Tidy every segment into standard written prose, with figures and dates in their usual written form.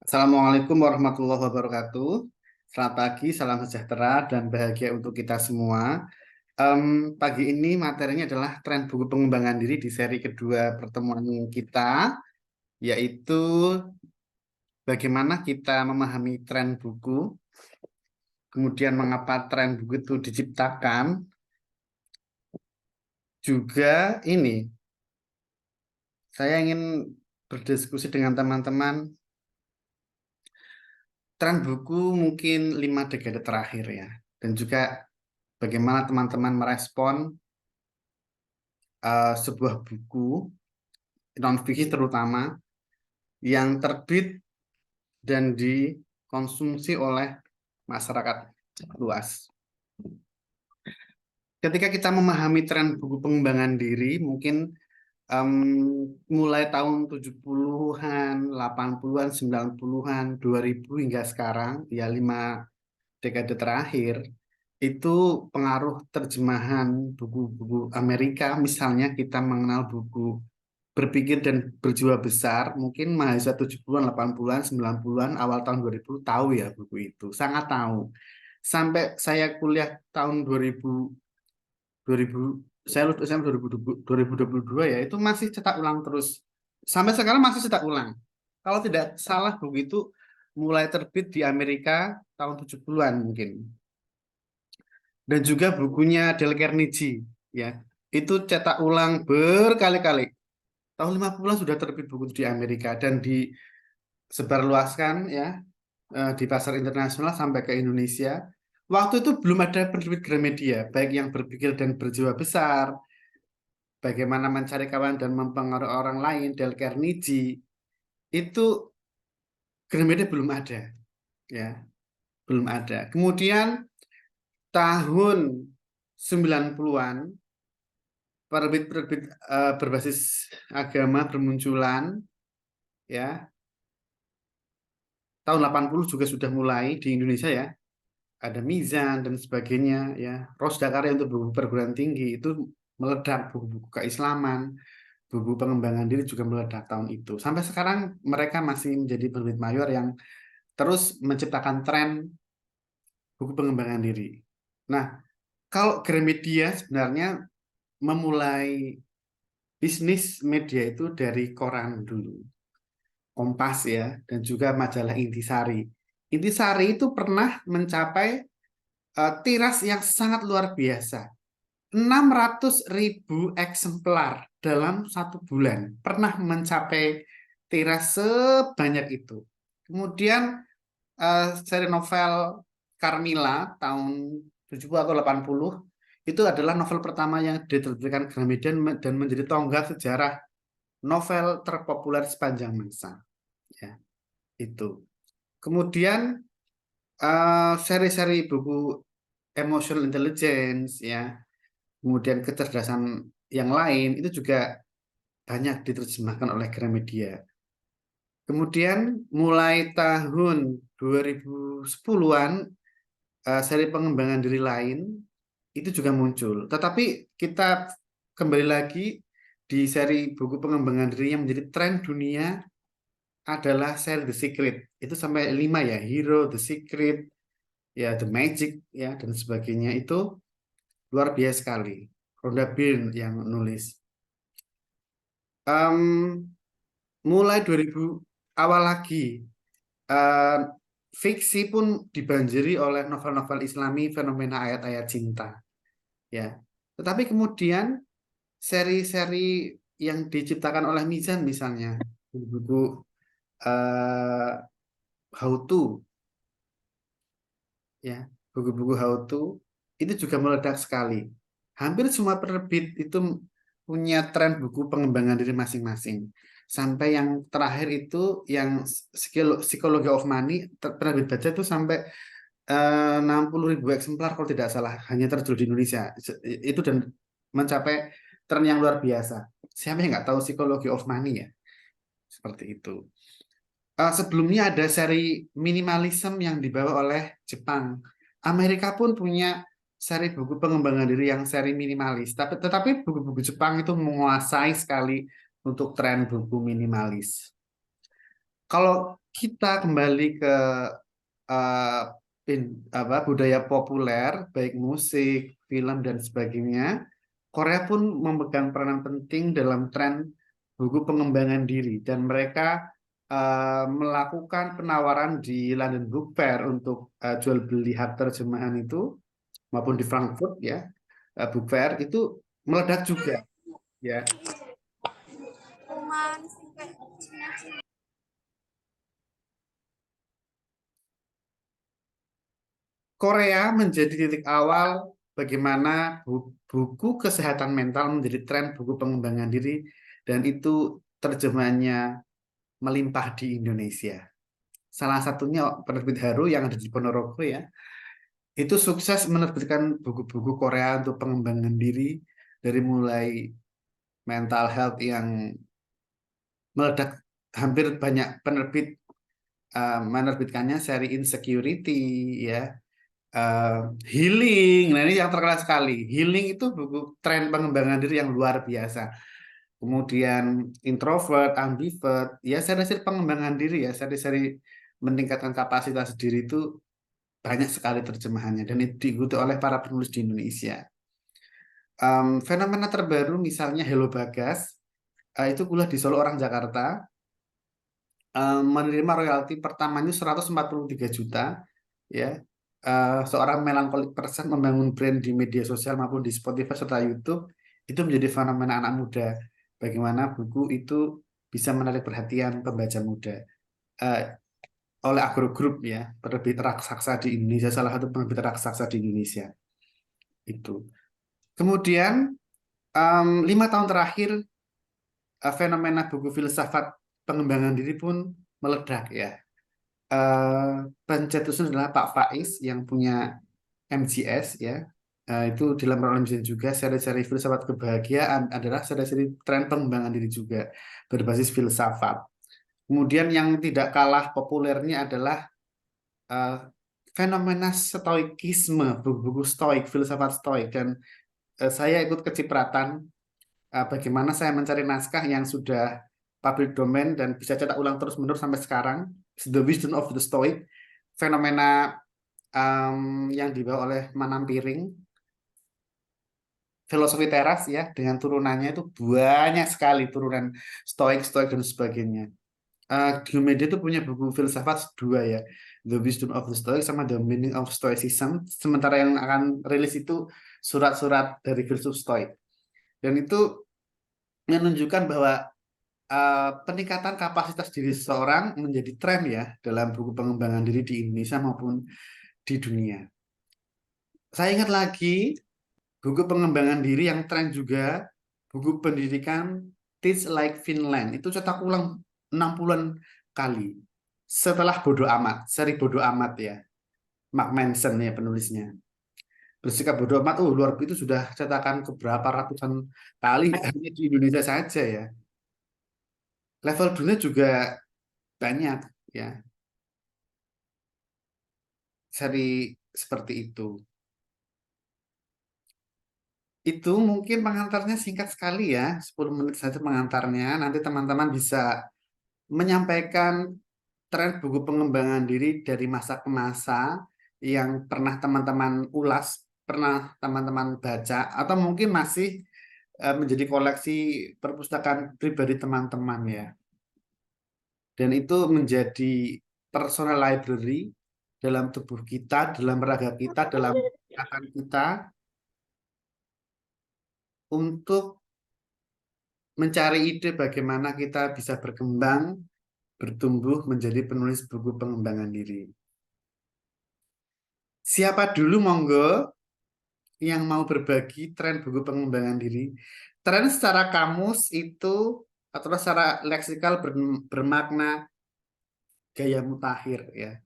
Assalamualaikum warahmatullahi wabarakatuh. Selamat pagi, salam sejahtera dan bahagia untuk kita semua. Pagi ini materinya adalah tren buku pengembangan diri di seri kedua pertemuan kita, yaitu bagaimana kita memahami tren buku, kemudian mengapa tren buku itu diciptakan, juga ini saya ingin berdiskusi dengan teman-teman tren buku mungkin 5 dekade terakhir ya, dan juga bagaimana teman-teman merespon sebuah buku non-fikih terutama yang terbit dan dikonsumsi oleh masyarakat luas. Ketika kita memahami tren buku pengembangan diri, mungkin mulai tahun 70-an, 80-an, 90-an, 2000 hingga sekarang, ya 5 dekade terakhir, itu pengaruh terjemahan buku-buku Amerika. Misalnya kita mengenal buku Berpikir dan Berjiwa Besar, mungkin mahasiswa 70-an, 80-an, 90-an, awal tahun 2000 tahu ya buku itu, sangat tahu. Sampai saya kuliah tahun 2000 saya lulus SMA 2022 ya, itu masih cetak ulang terus. Sampai sekarang masih cetak ulang. Kalau tidak salah buku itu mulai terbit di Amerika tahun 70-an mungkin. Dan juga bukunya Dale Carnegie ya. Itu cetak ulang berkali-kali. Tahun 50-an sudah terbit buku di Amerika dan disebarluaskan ya di pasar internasional sampai ke Indonesia. Waktu itu belum ada penerbit Gramedia, baik yang berpikir dan berjiwa besar, bagaimana mencari kawan dan mempengaruhi orang lain, Dale Carnegie, itu Gramedia belum ada, ya, belum ada. Kemudian tahun 90-an, penerbit-penerbit berbasis agama bermunculan, ya. Tahun 80 juga sudah mulai di Indonesia ya, ada Mizan dan sebagainya ya. Rosda Karya untuk buku perguruan tinggi itu meledak, buku-buku keislaman, buku pengembangan diri juga meledak tahun itu. Sampai sekarang mereka masih menjadi penerbit mayor yang terus menciptakan tren buku pengembangan diri. Nah, kalau Gramedia sebenarnya memulai bisnis media itu dari koran dulu, Kompas ya, dan juga majalah Intisari. Intisari itu pernah mencapai tiras yang sangat luar biasa. 600.000 eksemplar dalam 1 bulan. Pernah mencapai tiras sebanyak itu. Kemudian seri novel Carmilla tahun 70 atau 80 itu adalah novel pertama yang diterbitkan Gramedia dan menjadi tonggak sejarah novel terpopuler sepanjang masa. Ya, itu. Kemudian seri-seri buku emotional intelligence ya, kemudian kecerdasan yang lain itu juga banyak diterjemahkan oleh Gramedia. Kemudian mulai tahun 2010-an seri pengembangan diri lain itu juga muncul. Tetapi kita kembali lagi di seri buku pengembangan diri yang menjadi tren dunia adalah seri The Secret. Itu sampai 5 ya, Hero, The Secret, ya The Magic ya dan sebagainya itu luar biasa sekali. Rhonda Byrne yang nulis. Em, Mulai 2000 awal lagi eh, fiksi pun dibanjiri oleh novel-novel Islami fenomena ayat-ayat cinta ya. Tetapi kemudian seri-seri yang diciptakan oleh Mizan misalnya buku eh, How to ya, buku-buku How to itu juga meledak sekali. Hampir semua penerbit itu punya tren buku pengembangan diri masing-masing. Sampai yang terakhir itu yang Psychology of Money, penerbit baca itu sampai 60.000 eksemplar kalau tidak salah hanya terjual di Indonesia. Itu dan mencapai tren yang luar biasa. Siapa yang nggak tahu Psychology of Money ya? Seperti itu. Sebelumnya ada seri minimalism yang dibawa oleh Jepang. Amerika pun punya seri buku pengembangan diri yang seri minimalis. Tetapi buku-buku Jepang itu menguasai sekali untuk tren buku minimalis. Kalau kita kembali ke eh, budaya populer, baik musik, film, dan sebagainya, Korea pun memegang peranan penting dalam tren buku pengembangan diri, dan mereka melakukan penawaran di London Book Fair untuk jual beli hak terjemahan itu, maupun di Frankfurt ya, Book Fair itu meledak juga ya. Korea menjadi titik awal bagaimana buku kesehatan mental menjadi tren buku pengembangan diri, dan itu terjemahannya melimpah di Indonesia. Salah satunya penerbit Haru yang ada di Ponorogo ya, itu sukses menerbitkan buku-buku Korea untuk pengembangan diri, dari mulai mental health yang meledak, hampir banyak penerbit menerbitkannya, seri Insecurity ya, eh, Healing. Nah, ini yang terkenal sekali. Healing itu buku tren pengembangan diri yang luar biasa. Kemudian Introvert, Ambivert, ya seri-seri pengembangan diri ya, seri-seri meningkatkan kapasitas diri itu banyak sekali terjemahannya, dan itu diikuti oleh para penulis di Indonesia. Fenomena terbaru misalnya Hello Bagas, itu kuliah di Solo, orang Jakarta, menerima royalti pertamanya 143 juta ya. Seorang melancholic person membangun brand di media sosial maupun di Spotify serta YouTube, itu menjadi fenomena anak muda, bagaimana buku itu bisa menarik perhatian pembaca muda. Eh, Oleh Agro Group ya, penerbit raksasa di Indonesia, salah satu penerbit raksasa di Indonesia itu. Kemudian 5 tahun terakhir, fenomena buku filsafat pengembangan diri pun meledak ya. eh Pencetusnya adalah Pak Faiz yang punya MGS ya. Itu dilakukan oleh MGS juga. Seri-seri filsafat kebahagiaan adalah seri-seri tren pengembangan diri juga berbasis filsafat. Kemudian yang tidak kalah populernya adalah eh, fenomena stoikisme, buku-buku stoik, filsafat stoik. Dan saya ikut kecipratan, bagaimana saya mencari naskah yang sudah public domain dan bisa cetak ulang terus-menerus sampai sekarang, The Wisdom of the Stoic, fenomena yang dibawa oleh Manam Piring, filosofi teras ya, dengan turunannya itu banyak sekali, turunan Stoik, Stoik dan sebagainya. Diomedes itu punya buku filsafat dua ya, The Wisdom of the Stoic sama The Meaning of Stoicism. Sementara yang akan rilis itu surat-surat dari filsuf Stoik, dan itu menunjukkan bahwa peningkatan kapasitas diri seseorang menjadi tren ya dalam buku pengembangan diri di Indonesia maupun di dunia. Saya ingat lagi buku pengembangan diri yang tren juga, buku pendidikan Teach Like Finland. Itu cetak ulang 60-an kali. Setelah Bodo Amat, seri Bodo Amat ya. Mark Manson ya penulisnya. Bersikap bodoh amat, luar biasa, itu sudah cetakan ke berapa ratusan kali hanya di Indonesia saja ya. Level dunia juga banyak ya, seri seperti itu. Itu mungkin pengantarnya singkat sekali ya, 10 menit saja pengantarnya. Nanti teman-teman bisa menyampaikan tren buku pengembangan diri dari masa ke masa yang pernah teman-teman ulas, pernah teman-teman baca, atau mungkin masih menjadi koleksi perpustakaan pribadi teman-teman ya. Dan itu menjadi personal library dalam tubuh kita, dalam raga kita, dalam akan kita, untuk mencari ide bagaimana kita bisa berkembang, bertumbuh menjadi penulis buku pengembangan diri. Siapa dulu monggo yang mau berbagi tren buku pengembangan diri? Tren secara kamus itu atau secara leksikal bermakna gaya mutakhir ya.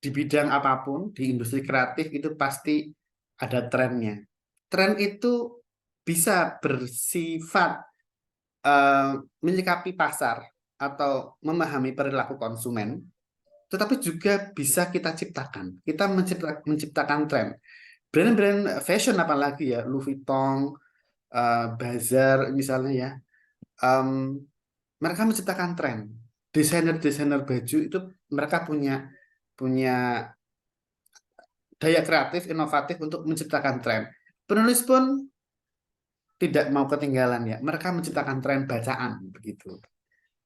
Di bidang apapun, di industri kreatif itu pasti ada trennya. Tren itu bisa bersifat eh, menyikapi pasar atau memahami perilaku konsumen, tetapi juga bisa kita ciptakan. Kita menciptakan tren. Brand-brand fashion apalagi ya, Louis Vuitton, Bazaar misalnya ya, em, mereka menciptakan tren. desainer-desainer baju itu mereka punya punya daya kreatif, inovatif untuk menciptakan tren. Penulis pun tidak mau ketinggalan ya. Mereka menciptakan tren bacaan begitu.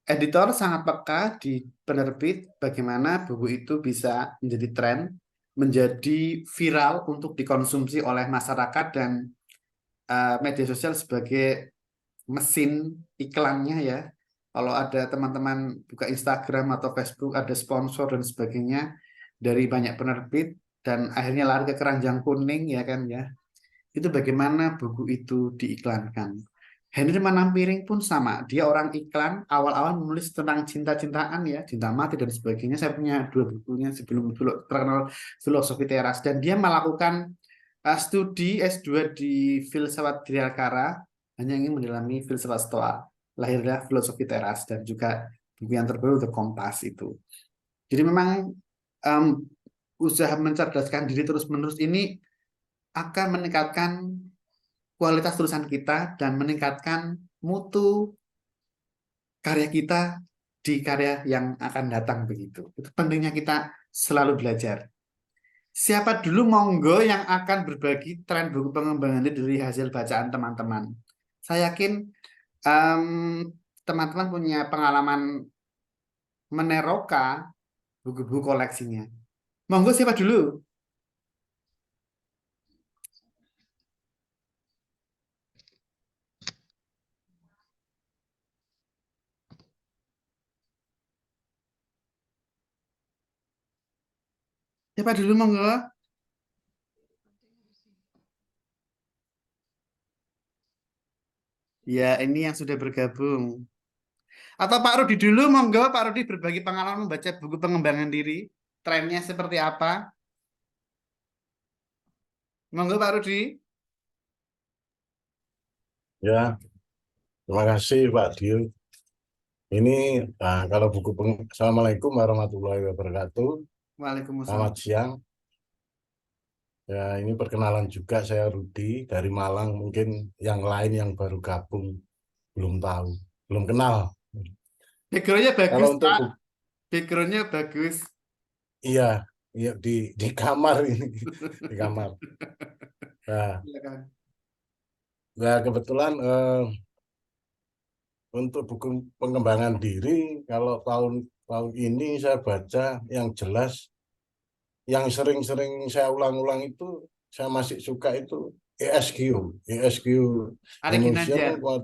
Editor sangat peka di penerbit bagaimana buku itu bisa menjadi tren, menjadi viral untuk dikonsumsi oleh masyarakat dan media sosial sebagai mesin iklannya ya. Kalau ada teman-teman buka Instagram atau Facebook, ada sponsor dan sebagainya dari banyak penerbit dan akhirnya lari ke keranjang kuning ya kan ya. Itu bagaimana buku itu diiklankan. Henry Manampiring pun sama. Dia orang iklan, awal-awal menulis tentang cinta-cintaan ya, cinta mati dan sebagainya. Saya punya dua bukunya sebelum terkenal Filosofi Teras. Dan dia melakukan studi S2 di filsafat Diyakara, hanya ingin mendalami filsafat Stoa. Lahirlah Filosofi Teras dan juga buku yang terbaru The Kompas itu. Jadi memang um, usaha mencerdaskan diri terus-menerus ini akan meningkatkan kualitas tulisan kita dan meningkatkan mutu karya kita di karya yang akan datang begitu. Itu pentingnya kita selalu belajar. Siapa dulu monggo yang akan berbagi tren buku pengembangan diri dari hasil bacaan teman-teman? Saya yakin em, teman-teman punya pengalaman meneroka buku-buku koleksinya. Monggo siapa dulu? Siapa dulu monggo? Ya, ini yang sudah bergabung. Atau Pak Rudi dulu, monggo Pak Rudi berbagi pengalaman membaca buku pengembangan diri. Trennya seperti apa? Monggo Pak Rudi. Ya, terima kasih Pak Dio. Ini kalau Assalamualaikum warahmatullahi wabarakatuh. Selamat Waalaikumsalam. siang. Ya, ini perkenalan juga saya Rudi dari Malang. Mungkin yang lain yang baru gabung belum tahu, belum kenal. Backgroundnya bagus, Kalau untuk Pak. buku, Backgroundnya bagus. iya, iya di kamar ini, di kamar. Nah, Silakan. nah kebetulan untuk buku pengembangan diri, kalau tahun ini saya baca yang jelas. Yang sering-sering saya ulang-ulang itu saya masih suka itu ESQ Ari Emotion Ginanjar.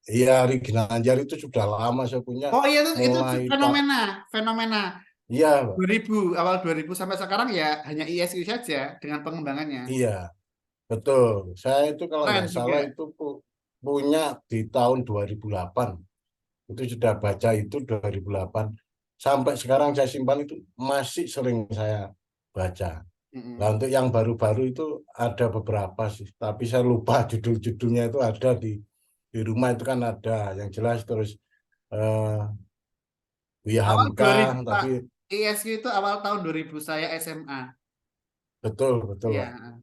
ya original Anjar itu sudah lama saya punya Oh iya itu mulai tak fenomena, fenomena iya Pak. 2000 awal 2000 sampai sekarang ya hanya ISU saja dengan pengembangannya. Iya betul saya itu kalau Keren nggak salah juga. itu punya di tahun 2008 itu sudah baca itu 2008 sampai sekarang saya simpan itu masih sering saya baca. Nah, Mm-mm. untuk yang baru-baru itu ada beberapa sih, tapi saya lupa judul-judulnya itu ada di rumah itu kan ada yang jelas terus eh Buya Awal Hamka, 2000 Pak. tapi ISU itu awal tahun 2000 saya SMA. betul betul Pak. Iya.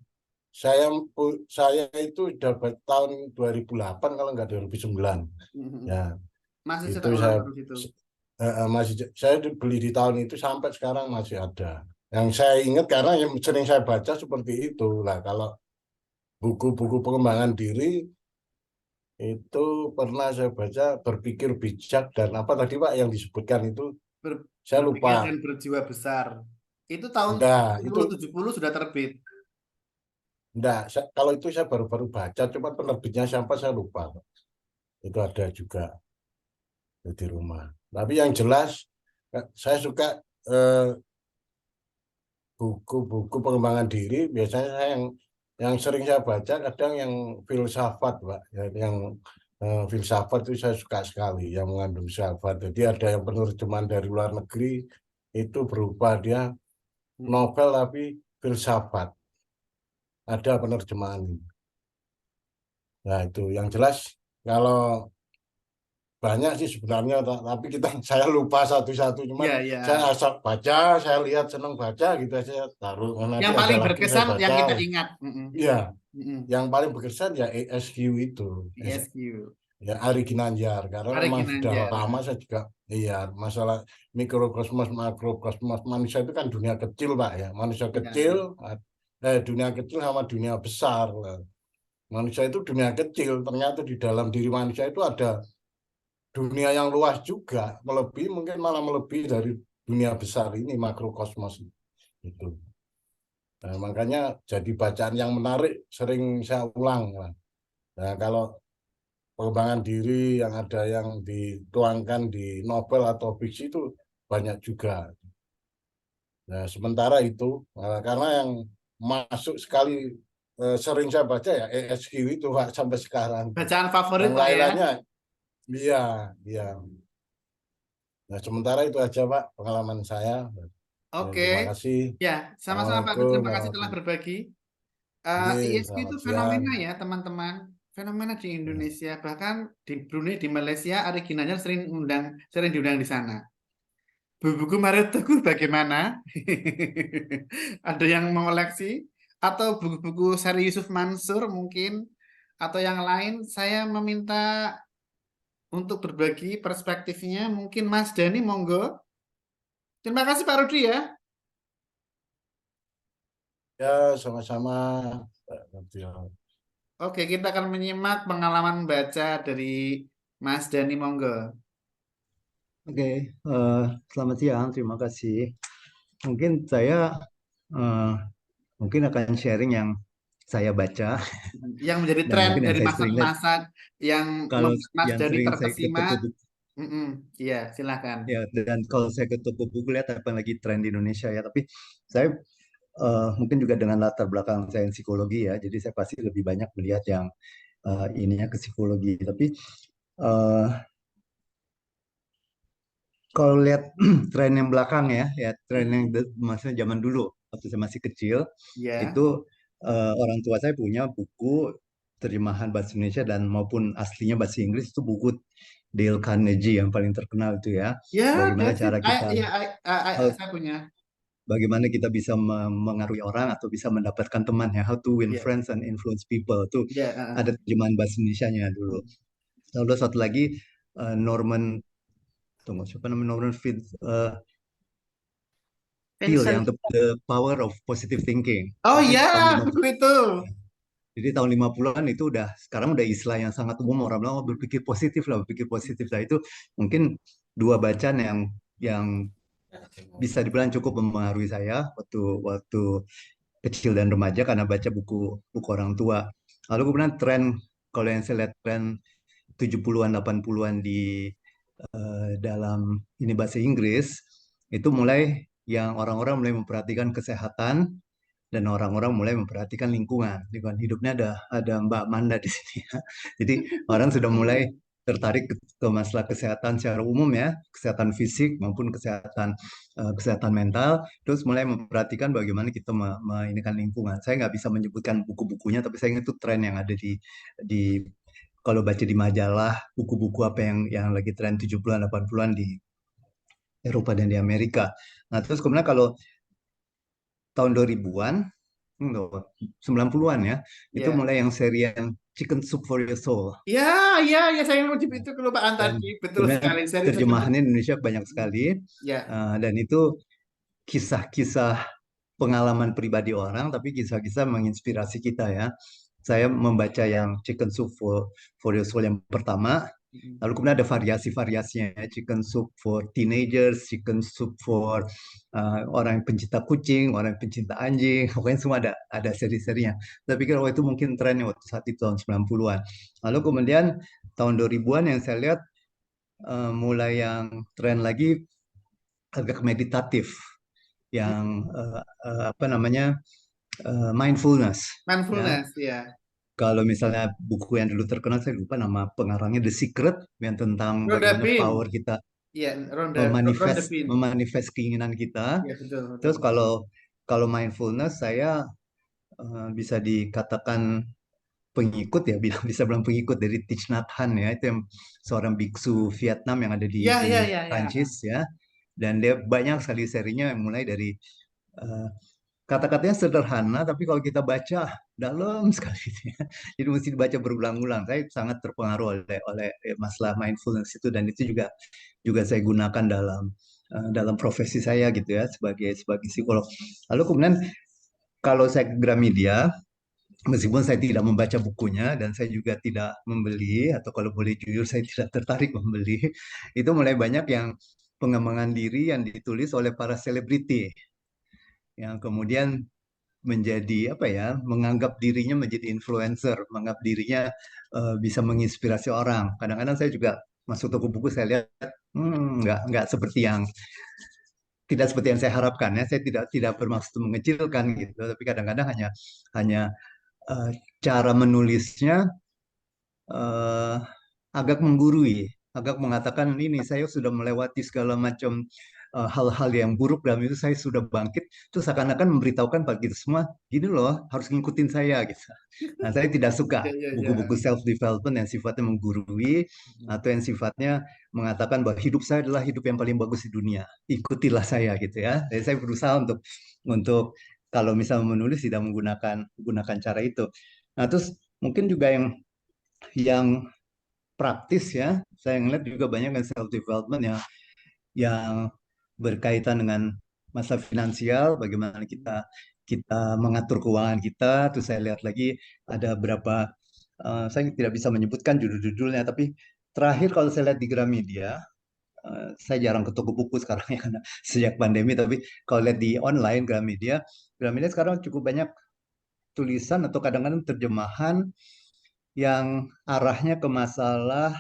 Saya itu dapat tahun 2008 kalau nggak 2009. Mm-mm. Ya, Masih itu cetak ulang saya terus itu. masih saya beli di tahun itu sampai sekarang masih ada. Yang saya ingat karena yang sering saya baca seperti itu lah. Kalau buku-buku pengembangan diri itu pernah saya baca berpikir bijak dan apa tadi Pak yang disebutkan itu saya Berpikir dan lupa. berjiwa besar. Itu tahun Enggak, itu 60-70 sudah terbit. enggak. Kalau itu saya baru-baru baca, cuma penerbitnya siapa saya lupa. Itu ada juga di rumah. Tapi yang jelas saya suka eh, buku-buku pengembangan diri. Biasanya saya yang sering saya baca kadang yang filsafat, Pak. Yang filsafat itu saya suka sekali, yang mengandung filsafat. Jadi ada yang penerjemahan dari luar negeri itu berupa dia Hmm. novel tapi filsafat. Ada penerjemahan. Nah, itu yang jelas kalau banyak sih sebenarnya tapi saya lupa satu-satu cuman Iya, saya iya. asal baca, saya lihat senang baca gitu saya taruh nanti Yang ada paling lagi saya berkesan baca. yang kita ingat. Mm-mm. Iya, Mm-mm. yang paling berkesan ya ESQ itu. ESQ. ya Ari Ginanjar karena Ari memang sudah Ginanjar. lama saya juga iya masalah mikrokosmos makrokosmos manusia itu kan dunia kecil Pak ya manusia kecil Ya. dunia kecil sama dunia besar. Manusia itu dunia kecil ternyata di dalam diri manusia itu ada dunia yang luas juga melebihi mungkin malah melebihi dari dunia besar ini makrokosmos itu. Nah, makanya jadi bacaan yang menarik sering saya ulang. Nah, kalau pengembangan diri yang ada yang dituangkan di novel atau fiksi itu banyak juga. Nah, sementara itu karena yang masuk sekali sering saya baca ya ESQ itu Pak, sampai sekarang. Bacaan favorit Yang Pak ya. lain-lainnya iya, iya. Nah, sementara itu aja Pak pengalaman saya. Oke. Terima kasih. Ya, sama-sama Pak. Assalamualaikum Terima kasih telah warahmatullahi berbagi. wabarakatuh. ISG itu Selamat siang. fenomena ya teman-teman. Fenomena di Ya. Indonesia, bahkan di Brunei, di Malaysia, Ari Ginanjar sering diundang di sana. Buku Mario Teguh bagaimana? Ada yang mengoleksi? Atau buku-buku seri Yusuf Mansur mungkin? Atau yang lain? Saya meminta untuk berbagi perspektifnya. Mungkin Mas Dani, monggo. Terima kasih Pak Rudi ya. Ya, sama-sama. Oke, kita akan menyimak pengalaman baca dari Mas Dani, monggo. Oke, selamat siang. Terima kasih. Mungkin saya eh, mungkin akan sharing yang saya baca Yang menjadi dan tren mungkin yang dari saya sering lihat. masa-masa yang Kalau membuat Mas yang Dani sering saya ke terkesima. toko buku, Mm-mm. Iya, silakan. ya, dan kalau saya ke toko buku lihat apa yang lagi tren di Indonesia ya. Tapi saya mungkin juga dengan latar belakang saya yang psikologi ya, jadi saya pasti lebih banyak melihat yang ininya ke psikologi. Tapi eh, kalau lihat tren yang belakang ya tren yang Mm-mm. maksudnya zaman dulu waktu saya masih kecil Ya. itu orang tua saya punya buku terjemahan bahasa Indonesia dan maupun aslinya bahasa Inggris itu buku Dale Carnegie yang paling terkenal itu ya. Ya, Bagaimana that's it. cara kita Ya, how- saya punya. bagaimana kita bisa mengaruhi orang atau bisa mendapatkan teman ya, how to win Ya, friends and influence people itu ya. ada terjemahan bahasa Indonesianya dulu. Lalu satu lagi Norman tunggu siapa namanya Norman Peale yang Vincent. the Power of Positive Thinking. Oh Itu ya, tahun 50. buku itu. Jadi tahun 50-an itu udah sekarang udah istilah yang sangat umum orang bilang oh, berpikir positif lah, berpikir positif lah itu mungkin dua bacaan yang bisa dibilang cukup mempengaruhi saya waktu waktu kecil dan remaja karena baca buku buku orang tua. Lalu kemudian tren kalau yang saya lihat tren 70-an 80-an di dalam ini bahasa Inggris itu mulai yang orang-orang mulai memperhatikan kesehatan dan orang-orang mulai memperhatikan lingkungan. Lingkungan hidupnya ada Mbak Manda di sini ya. Jadi orang sudah mulai tertarik ke masalah kesehatan secara umum ya, kesehatan fisik maupun kesehatan mental, terus mulai memperhatikan bagaimana kita inikan lingkungan. Saya nggak bisa menyebutkan buku-bukunya, tapi saya ingat itu tren yang ada di kalau baca di majalah, buku-buku apa yang lagi tren 70-an 80-an di Eropa dan di Amerika. Nah, terus kemudian kalau tahun 2000-an, 90-an ya, itu Ya. mulai yang seri yang Chicken Soup for Your Soul. Ya, ya, saya mau itu kelupaan Dan tadi. Betul kemudian sekali. Saya itu. terjemahannya Indonesia banyak sekali. Ya. Dan itu kisah-kisah pengalaman pribadi orang, tapi kisah-kisah menginspirasi kita ya. Saya membaca yang Chicken Soup for Your Soul yang pertama, lalu kemudian ada variasi-variasinya ya. Chicken soup for teenagers, chicken soup for orang yang pencinta kucing, orang yang pencinta anjing, pokoknya semua ada seri-serinya. Saya pikir oh itu mungkin trennya waktu saat itu tahun 90-an. Lalu kemudian tahun 2000-an yang saya lihat mulai yang tren lagi agak meditatif yang apa namanya mindfulness ya. Mindfulness, ya. Kalau misalnya buku yang dulu terkenal saya lupa nama pengarangnya The Secret yang tentang Rhonda bagaimana power Byrne. kita Ya, Rhonda Byrne. memanifest keinginan kita. Ya, betul, betul. Terus kalau kalau mindfulness saya bisa dikatakan pengikut ya, bisa bilang pengikut dari Thich Nhat Hanh ya, itu yang seorang biksu Vietnam yang ada Ya, di ya, ya, ya. Prancis ya. Dan dia banyak sekali serinya yang mulai dari eh, kata-katanya sederhana, tapi kalau kita baca dalam sekali. Jadi mesti dibaca berulang-ulang. Saya sangat terpengaruh oleh masalah mindfulness itu, dan itu juga juga saya gunakan dalam profesi saya gitu ya, sebagai psikolog. Lalu kemudian kalau saya ke Gramedia, meskipun saya tidak membaca bukunya dan saya juga tidak membeli, atau kalau boleh jujur saya tidak tertarik membeli, itu mulai banyak yang pengembangan diri yang ditulis oleh para selebriti yang kemudian menjadi apa ya, menganggap dirinya menjadi influencer, menganggap dirinya bisa menginspirasi orang. Kadang-kadang saya juga masuk toko buku, saya lihat nggak seperti yang tidak seperti yang saya harapkan ya. Saya tidak tidak bermaksud mengecilkan gitu, tapi kadang-kadang hanya hanya eh, cara menulisnya eh, agak menggurui, agak mengatakan ini saya sudah melewati segala macam hal-hal yang buruk dalam itu, saya sudah bangkit, terus seakan-akan memberitahukan pada kita semua, gini loh, harus ngikutin saya gitu. Nah, saya tidak suka Ya, ya, ya. buku-buku self development yang sifatnya menggurui atau yang sifatnya mengatakan bahwa hidup saya adalah hidup yang paling bagus di dunia, ikutilah saya gitu ya. Jadi saya berusaha untuk kalau misalnya menulis tidak menggunakan cara itu. Nah, terus mungkin juga yang praktis ya, saya ngeliat juga banyak yang self development yang berkaitan dengan masalah finansial, bagaimana kita kita mengatur keuangan kita. Terus saya lihat lagi ada berapa, saya tidak bisa menyebutkan judul-judulnya, tapi terakhir kalau saya lihat di Gramedia, saya jarang ke toko buku sekarang ya karena sejak pandemi, tapi kalau lihat di online Gramedia, Gramedia sekarang cukup banyak tulisan atau kadang-kadang terjemahan yang arahnya ke masalah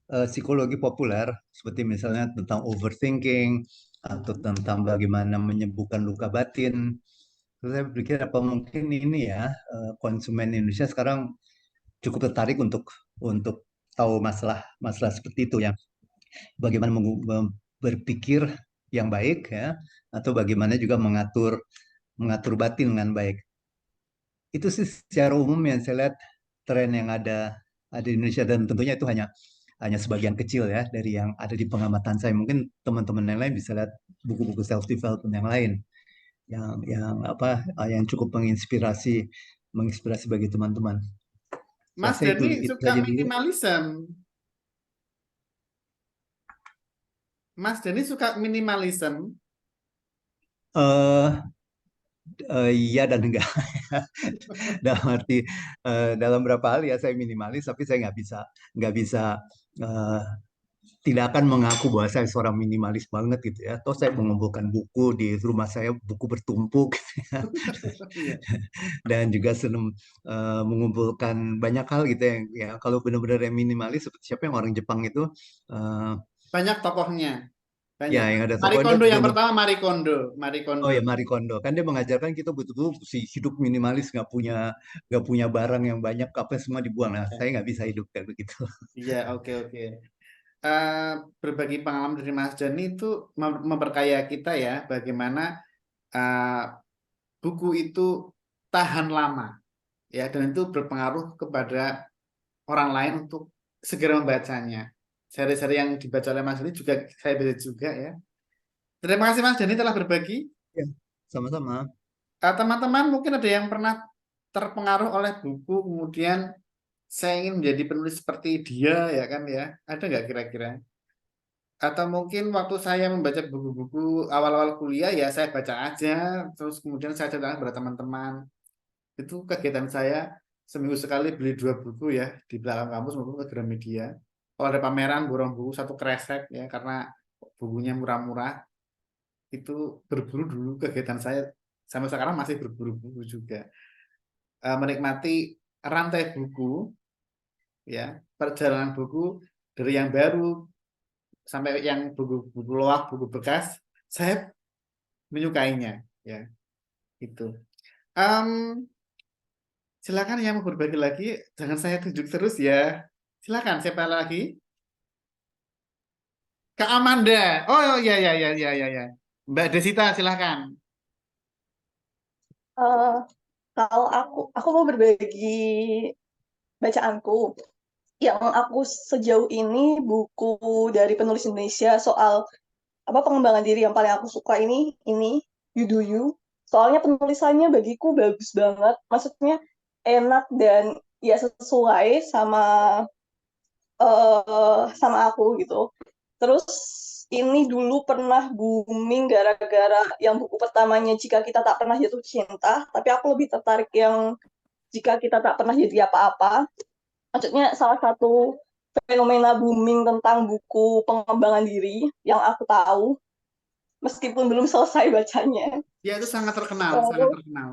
psikologi populer, seperti misalnya tentang overthinking atau tentang bagaimana menyembuhkan luka batin. Terus saya berpikir apa mungkin ini ya, konsumen Indonesia sekarang cukup tertarik untuk tahu masalah seperti itu, yang bagaimana berpikir yang baik ya, atau bagaimana juga mengatur mengatur batin dengan baik. Itu sih secara umum yang saya lihat tren yang ada di Indonesia, dan tentunya itu hanya hanya sebagian kecil ya dari yang ada di pengamatan saya. Mungkin teman-teman yang lain bisa lihat buku-buku self development yang lain yang cukup menginspirasi bagi teman-teman. Saya Mas rasa itu Dani itu suka aja dulu. minimalism. Mas Dani suka minimalism. eh iya dan enggak. Dalam arti dalam beberapa hal ya saya minimalis, tapi saya nggak bisa eh, tidak akan mengaku bahwa saya seorang minimalis banget gitu ya. Atau saya mengumpulkan buku di rumah saya, buku bertumpuk gitu ya. Iya. Dan juga senang mengumpulkan banyak hal gitu ya. Kalau benar-benar yang minimalis seperti siapa yang orang Jepang itu, eh, Banyak tokohnya. ya Banyak. yang ada Marie tokohnya Kondo yang benar. pertama, Marie Kondo. Marie Oh Kondo. ya, Marie Kondo kan dia mengajarkan kita betul-betul si hidup minimalis, nggak punya barang yang banyak, apa semua dibuang. Nah, saya nggak bisa hidup kayak begitu. Iya, oke, oke. Eh, Berbagi pengalaman dari Mas Dani itu memperkaya kita ya, bagaimana eh, buku itu tahan lama, ya, dan itu berpengaruh kepada orang lain untuk segera membacanya. Seri-seri yang dibaca oleh Mas Dani juga saya baca juga ya. Terima kasih Mas Dani telah berbagi. Ya, sama-sama. Teman-teman mungkin ada yang pernah terpengaruh oleh buku, kemudian saya ingin menjadi penulis seperti dia ya kan ya. Ada nggak kira-kira? Atau mungkin waktu saya membaca buku-buku awal-awal kuliah ya saya baca aja, terus kemudian saya ceritakan kepada teman-teman. Itu kegiatan saya seminggu sekali beli 2 buku ya di belakang kampus maupun ke Gramedia. Kalau ada pameran borong buku satu kresek ya karena bukunya murah-murah, itu berburu dulu kegiatan saya, sampai sekarang masih berburu buku juga. Menikmati rantai buku ya, perjalanan buku dari yang baru sampai yang buku loak, buku bekas, saya menyukainya ya. Itu. Em, Silakan yang mau berbagi lagi, jangan saya tunjuk terus ya. Silakan, siapa lagi? Kak Amanda. Oh ya, ya, ya, ya, ya, ya. Mbak Desita, silakan. Eh, Kalau aku mau berbagi bacaanku. Yang aku sejauh ini buku dari penulis Indonesia soal apa pengembangan diri yang paling aku suka ini You Do You, Soalnya penulisannya bagiku bagus banget, maksudnya enak dan ya sesuai sama aku gitu. Terus ini dulu pernah booming gara-gara yang buku pertamanya Jika Kita Tak Pernah Jatuh Cinta, tapi aku lebih tertarik yang Jika Kita Tak Pernah Jadi Apa-apa. Maksudnya salah satu fenomena booming tentang buku pengembangan diri yang aku tahu, meskipun belum selesai bacanya. Ya itu sangat terkenal, sangat Terus, terkenal.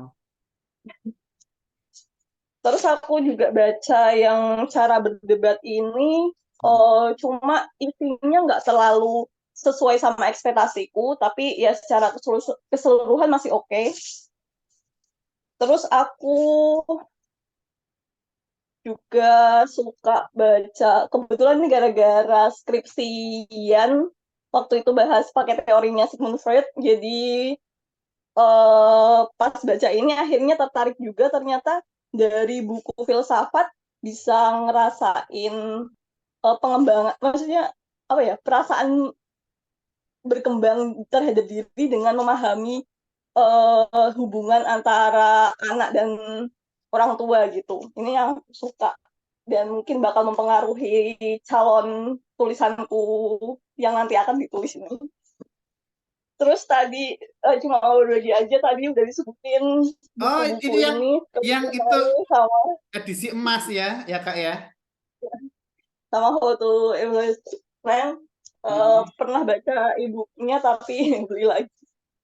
terus aku juga baca yang cara berdebat ini, cuma isinya nggak terlalu sesuai sama ekspektasiku, tapi ya secara keseluruhan masih oke. Terus aku juga suka baca, kebetulan ini gara-gara skripsian, waktu itu bahas pakai teorinya Sigmund Freud, jadi pas baca ini akhirnya tertarik juga, ternyata dari buku filsafat bisa ngerasain pengembangan, maksudnya apa ya, perasaan berkembang terhadap diri dengan memahami hubungan antara anak dan orang tua gitu. Ini yang aku suka dan mungkin bakal mempengaruhi calon tulisanku yang nanti akan ditulis ini. Terus tadi cuma berbagi aja, tadi udah disebutin Oh, buku-buku ini ini yang itu sama edisi emas ya Kak ya. sama How to Evaluate Man. Pernah baca e-booknya tapi beli lagi.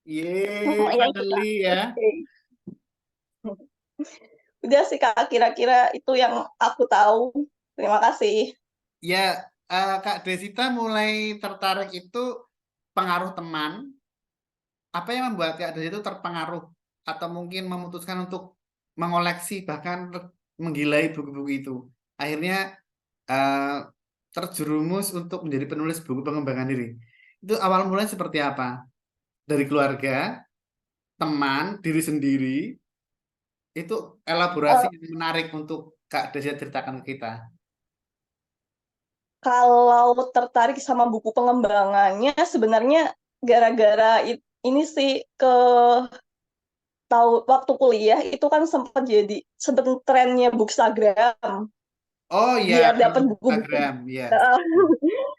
Yeay, Ya itu Kak. finally ya. Oke. Udah sih Kak, kira-kira itu yang aku tahu. Terima kasih. Ya, Kak Desita mulai tertarik itu pengaruh teman. Apa yang membuat Kak Desita itu terpengaruh atau mungkin memutuskan untuk mengoleksi bahkan menggilai buku-buku itu? Akhirnya eh, terjerumus untuk menjadi penulis buku pengembangan diri. Itu awal mulanya seperti apa? Dari keluarga, teman, diri sendiri, itu elaborasi Eh, yang menarik untuk Kak Desita ceritakan ke kita. Kalau tertarik sama buku pengembangannya, sebenarnya gara-gara ini sih, tahu waktu kuliah itu kan sempat trennya Bookstagram Oh ya, biar dapat buku-buku. Instagram, ya.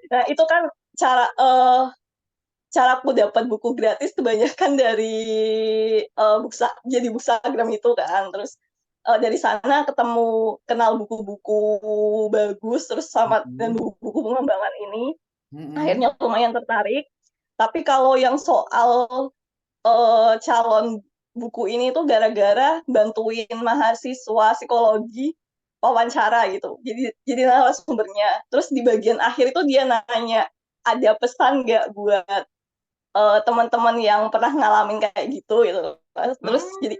Nah, itu kan caraku dapat buku gratis kebanyakan dari jadi Bookstagram itu kan. Terus dari sana kenal buku-buku bagus, terus sama dan Mm-mm. buku-buku pengembangan ini Mm-mm. akhirnya lumayan tertarik. Tapi kalau yang soal calon buku ini tuh gara-gara bantuin mahasiswa psikologi wawancara gitu. Jadi narasumbernya. Terus di bagian akhir itu dia nanya, ada pesan nggak buat teman-teman yang pernah ngalamin kayak gitu gitu. Terus Oh, jadi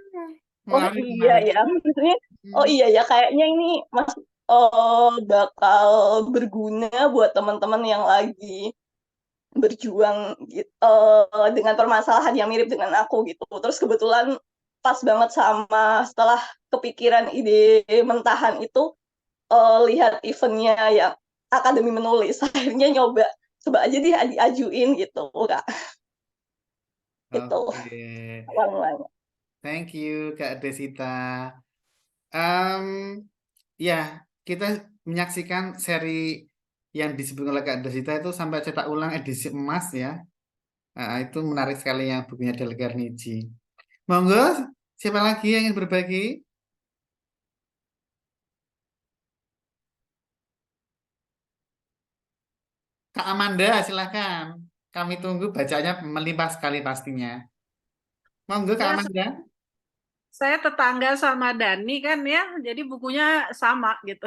oh menarik, iya menarik. ya, maksudnya oh Hmm. iya ya, kayaknya ini bakal berguna buat teman-teman yang lagi berjuang dengan permasalahan yang mirip dengan aku gitu. Terus kebetulan pas banget sama setelah kepikiran ide mentahan itu, lihat eventnya yang akademi menulis, akhirnya coba aja deh diajuin gitu Kak. Itu Oke, awal-mulanya. thank you Kak Desita. Em, ya, kita menyaksikan seri yang disebut oleh Kak Desita itu sampai cetak ulang edisi emas ya. Itu menarik sekali yang bukunya Dale Carnegie. Monggo, siapa lagi yang ingin berbagi? Kak Amanda, silakan. Kami tunggu bacanya melimpah sekali pastinya. Monggo Kak Ya, Amanda. saya tetangga sama Dani kan ya, jadi bukunya sama gitu.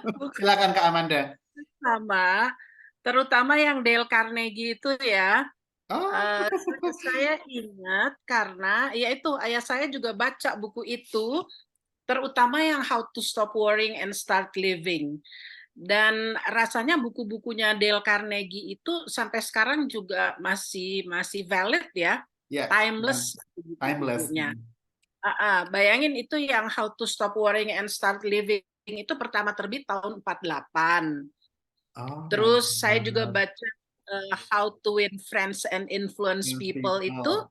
Buku Silakan Kak Amanda. sama, terutama yang Dale Carnegie itu ya. Oh, Eh, saya ingat karena ya itu ayah saya juga baca buku itu, terutama yang How to Stop Worrying and Start Living. Dan rasanya buku-bukunya Dale Carnegie itu sampai sekarang juga masih valid ya, ya, timeless timeless. buku-bukunya. Bayangin itu yang How to Stop Worrying and Start Living itu pertama terbit tahun 48. Oh my Terus saya juga God. baca How to Win Friends and Influence Those People itu people.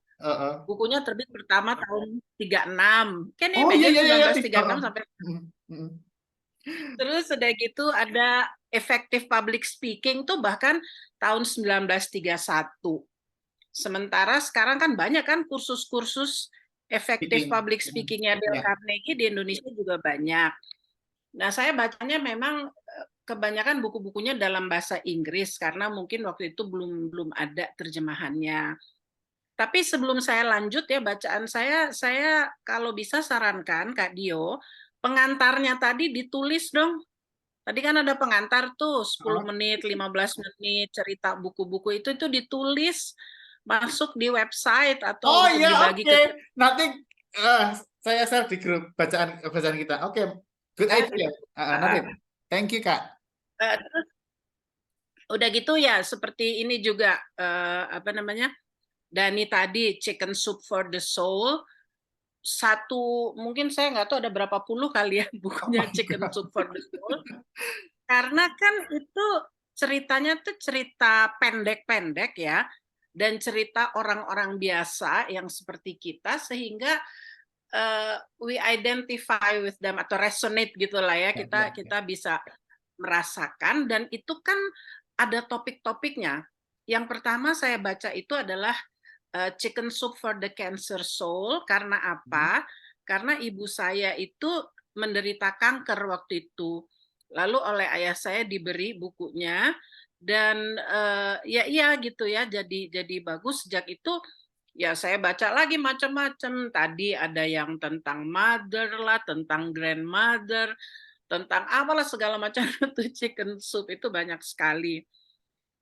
Bukunya terbit pertama tahun 36. Kan Oh iya imagine iya iya. 1936 sampai terus udah gitu ada effective public speaking tuh bahkan tahun 1931. Sementara sekarang kan banyak kan kursus-kursus effective Speaking. public speakingnya Dale Ya. Carnegie di Indonesia juga banyak. Nah, saya bacanya memang kebanyakan buku-bukunya dalam bahasa Inggris karena mungkin waktu itu belum ada terjemahannya. Tapi sebelum saya lanjut ya bacaan saya kalau bisa sarankan Kak Dio, pengantarnya tadi ditulis dong. Tadi kan ada pengantar tuh 10 menit, 15 menit cerita buku-buku itu ditulis masuk di website atau Oh untuk iya, dibagi oke. ke Nanti saya share di grup bacaan kita. Oke, good idea. Nanti. Thank you, Kak. terus udah gitu ya seperti ini juga apa namanya? Dani tadi Chicken Soup for the Soul. Satu mungkin saya nggak tahu ada berapa puluh kali ya bukunya Chicken Soup for the Soul. Karena kan itu ceritanya tuh cerita pendek-pendek ya, dan cerita orang-orang biasa yang seperti kita sehingga we identify with them atau resonate gitulah ya, kita bisa merasakan dan itu kan ada topik-topiknya. Yang pertama saya baca itu adalah Chicken Soup for the Cancer Soul. Karena apa? Karena ibu saya itu menderita kanker waktu itu. Lalu oleh ayah saya diberi bukunya dan ya iya gitu ya. Jadi bagus sejak itu ya saya baca lagi macam-macam. Tadi ada yang tentang mother lah, tentang grandmother, tentang apalah segala macam itu Chicken Soup itu banyak sekali.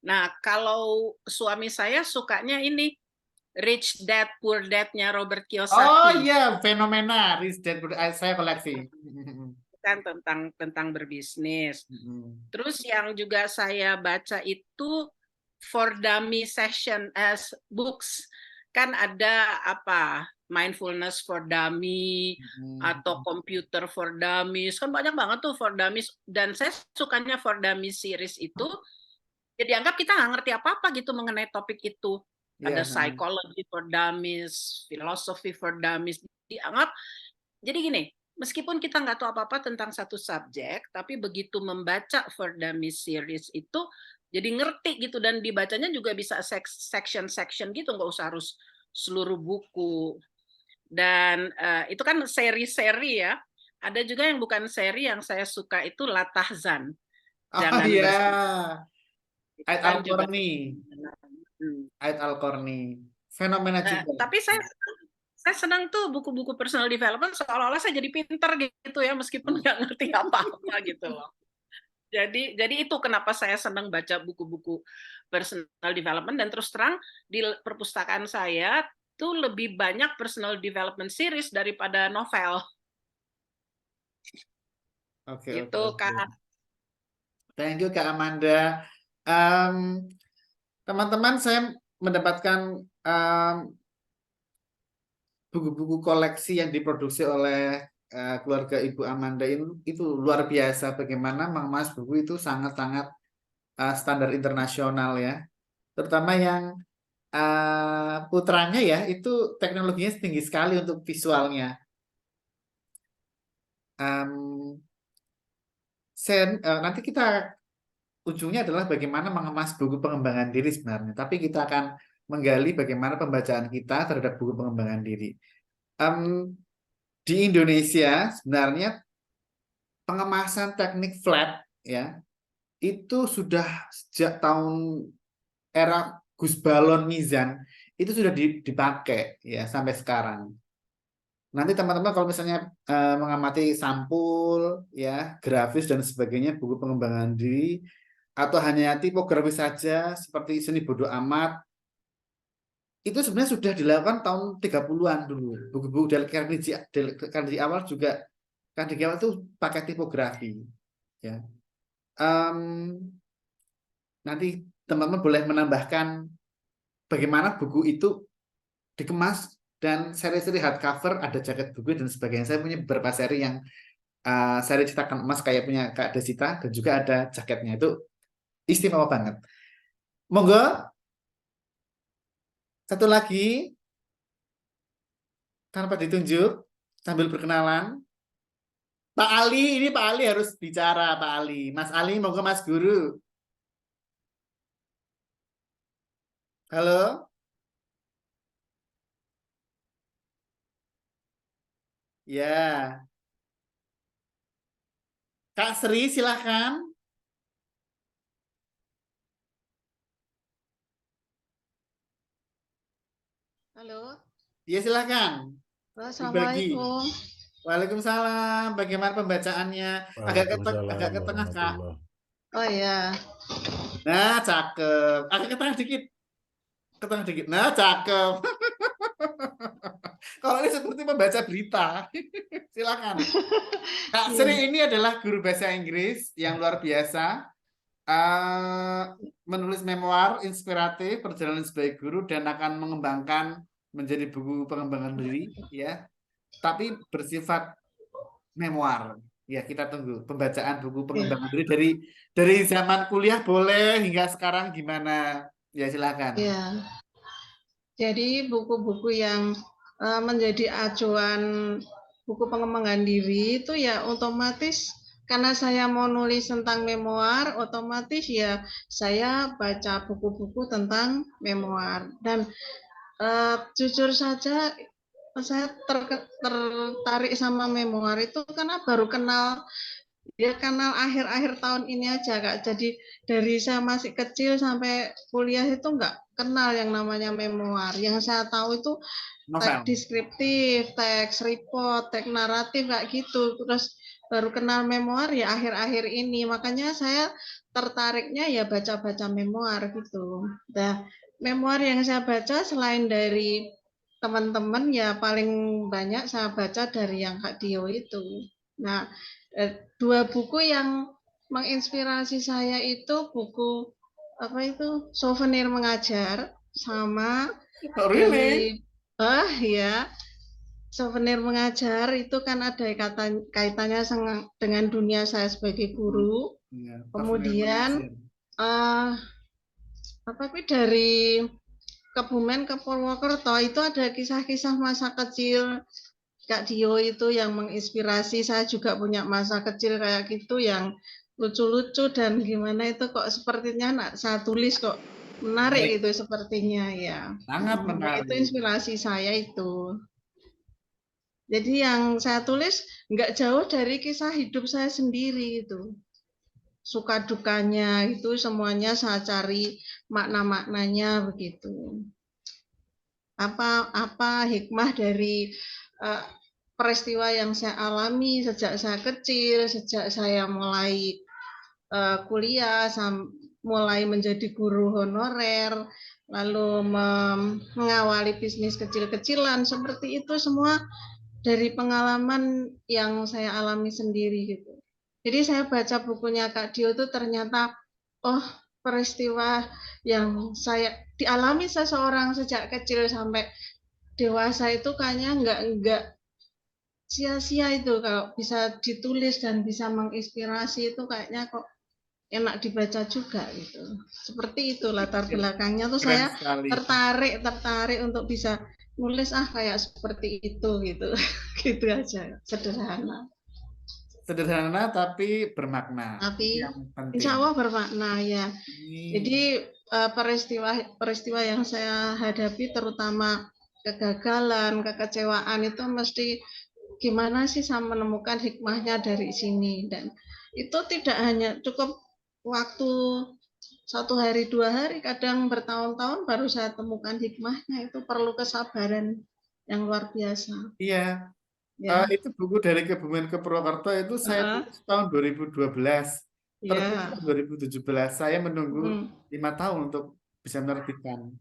Nah, kalau suami saya sukanya ini Rich Dad Poor Dad-nya Robert Oh Kiyosaki. iya, fenomena Rich Dad Poor Dad saya koleksi. Kan tentang berbisnis. Terus yang juga saya baca itu For Dummy session as books. Kan ada apa? Mindfulness for Dummy atau Computer for Dummies. Kan banyak banget tuh for Dummies dan saya sukanya For Dummy series itu jadi anggap kita nggak ngerti apa-apa gitu mengenai topik itu. Ada psychology for dummies, philosophy for dummies. Dianggap, jadi gini, meskipun kita nggak tahu apa-apa tentang satu subjek, tapi begitu membaca for dummies series itu, jadi ngerti gitu dan dibacanya juga bisa section-section gitu, nggak usah harus seluruh buku. Dan itu kan seri-seri ya. Ada juga yang bukan seri yang saya suka itu Latahzan. Jangan Ait Al-Qarni. Ait Al-Qarni. Fenomena juga. Tapi saya senang tuh buku-buku personal development seolah-olah saya jadi pinter gitu ya meskipun nggak ngerti apa-apa gitu loh. Jadi itu kenapa saya senang baca buku-buku personal development dan terus terang di perpustakaan saya tuh lebih banyak personal development series daripada novel. Oke. Kak. Thank you Kak Amanda. Teman-teman, saya mendapatkan buku-buku koleksi yang diproduksi oleh keluarga Ibu Amanda itu luar biasa. Bagaimana mengemas buku itu sangat-sangat standar internasional ya. Terutama yang putranya ya, itu teknologinya tinggi sekali untuk visualnya. Nanti kita ujungnya adalah bagaimana mengemas buku pengembangan diri sebenarnya. Tapi kita akan menggali bagaimana pembacaan kita terhadap buku pengembangan diri. Di Indonesia sebenarnya pengemasan teknik flat ya itu sudah sejak tahun era Gus Balon Mizan itu sudah dipakai ya sampai sekarang. Nanti teman-teman kalau misalnya mengamati sampul ya grafis dan sebagainya buku pengembangan diri atau hanya tipografi saja seperti Seni Bodo Amat itu sebenarnya sudah dilakukan tahun 30-an dulu. Buku-buku dari Carnegie awal juga Carnegie awal itu pakai tipografi ya. Nanti teman-teman boleh menambahkan bagaimana buku itu dikemas dan seri-seri hardcover ada jaket buku dan sebagainya. Saya punya beberapa seri yang seri cetakan emas kayak punya Kak Desita dan juga ada jaketnya itu istimewa banget. Monggo satu lagi tanpa ditunjuk sambil berkenalan. Pak Ali, ini Pak Ali harus bicara, Pak Ali. Mas Ali mau ke Mas Guru. Halo? Ya. Kak Sri, silahkan. Halo, Ya, silahkan. Berbagi. Assalamualaikum. Waalaikumsalam. Bagaimana pembacaannya? Agak ke Waalaikumsalam tengah, Kak. warahmatullah. Oh ya, Nah, cakep. Agak ke tengah dikit. Ke tengah dikit. Nah, cakep. Kalau ini seperti membaca berita. Silakan. Kak Iya. Sri ini adalah guru bahasa Inggris yang luar biasa. Menulis memoir inspiratif perjalanan sebagai guru dan akan mengembangkan menjadi buku pengembangan diri, ya. Tapi bersifat memoir. Ya, kita tunggu pembacaan buku pengembangan diri dari zaman kuliah boleh hingga sekarang gimana? Ya, silakan. Iya. Jadi buku-buku yang menjadi acuan buku pengembangan diri itu ya otomatis karena saya mau nulis tentang memoir, otomatis ya saya baca buku-buku tentang memoir. Dan jujur saja saya tertarik sama memoir itu karena baru kenal akhir-akhir tahun ini aja, Kak. Jadi dari saya masih kecil sampai kuliah itu nggak kenal yang namanya memoir. Yang saya tahu itu teks Novel. deskriptif, teks report, teks naratif kayak gitu. Terus baru kenal memoir ya akhir-akhir ini. Makanya saya tertariknya ya baca-baca memoir gitu. Nah, memoir yang saya baca selain dari teman-teman ya paling banyak saya baca dari yang Kak Dio itu. Nah, dua buku yang menginspirasi saya itu buku apa itu Souvenir Mengajar sama Oh, really? ya Souvenir Mengajar itu kan ada kaitannya dengan dunia saya sebagai guru. Ya, Kemudian apa sih dari Kebumen ke Purwokerto itu ada kisah-kisah masa kecil Kak Dio itu yang menginspirasi. Saya juga punya masa kecil kayak gitu yang lucu-lucu dan gimana itu kok sepertinya saya tulis kok menarik itu sepertinya ya. Sangat menarik. Itu inspirasi saya itu. Jadi yang saya tulis nggak jauh dari kisah hidup saya sendiri itu. Suka dukanya itu semuanya saya cari makna-maknanya begitu. Apa hikmah dari peristiwa yang saya alami sejak saya kecil, sejak saya mulai kuliah, mulai menjadi guru honorer, lalu mengawali bisnis kecil-kecilan, seperti itu semua dari pengalaman yang saya alami sendiri gitu. Jadi saya baca bukunya Kak Dio itu ternyata, oh peristiwa yang saya dialami seseorang sejak kecil sampai dewasa itu kayaknya enggak sia-sia itu kalau bisa ditulis dan bisa menginspirasi itu kayaknya kok enak dibaca juga gitu. Seperti itu latar belakangnya tuh saya tertarik untuk bisa nulis kayak seperti itu gitu. Gitu aja, sederhana. Sederhana tapi bermakna. Tapi yang penting. insya Allah bermakna ya. Jadi peristiwa yang saya hadapi terutama kegagalan, kekecewaan itu mesti gimana sih saya menemukan hikmahnya dari sini, dan itu tidak hanya cukup waktu 1 hari 2 hari, kadang bertahun-tahun baru saya temukan hikmahnya. Itu perlu kesabaran yang luar biasa. Iya. Ya. Itu buku dari Kebumen ke Purwokerto itu saya tulis tahun 2012. Terbit tahun 2017. Saya menunggu 5 tahun untuk bisa menerbitkan.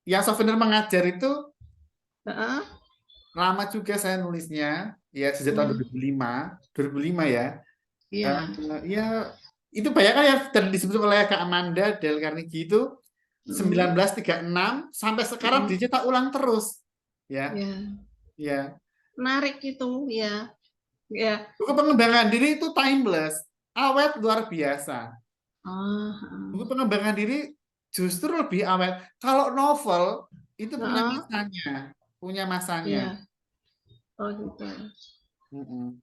Yang Souvenir Mengajar itu lama juga saya nulisnya, ya sejak tahun 2005 ya. Ya itu banyak kan ya, dan disebut oleh Kak Amanda Del Carnegie itu 1936 sampai sekarang dicetak ulang terus. Ya. Menarik itu ya. Buku pengembangan diri itu timeless, awet luar biasa. Buku pengembangan diri justru lebih awet. Kalau novel Itu punya Heeh, masanya, punya masanya. iya. Oh gitu. Mm-mm.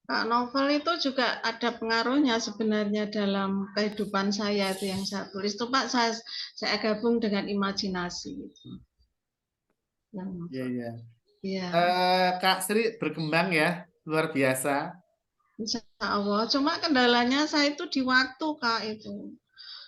Kak, novel itu juga ada pengaruhnya sebenarnya dalam kehidupan saya itu yang saya tulis itu Pak, saya gabung dengan imajinasi itu. Yang Iya, iya. iya, Kak Sri berkembang ya, luar biasa. insya Allah. Cuma kendalanya saya itu di waktu Kak itu.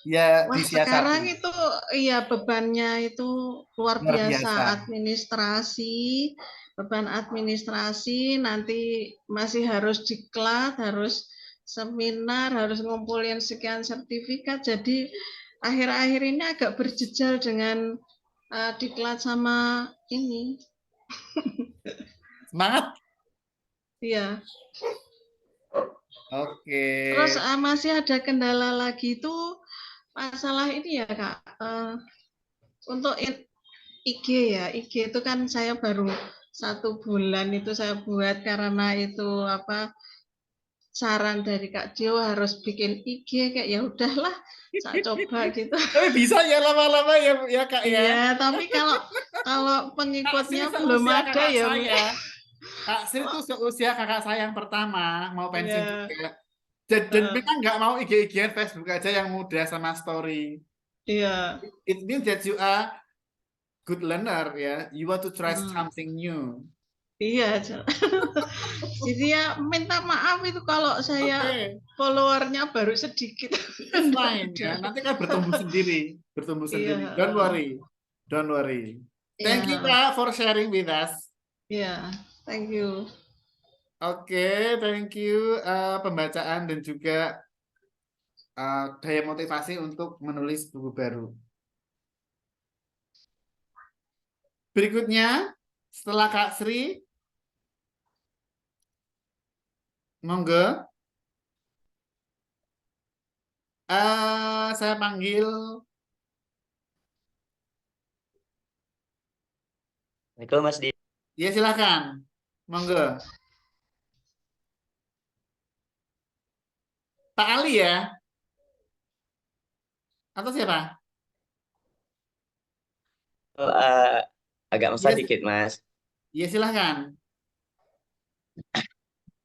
Ya, Wah, disiasati, sekarang itu iya bebannya itu luar luar biasa, biasa. administrasi, beban administrasi, nanti masih harus diklat, harus seminar, harus ngumpulin sekian sertifikat. Jadi akhir-akhir ini agak berjejal dengan diklat sama ini. Semangat. Iya. Oke. Terus masih ada kendala lagi itu masalah ini ya Kak. Untuk IG ya, IG itu kan saya baru 1 bulan itu saya buat karena itu apa saran dari Kak Jo harus bikin IG kayak ya udahlah saya coba gitu. Tapi bisa ya lama-lama ya, ya Kak ya. Iya, tapi kalau kalau Kak Sri pengikutnya belum seusia ada kakak ya. saya. Kak Sri itu seusia kakak saya yang pertama, mau pensiun Iya, juga. Dan memang nggak mau IG-IGan Facebook aja yang mudah sama story. iya. It means that you are good learner ya. You want to try Hmm, something new. iya. Jadi ya minta maaf itu kalau saya Oke, followernya baru sedikit. it's Nggak fine ada. ya. Nanti kan bertumbuh sendiri, bertumbuh Iya, sendiri. Don't worry, don't worry. Thank you iya, Kak for sharing with us. iya. Thank you. Oke, thank you pembacaan dan juga daya motivasi untuk menulis buku baru. Berikutnya, setelah Kak Sri, monggo, saya panggil. Itu Mas Di. Ya silakan, monggo. Pak Ali ya, atau siapa? Agak mesra Yes, dikit Mas. ya silakan.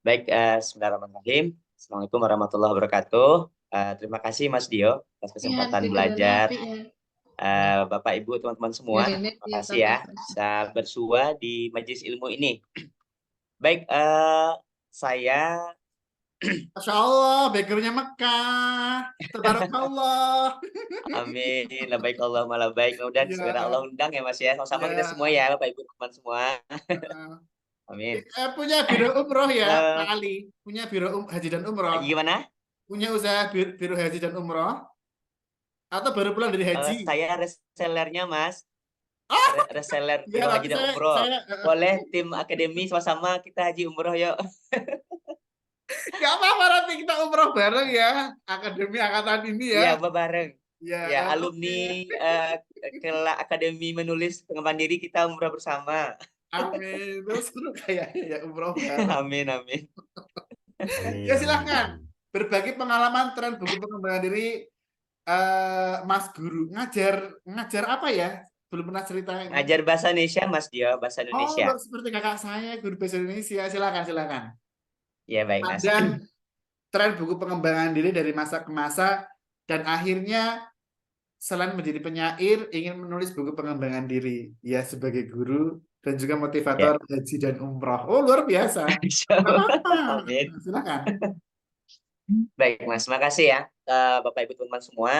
Baik, Bismillahirrahmanirrahim. Assalamualaikum warahmatullahi wabarakatuh. Terima kasih Mas Dio atas Iya, kesempatan didengar belajar. apik ya. Bapak Ibu teman-teman semua, Biarin terima ya, kasih tapi ya bisa bersua di majelis ilmu ini. Baik, saya Masya Allah, backgroundnya Mekah. Tabarakallah. amin, baik Allah malah baik. Mudah segera Ya, Allah undang ya Mas ya. Sama-sama kita semua ya. ya, Bapak Ibu teman semua. Amin. Punya biro umroh ya, Pak Eh, Ali. Punya biro haji dan umroh. Gimana? Punya usaha biro haji dan umroh. Atau baru pulang dari haji. Saya resellernya Mas. Ah, Reseller ya Biro Haji nanti dan Umroh. saya Boleh tim akademi sama-sama kita haji umroh yuk. nggak apa-apa nanti kita umroh bareng ya. Akademi angkatan ini ya. Iya, bareng. Ya, Ya, oke. alumni akademi menulis pengembangan diri kita umroh bersama. Amin. Terus seru kayaknya ya umroh bareng. Amin, amin. Ya silahkan berbagi pengalaman tren buku pengembangan diri Mas Guru. Ngajar apa ya? Belum pernah cerita ini. Ngajar bahasa Indonesia, Mas Dio, bahasa Oh, Indonesia. seperti kakak saya, guru bahasa Indonesia. Silakan, silakan. Ya, baik, Mas. Dan tren buku pengembangan diri dari masa ke masa dan akhirnya selain menjadi penyair ingin menulis buku pengembangan diri ya sebagai guru dan juga motivator haji dan umroh. Oh, luar biasa. Amin. Silakan. Baik, Mas. Makasih ya, Bapak Ibu teman-teman semua.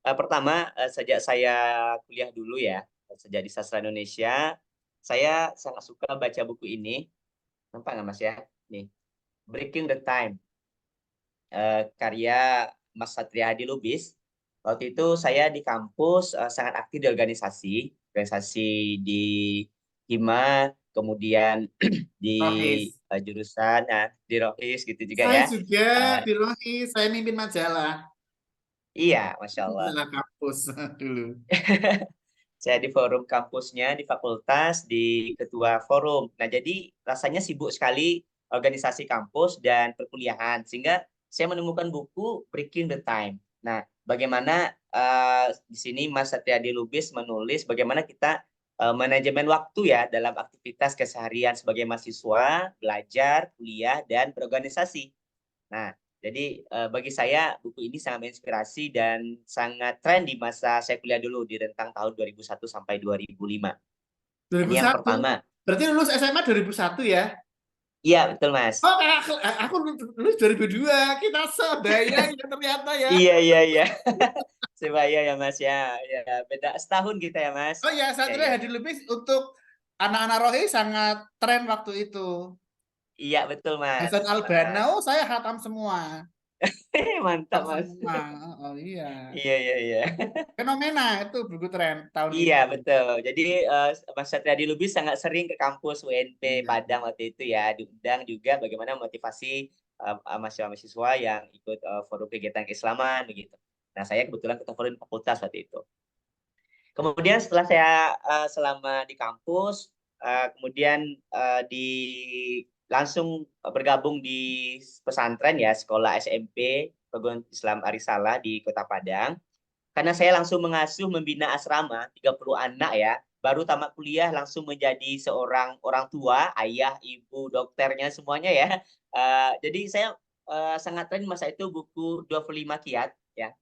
Pertama, sejak saya kuliah dulu ya, sejak di Sastra Indonesia, saya sangat suka baca buku ini. Nampak nggak, Mas ya? Nih, Breaking the Time, karya Mas Satria Hadi Lubis. Waktu itu saya di kampus sangat aktif di organisasi di Hima, kemudian di Rohis. jurusan di Rohis gitu juga Saya ya. juga di Rohis, saya mimpin majalah. Iya, Masya Allah. Majalah kampus dulu. Saya di forum kampusnya, di fakultas, di ketua forum. Nah, jadi rasanya sibuk sekali organisasi kampus dan perkuliahan. Sehingga saya menemukan buku Breaking the Time. Nah, bagaimana di sini Mas Satriadi Lubis menulis bagaimana kita manajemen waktu ya dalam aktivitas keseharian sebagai mahasiswa, belajar, kuliah, dan berorganisasi. Nah, jadi bagi saya buku ini sangat menginspirasi dan sangat tren di masa saya kuliah dulu di rentang tahun 2001 sampai 2005. Ini yang 2001. pertama. Berarti lulus SMA 2001 ya? Iya, betul Mas. Oh, aku lulus 2002. Kita sebaya ya ternyata ya. Iya. Sebaya ya Mas ya. Ya, beda setahun kita ya Mas. Oh ya, Satria Ya. Hadi Lubis untuk anak-anak rohis sangat tren waktu itu. Iya, betul Mas. Hasan Albana, oh saya hatam semua. Mantap Hatam Mas. semua. Oh iya. Iya. Fenomena itu buku tren tahun Iya, itu. betul. Jadi Mas Satria Hadi Lubis sangat sering ke kampus UNP Iya. Padang waktu itu ya, diundang juga bagaimana motivasi mahasiswa-mahasiswa yang ikut forum kegiatan keislaman begitu. Nah, saya kebetulan ketua forum fakultas waktu itu. Kemudian setelah saya selama di kampus, kemudian langsung bergabung di pesantren ya, sekolah SMP Perguruan Islam Arisalah di Kota Padang. Karena saya langsung mengasuh membina asrama 30 anak ya, baru tamat kuliah langsung menjadi seorang orang tua, ayah, ibu, dokternya semuanya ya. Jadi saya sangat tren masa itu buku 25 Kiat ya.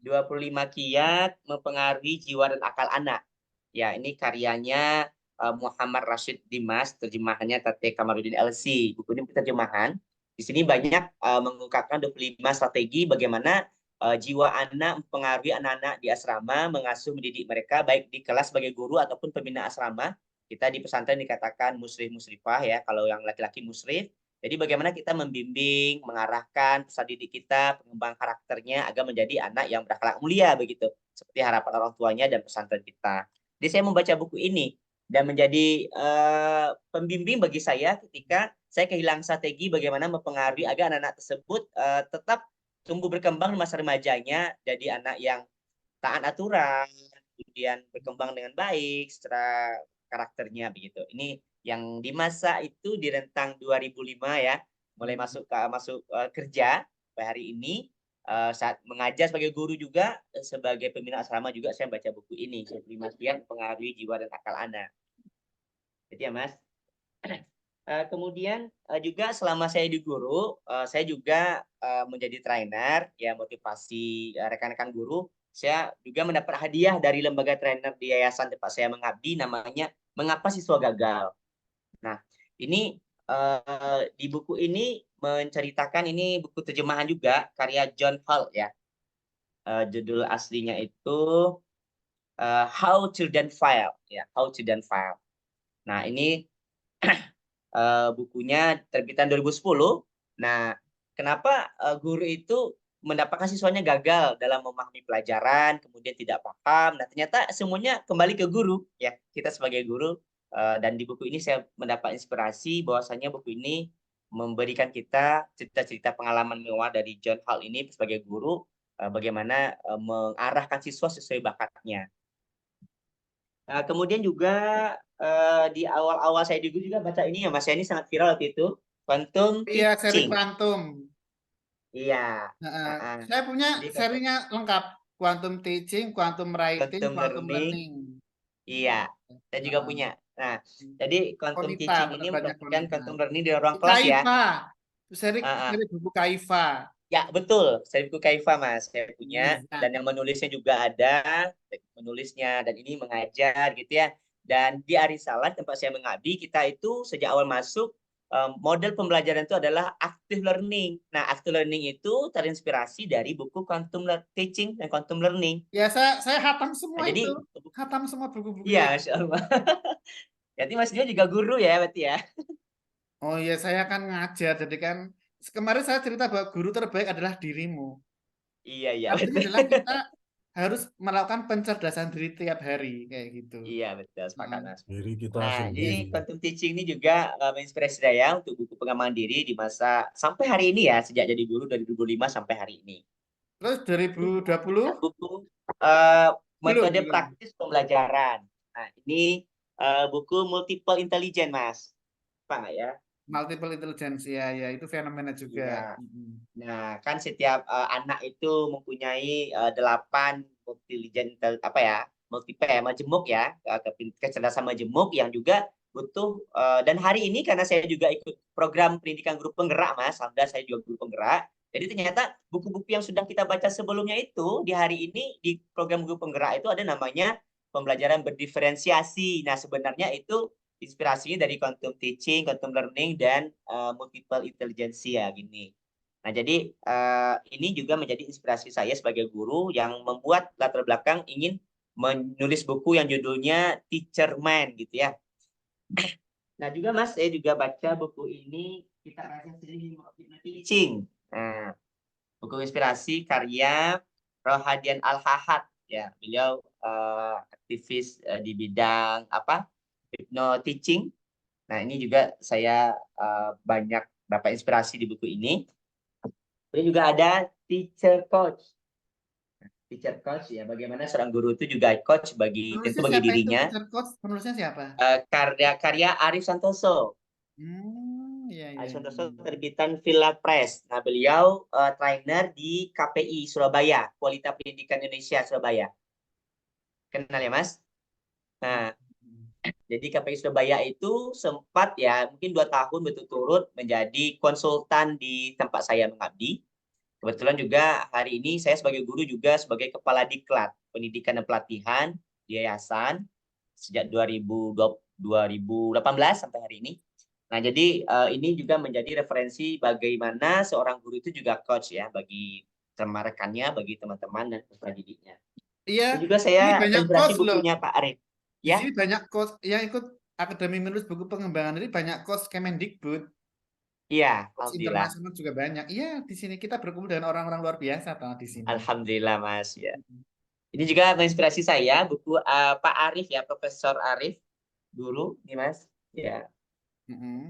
25 Kiat mempengaruhi jiwa dan akal anak. Ya, ini karyanya Muhammad Rashid Dimas, terjemahannya Tate Kamarudin LC. Buku ini terjemahan. Di sini banyak mengungkapkan 25 strategi bagaimana jiwa anak mempengaruhi anak-anak di asrama, mengasuh mendidik mereka baik di kelas sebagai guru ataupun pembina asrama. Kita di pesantren dikatakan musrif-musrifah ya, kalau yang laki-laki musrif. Jadi bagaimana kita membimbing, mengarahkan peserta didik kita, pengembang karakternya agar menjadi anak yang berakhlak mulia begitu, seperti harapan orang tuanya dan pesantren kita. Jadi saya membaca buku ini dan menjadi pembimbing bagi saya ketika saya kehilangan strategi bagaimana mempengaruhi agar anak-anak tersebut tetap tumbuh berkembang di masa remajanya, jadi anak yang taat aturan, kemudian berkembang dengan baik secara karakternya begitu. Ini yang di masa itu di rentang 2005 ya, mulai masuk kerja sampai hari ini. Saat mengajar sebagai guru juga, sebagai pembina asrama juga saya baca buku ini, 25 Kiat Mempengaruhi Jiwa dan Akal Anak. Jadi ya Mas. Kemudian juga selama saya di guru, saya juga menjadi trainer, ya motivasi rekan-rekan guru. Saya juga mendapat hadiah dari lembaga trainer di yayasan tempat saya mengabdi, namanya Mengapa Siswa Gagal. Nah, ini di buku ini menceritakan, ini buku terjemahan juga karya John Hall ya. Judul aslinya itu How Children Fail ya, How Children Fail. Nah, ini bukunya terbitan 2010. Nah, kenapa guru itu mendapatkan siswanya gagal dalam memahami pelajaran, kemudian tidak paham. Nah, ternyata semuanya kembali ke guru ya. Kita sebagai guru, dan di buku ini saya mendapat inspirasi bahwasanya buku ini memberikan kita cerita-cerita pengalaman mewah dari John Hall ini sebagai guru, bagaimana mengarahkan siswa sesuai bakatnya. Kemudian juga di awal-awal saya juga baca ini ya Mas, ini sangat viral waktu itu, Quantum Iya, seri Teaching. Quantum. Iya. Saya punya Jadi serinya lengkap. Quantum Teaching, Quantum Writing, Quantum Quantum Learning. Learning. Iya, saya juga punya. Nah, jadi Quantum Konita, Teaching ini banyak merupakan Konita. Quantum Learning di ruang kelas ya. Kaifa. Seri buku Kaifa. Ya, betul. Saya buku Kaifa, Mas. Saya punya. Bisa. Dan yang menulisnya juga ada. Menulisnya. Dan ini mengajar gitu ya. Dan di Arisalah, tempat saya mengabdi, kita itu sejak awal masuk, model pembelajaran itu adalah active learning. Nah, active learning itu terinspirasi dari buku Quantum Teaching dan Quantum Learning. Ya, saya hatam semua Nah, jadi, itu. Hatam semua buku-buku iya, itu. Masya Allah. Berarti Mas dia juga guru ya, berarti ya? Oh iya, saya kan ngajar. Jadi kan kemarin saya cerita bahwa guru terbaik adalah dirimu. Iya, Artinya betul. adalah kita harus melakukan pencerdasan diri tiap hari kayak gitu. Iya, betul. Sepakat, Mas. Diri kita Nah, sendiri. ini Quantum Teaching ini juga menginspirasi saya untuk buku pengembangan diri di masa sampai hari ini ya, sejak jadi guru dari 2005 sampai hari ini. Terus 2020? Buku metode Belum. praktis pembelajaran. Nah, ini buku Multiple Intelligence, Mas. Apa nggak ya? Multiple intelligence, ya itu fenomena juga. Iya. Nah, kan setiap anak itu mempunyai 8 intelligence, apa ya? majemuk ya, kecerdasan majemuk yang juga butuh dan hari ini karena saya juga ikut program pendidikan guru penggerak Mas, alhamdulillah saya juga guru penggerak. Jadi ternyata buku-buku yang sudah kita baca sebelumnya itu di hari ini di program guru penggerak itu ada namanya pembelajaran berdiferensiasi. Nah, sebenarnya itu inspirasinya dari quantum teaching, quantum learning dan multiple intelligence ya gini. Nah, jadi ini juga menjadi inspirasi saya sebagai guru yang membuat latar belakang ingin menulis buku yang judulnya Teacher Mind gitu ya. Nah juga Mas, saya juga baca buku ini Kita Rahasia Sendiri Teaching. Nah, buku inspirasi karya Rohadian Al-Hahad ya. Beliau aktivis di bidang hypno teaching. Nah ini juga saya banyak dapat inspirasi di buku ini. Kemudian juga ada Teacher Coach. Teacher coach ya, bagaimana seorang guru itu juga coach bagi tentu bagi dirinya. Teacher coach, penulisnya siapa? Karya Arif Santoso. Iya. Arif Santoso terbitan Villa Press. Nah, beliau trainer di KPI Surabaya, Kualitas Pendidikan Indonesia Surabaya. Kenal ya, Mas? Nah, jadi KPI Surabaya itu sempat ya, mungkin 2 tahun berturut-turut menjadi konsultan di tempat saya mengabdi. Kebetulan juga hari ini saya sebagai guru juga sebagai Kepala Diklat Pendidikan dan Pelatihan di Yayasan sejak 2018 sampai hari ini. Nah, jadi ini juga menjadi referensi bagaimana seorang guru itu juga coach ya bagi rekan-rekannya, bagi teman-teman dan peserta didiknya. Iya. Dan juga saya banyak inspirasi coach bukunya Pak Arif. Di Ya. sini banyak coach yang ikut akademi menulis buku pengembangan diri, banyak coach Kemendikbud. Iya, Coach alhamdulillah. internasional juga banyak. Iya, di sini kita berkumpul dengan orang-orang luar biasa di sini. Alhamdulillah Mas ya. Ini juga menginspirasi saya buku Pak Arif ya, Profesor Arif, guru nih Mas. Ya.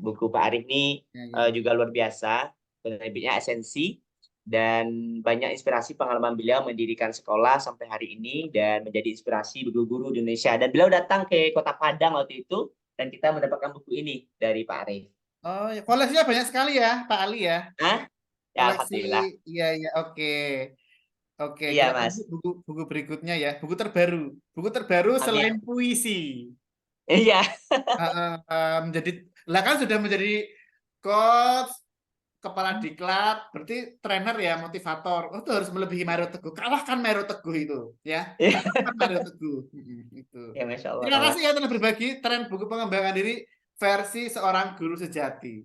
Buku Pak Arif ini juga luar biasa, penerbitnya Esensi dan banyak inspirasi pengalaman beliau mendirikan sekolah sampai hari ini dan menjadi inspirasi guru-guru di Indonesia. Dan beliau datang ke Kota Padang waktu itu dan kita mendapatkan buku ini dari Pak Arif. Oh, ya. Koleksinya banyak sekali ya, Pak Ali ya. Hah? Ya, alhamdulillah. Iya, oke. Oke, Iya, kita Mas. tunggu buku berikutnya ya. Buku terbaru selain puisi. Iya. Lah kan sudah menjadi coach, kepala diklat, berarti trainer ya, motivator. Oh, itu harus melebihi Mario Teguh. Kalahkan Mario Teguh itu, ya. Kalahkan Mario Teguh. Itu. Ya, Masya Allah. Terima kasih ya telah berbagi tren buku pengembangan diri versi seorang guru sejati.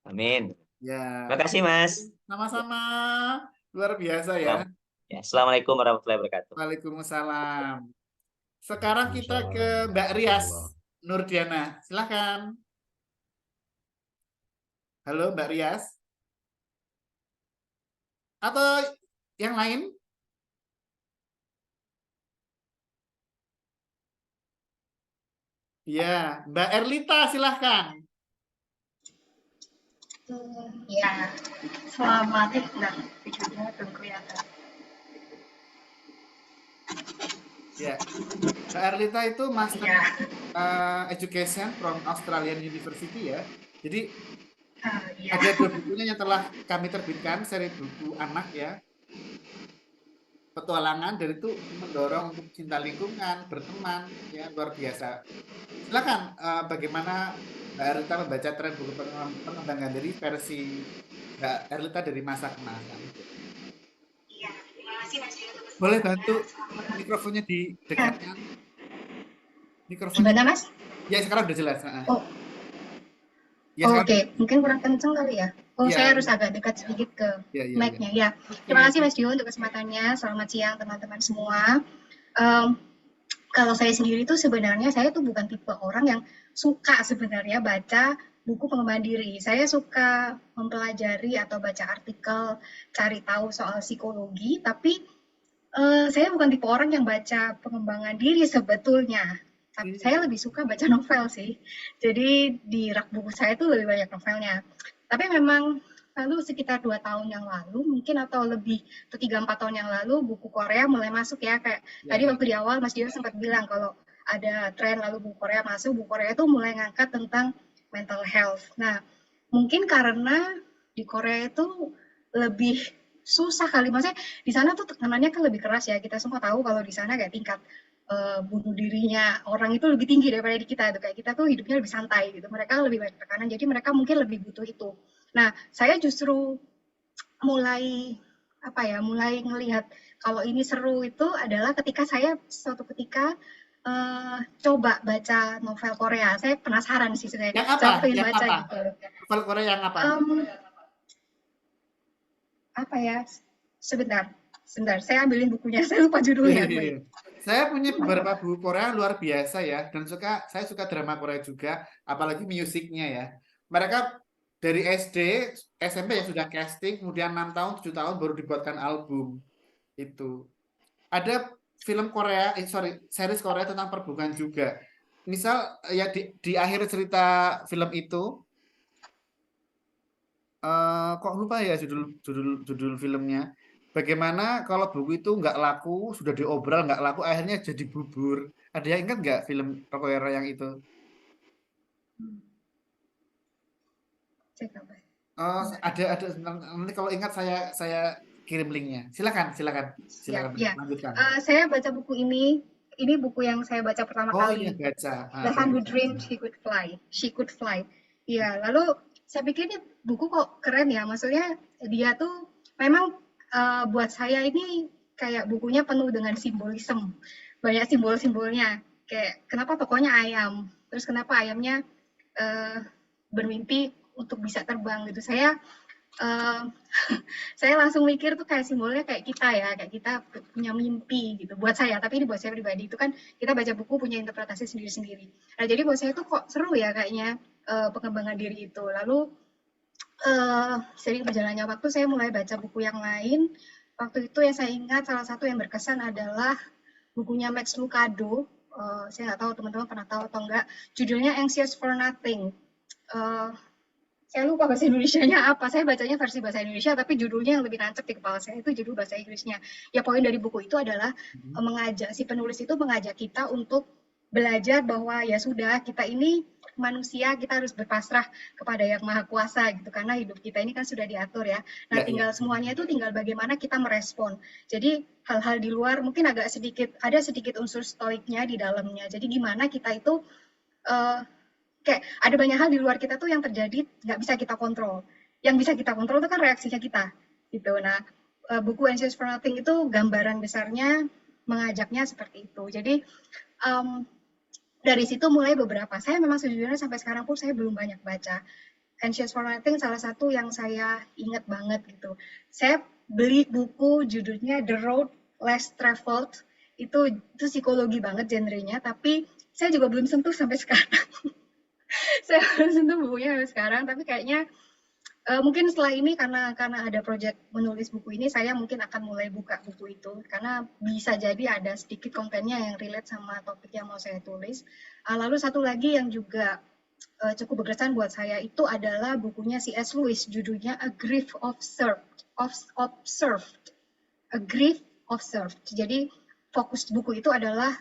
Amin. Ya. Terima kasih, Mas. Sama-sama. Luar biasa ya. Ya, Assalamualaikum warahmatullahi wabarakatuh. Waalaikumsalam. Sekarang kita ke Mbak Rias Nurdiana. Silakan. Halo Mbak Rias. Atau yang lain? Ya, Mbak Erlita silahkan. Ya, selamat dan videonya belum kelihatan. Ya, Mbak Erlita itu Master Education from Australian University ya. Jadi ada 2 bukunya yang telah kami terbitkan, seri buku anak ya. Petualangan, dan itu mendorong untuk cinta lingkungan, berteman, ya luar biasa. Silakan, bagaimana Mbak Erlita membaca tren buku pengembangan diri versi Mbak Erlita dari masa ke masa. Iya, terima kasih Mas. Boleh bantu mikrofonnya didekatkan? Mikrofonnya. Gimana Mas? Ya sekarang udah jelas. Oh. Ya, Oke, mungkin kurang kenceng kali ya. Saya harus agak dekat sedikit ke mic-nya. Ya. Terima kasih Mas Dio untuk kesempatannya. Selamat siang teman-teman semua. Kalau saya sendiri tuh sebenarnya saya tuh bukan tipe orang yang suka sebenarnya baca buku pengembangan diri. Saya suka mempelajari atau baca artikel, cari tahu soal psikologi, tapi saya bukan tipe orang yang baca pengembangan diri sebetulnya. Tapi saya lebih suka baca novel sih. Jadi di rak buku saya tuh lebih banyak novelnya. Tapi memang lalu sekitar 2 tahun yang lalu mungkin atau lebih atau 3-4 tahun yang lalu buku Korea mulai masuk ya, kayak tadi waktu di awal Mas Dio sempat bilang kalau ada tren lalu buku Korea masuk, buku Korea itu mulai ngangkat tentang mental health. Nah, mungkin karena di Korea itu lebih susah kali, maksudnya di sana tuh tekanannya kan lebih keras ya. Kita semua tahu kalau di sana kayak tingkat bunuh dirinya orang itu lebih tinggi daripada di kita. Kayak kita tuh hidupnya lebih santai gitu. Mereka lebih banyak tekanan, jadi mereka mungkin lebih butuh itu. Nah, saya justru mulai mulai ngelihat kalau ini seru itu adalah ketika saya suatu ketika coba baca novel Korea. Saya penasaran sih sebenarnya. Yang apa? Saya pengen Yang baca apa? gitu. Novel Korea yang apa? Apa ya? Sebentar. Saya ambilin bukunya. Saya lupa judulnya. Saya punya beberapa buku Korea luar biasa ya, dan saya suka drama Korea juga, apalagi musiknya ya. Mereka dari SD, SMP ya sudah casting, kemudian 6 tahun, 7 tahun baru dibuatkan album. Itu. Ada film Korea, series Korea tentang perburuan juga. Misal ya di akhir cerita film itu, kok lupa ya judul filmnya. Bagaimana kalau buku itu nggak laku, sudah diobral nggak laku, akhirnya jadi bubur. Ada yang ingat nggak film Korea yang itu? Ada. Nanti kalau ingat saya kirim linknya. Silakan Ya. lanjutkan. Saya baca buku ini. Ini buku yang saya baca pertama kali. Iya, baca. The Sun Who Dreamed She Could Fly. Iya, lalu saya pikir ini buku kok keren ya. Maksudnya dia tuh memang buat saya ini kayak bukunya penuh dengan simbolisme. Banyak simbol-simbolnya. Kayak kenapa tokohnya ayam. Terus kenapa ayamnya bermimpi untuk bisa terbang gitu. Saya langsung mikir tuh kayak simbolnya kayak kita punya mimpi gitu buat saya, tapi ini buat saya pribadi itu kan kita baca buku punya interpretasi sendiri-sendiri. Nah, jadi buat saya tuh kok seru ya kayaknya pengembangan diri itu. Lalu sering berjalannya waktu saya mulai baca buku yang lain. Waktu itu yang saya ingat salah satu yang berkesan adalah bukunya Max Lucado. Saya nggak tahu teman-teman pernah tahu atau enggak. Judulnya Anxious for Nothing. Saya lupa bahasa Indonesianya apa. Saya bacanya versi bahasa Indonesia, tapi judulnya yang lebih nancep di kepala saya itu judul bahasa Inggrisnya. Ya, poin dari buku itu adalah si penulis itu mengajak kita untuk belajar bahwa ya sudah, kita ini manusia, kita harus berpasrah kepada Yang Maha Kuasa gitu, karena hidup kita ini kan sudah diatur ya. Nah, tinggal semuanya itu tinggal bagaimana kita merespon. Jadi hal-hal di luar mungkin ada sedikit unsur stoiknya di dalamnya. Jadi gimana kita itu kayak ada banyak hal di luar kita tuh yang terjadi nggak bisa kita kontrol. Yang bisa kita kontrol itu kan reaksinya kita, gitu. Nah, buku Anxious for Nothing itu gambaran besarnya mengajaknya seperti itu. Jadi dari situ mulai beberapa. Saya memang sejujurnya sampai sekarang pun saya belum banyak baca. Anxious for Nothing salah satu yang saya ingat banget gitu. Saya beli buku judulnya The Road Less Traveled. Itu psikologi banget genrenya, tapi saya juga belum sentuh sampai sekarang. Saya belum sentuh bukunya sampai sekarang, tapi kayaknya mungkin setelah ini karena ada proyek menulis buku ini, saya mungkin akan mulai buka buku itu karena bisa jadi ada sedikit kontennya yang relate sama topik yang mau saya tulis. Lalu satu lagi yang juga cukup berkesan buat saya itu adalah bukunya C.S. Lewis, judulnya A Grief Observed. A Grief Observed. Jadi fokus buku itu adalah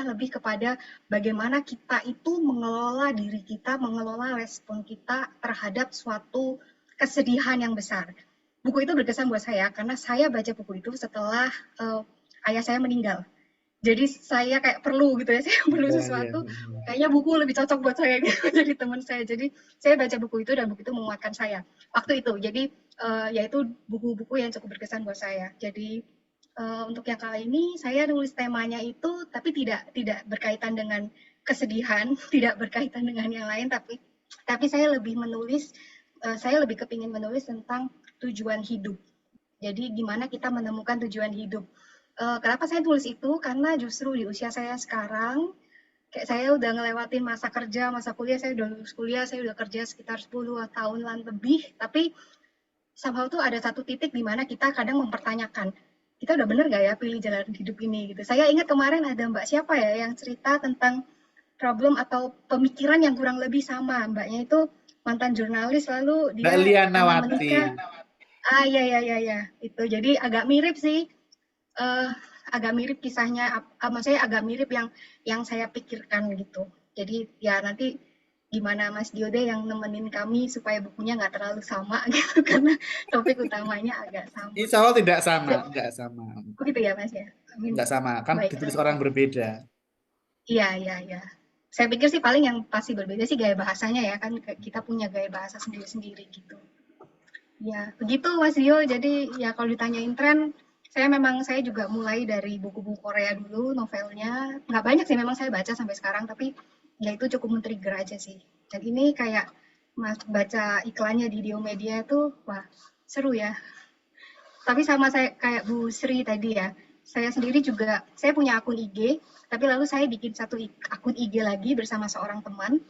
lebih kepada bagaimana kita itu mengelola diri kita, mengelola respon kita terhadap suatu kesedihan yang besar. Buku itu berkesan buat saya karena saya baca buku itu setelah ayah saya meninggal. Jadi saya kayak perlu gitu ya, saya perlu sesuatu. Kayaknya buku lebih cocok buat saya gitu, jadi teman saya. Jadi saya baca buku itu dan buku itu menguatkan saya waktu itu. Jadi yaitu buku-buku yang cukup berkesan buat saya. Jadi untuk yang kali ini saya nulis temanya itu tapi tidak berkaitan dengan kesedihan, tidak berkaitan dengan yang lain, tapi saya lebih kepingin menulis tentang tujuan hidup. Jadi gimana kita menemukan tujuan hidup. Kenapa saya tulis itu? Karena justru di usia saya sekarang, kayak saya udah ngelewatin masa kerja, masa kuliah, saya udah lulus kuliah, saya udah kerja sekitar 10 tahunan lebih, tapi somehow tuh ada satu titik di mana kita kadang mempertanyakan, kita udah bener nggak ya pilih jalan hidup ini gitu. Saya ingat kemarin ada Mbak siapa ya yang cerita tentang problem atau pemikiran yang kurang lebih sama. Mbaknya itu mantan jurnalis, lalu dia menikah. Iya. Itu jadi agak mirip sih. Agak mirip kisahnya, maksudnya agak mirip yang saya pikirkan gitu. Jadi ya nanti gimana Mas Dio deh yang nemenin kami supaya bukunya nggak terlalu sama gitu karena topik utamanya agak sama. Insya Allah tidak sama, nggak sama. Begitu ya Mas ya. Amin. Nggak sama, kan Baik, ditulis orang berbeda. Iya. Saya pikir sih paling yang pasti berbeda sih gaya bahasanya ya kan kita punya gaya bahasa sendiri-sendiri gitu. Ya, begitu Mas Dio. Jadi ya kalau ditanyain tren, saya juga mulai dari buku-buku Korea dulu, novelnya. Nggak banyak sih memang saya baca sampai sekarang, tapi ya itu cukup men-trigger aja sih. Dan ini kayak Mas baca iklannya di Diomedia itu, wah seru ya. Tapi sama saya kayak Bu Sri tadi ya, saya sendiri juga, saya punya akun IG, tapi lalu saya bikin satu akun IG lagi bersama seorang teman,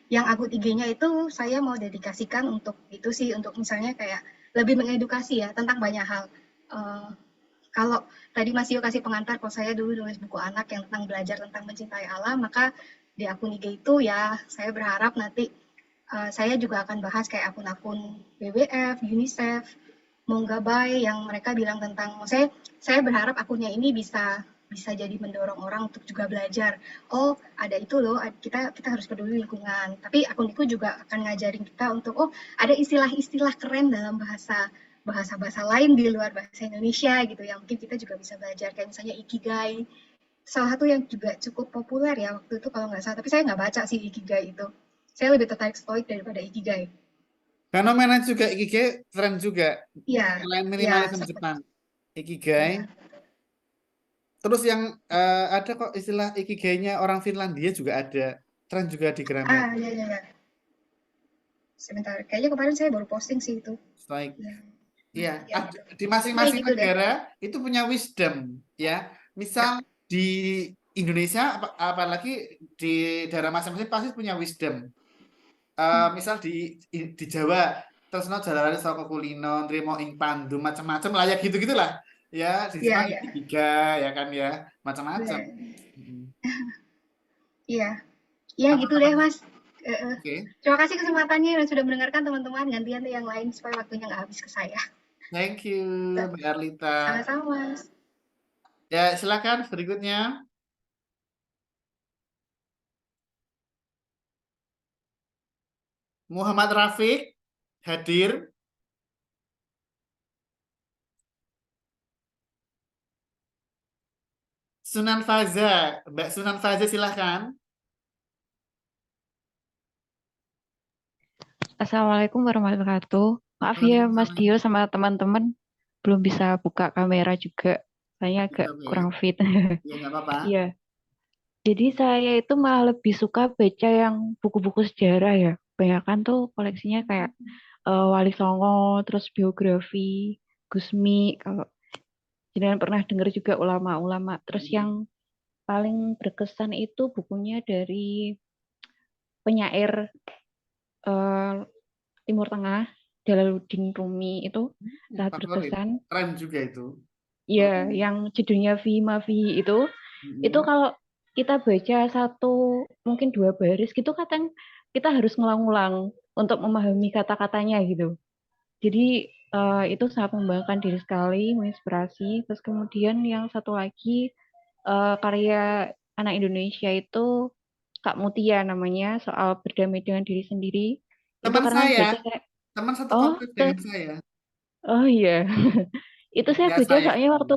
yang akun IG-nya itu saya mau dedikasikan untuk itu sih, untuk misalnya kayak lebih mengedukasi ya tentang banyak hal. Kalau tadi Mas Yo kasih pengantar, kalau saya dulu nulis buku anak yang tentang belajar tentang mencintai alam, maka di akun IG itu ya saya berharap nanti saya juga akan bahas kayak akun-akun WWF, UNICEF, Monggabai yang mereka bilang tentang, saya berharap akunnya ini bisa jadi mendorong orang untuk juga belajar. Oh, ada itu loh, kita harus peduli lingkungan. Tapi akun itu juga akan ngajarin kita untuk ada istilah-istilah keren dalam bahasa lain di luar bahasa Indonesia gitu yang mungkin kita juga bisa belajar, kayak misalnya Ikigai. Salah satu yang juga cukup populer ya waktu itu kalau nggak salah, tapi saya nggak baca sih Ikigai itu. Saya lebih tertarik Stoik daripada Ikigai. Fenomena juga Ikigai tren juga. Iya. Selain minimalisme Jepang, Ikigai. Ya. Terus yang ada kok istilah Ikigai-nya orang Finlandia juga ada. Tren juga di Gramedia. Iya. Sebentar, kayaknya kemarin saya baru posting sih itu. Stoik. Iya, di masing-masing gitu negara itu punya wisdom ya. Misal di Indonesia apalagi di daerah masing-masing pasti punya wisdom. Misal di Jawa terus jalan saka kulino, nrimo ing pandu macam-macam lah ya gitu-gitulah. Ya, di Jepang tiga ya kan ya, macam-macam. Iya. Iya gitu deh, Mas. Terima kasih kesempatannya dan sudah mendengarkan teman-teman. Gantian yang lain supaya waktunya nggak habis ke saya. Thank you, Mbak Arlita. Sama-sama. Ya, silakan berikutnya. Muhammad Rafiq hadir. Sunan Faza, Mbak Sunan Faza silakan. Assalamualaikum warahmatullahi wabarakatuh. Maaf ya Mas Dio sama teman-teman belum bisa buka kamera juga. Saya agak kurang fit. Ya, nggak apa-apa. Iya. Jadi saya itu malah lebih suka baca yang buku-buku sejarah ya. Kebanyakan tuh koleksinya kayak Wali Songo, terus biografi, Gusmi. Kalau jangan pernah dengar juga ulama-ulama. Terus yang paling berkesan itu bukunya dari penyair Timur Tengah, Jalaluddin Rumi itu sangat berkesan. Keren juga itu. Iya, yang judulnya Vi Mavi itu kalau kita baca mungkin 2 baris gitu kadang kita harus ngulang-ulang untuk memahami kata-katanya gitu. Jadi itu sangat membanggakan diri sekali, menginspirasi. Terus kemudian yang satu lagi karya anak Indonesia itu Kak Mutia namanya, soal berdamai dengan diri sendiri. Teman itu karena saya, baca teman satu komplek dengan saya. Oh iya, itu saya baca soalnya waktu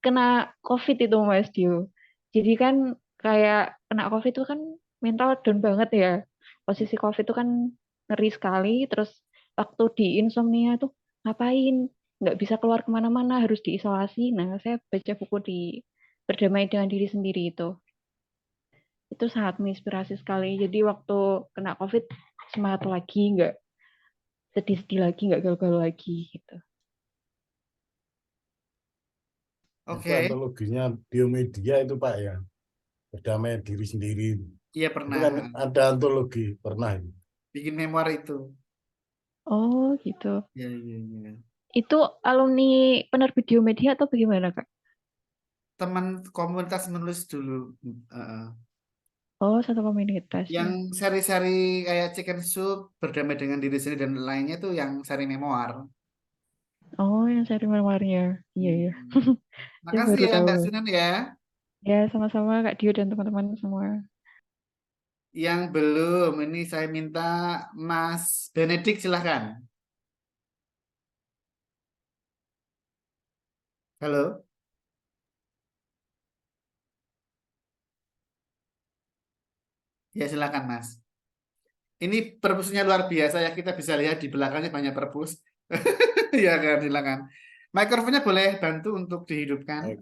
kena COVID itu Mas Dio. Jadi kan kayak kena COVID itu kan mental down banget ya. Posisi COVID itu kan ngeri sekali. Terus waktu di insomnia tuh ngapain? Nggak bisa keluar kemana-mana, harus diisolasi. Nah, saya baca buku di Berdamai dengan Diri Sendiri itu. Itu sangat menginspirasi sekali. Jadi waktu kena COVID semangat lagi, nggak sedih-sedih lagi, nggak galau-galau lagi gitu. Itu antologinya Diomedia itu Pak ya, Berdamai Diri Sendiri. Iya pernah. Itu kan ada antologi pernah. Bikin memoir itu. Oh gitu. Iya. Itu alumni penerbit Diomedia atau bagaimana Kak? Teman komunitas menulis dulu. Oh, satu komunitas. Yang seri-seri kayak Chicken Soup, Berdamai dengan Diri Sendiri dan lainnya tuh yang seri memoir. Oh, yang seri memoirnya. Iya. Makasih ya Mbak Sunan ya. Ya, sama-sama Kak Dio dan teman-teman semua. Yang belum, ini saya minta Mas Benedik silahkan. Halo. Ya silakan Mas. Ini perpusnya luar biasa ya, kita bisa lihat di belakangnya banyak perpus. Ya kan, silakan. Mikrofonnya boleh bantu untuk dihidupkan.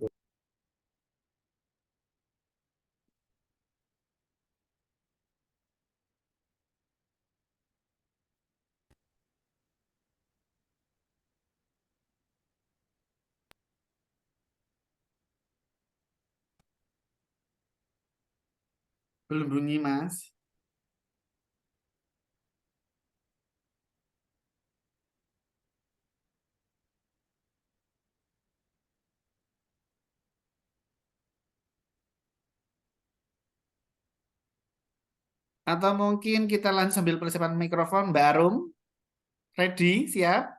Belum bunyi Mas. Atau mungkin kita lanjut sambil persiapan mikrofon. Mbak Arum, ready, siap?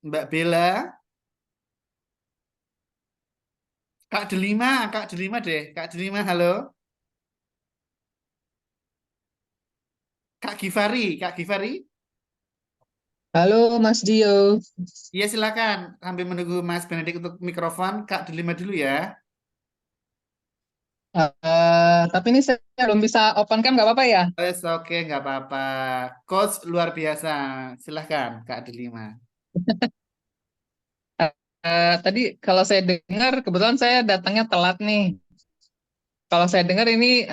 Mbak Bella, Kak Delima deh. Kak Delima, halo. Kak Givari. Halo Mas Dio. Iya silakan. Sambil menunggu Mas Benedik untuk mikrofon, Kak Delima dulu ya. Tapi ini saya belum bisa open cam, nggak apa-apa ya? Oke, nggak apa-apa. Coach luar biasa. Silahkan, Kak Delima. Tadi kalau saya dengar, kebetulan saya datangnya telat nih. Kalau saya dengar ini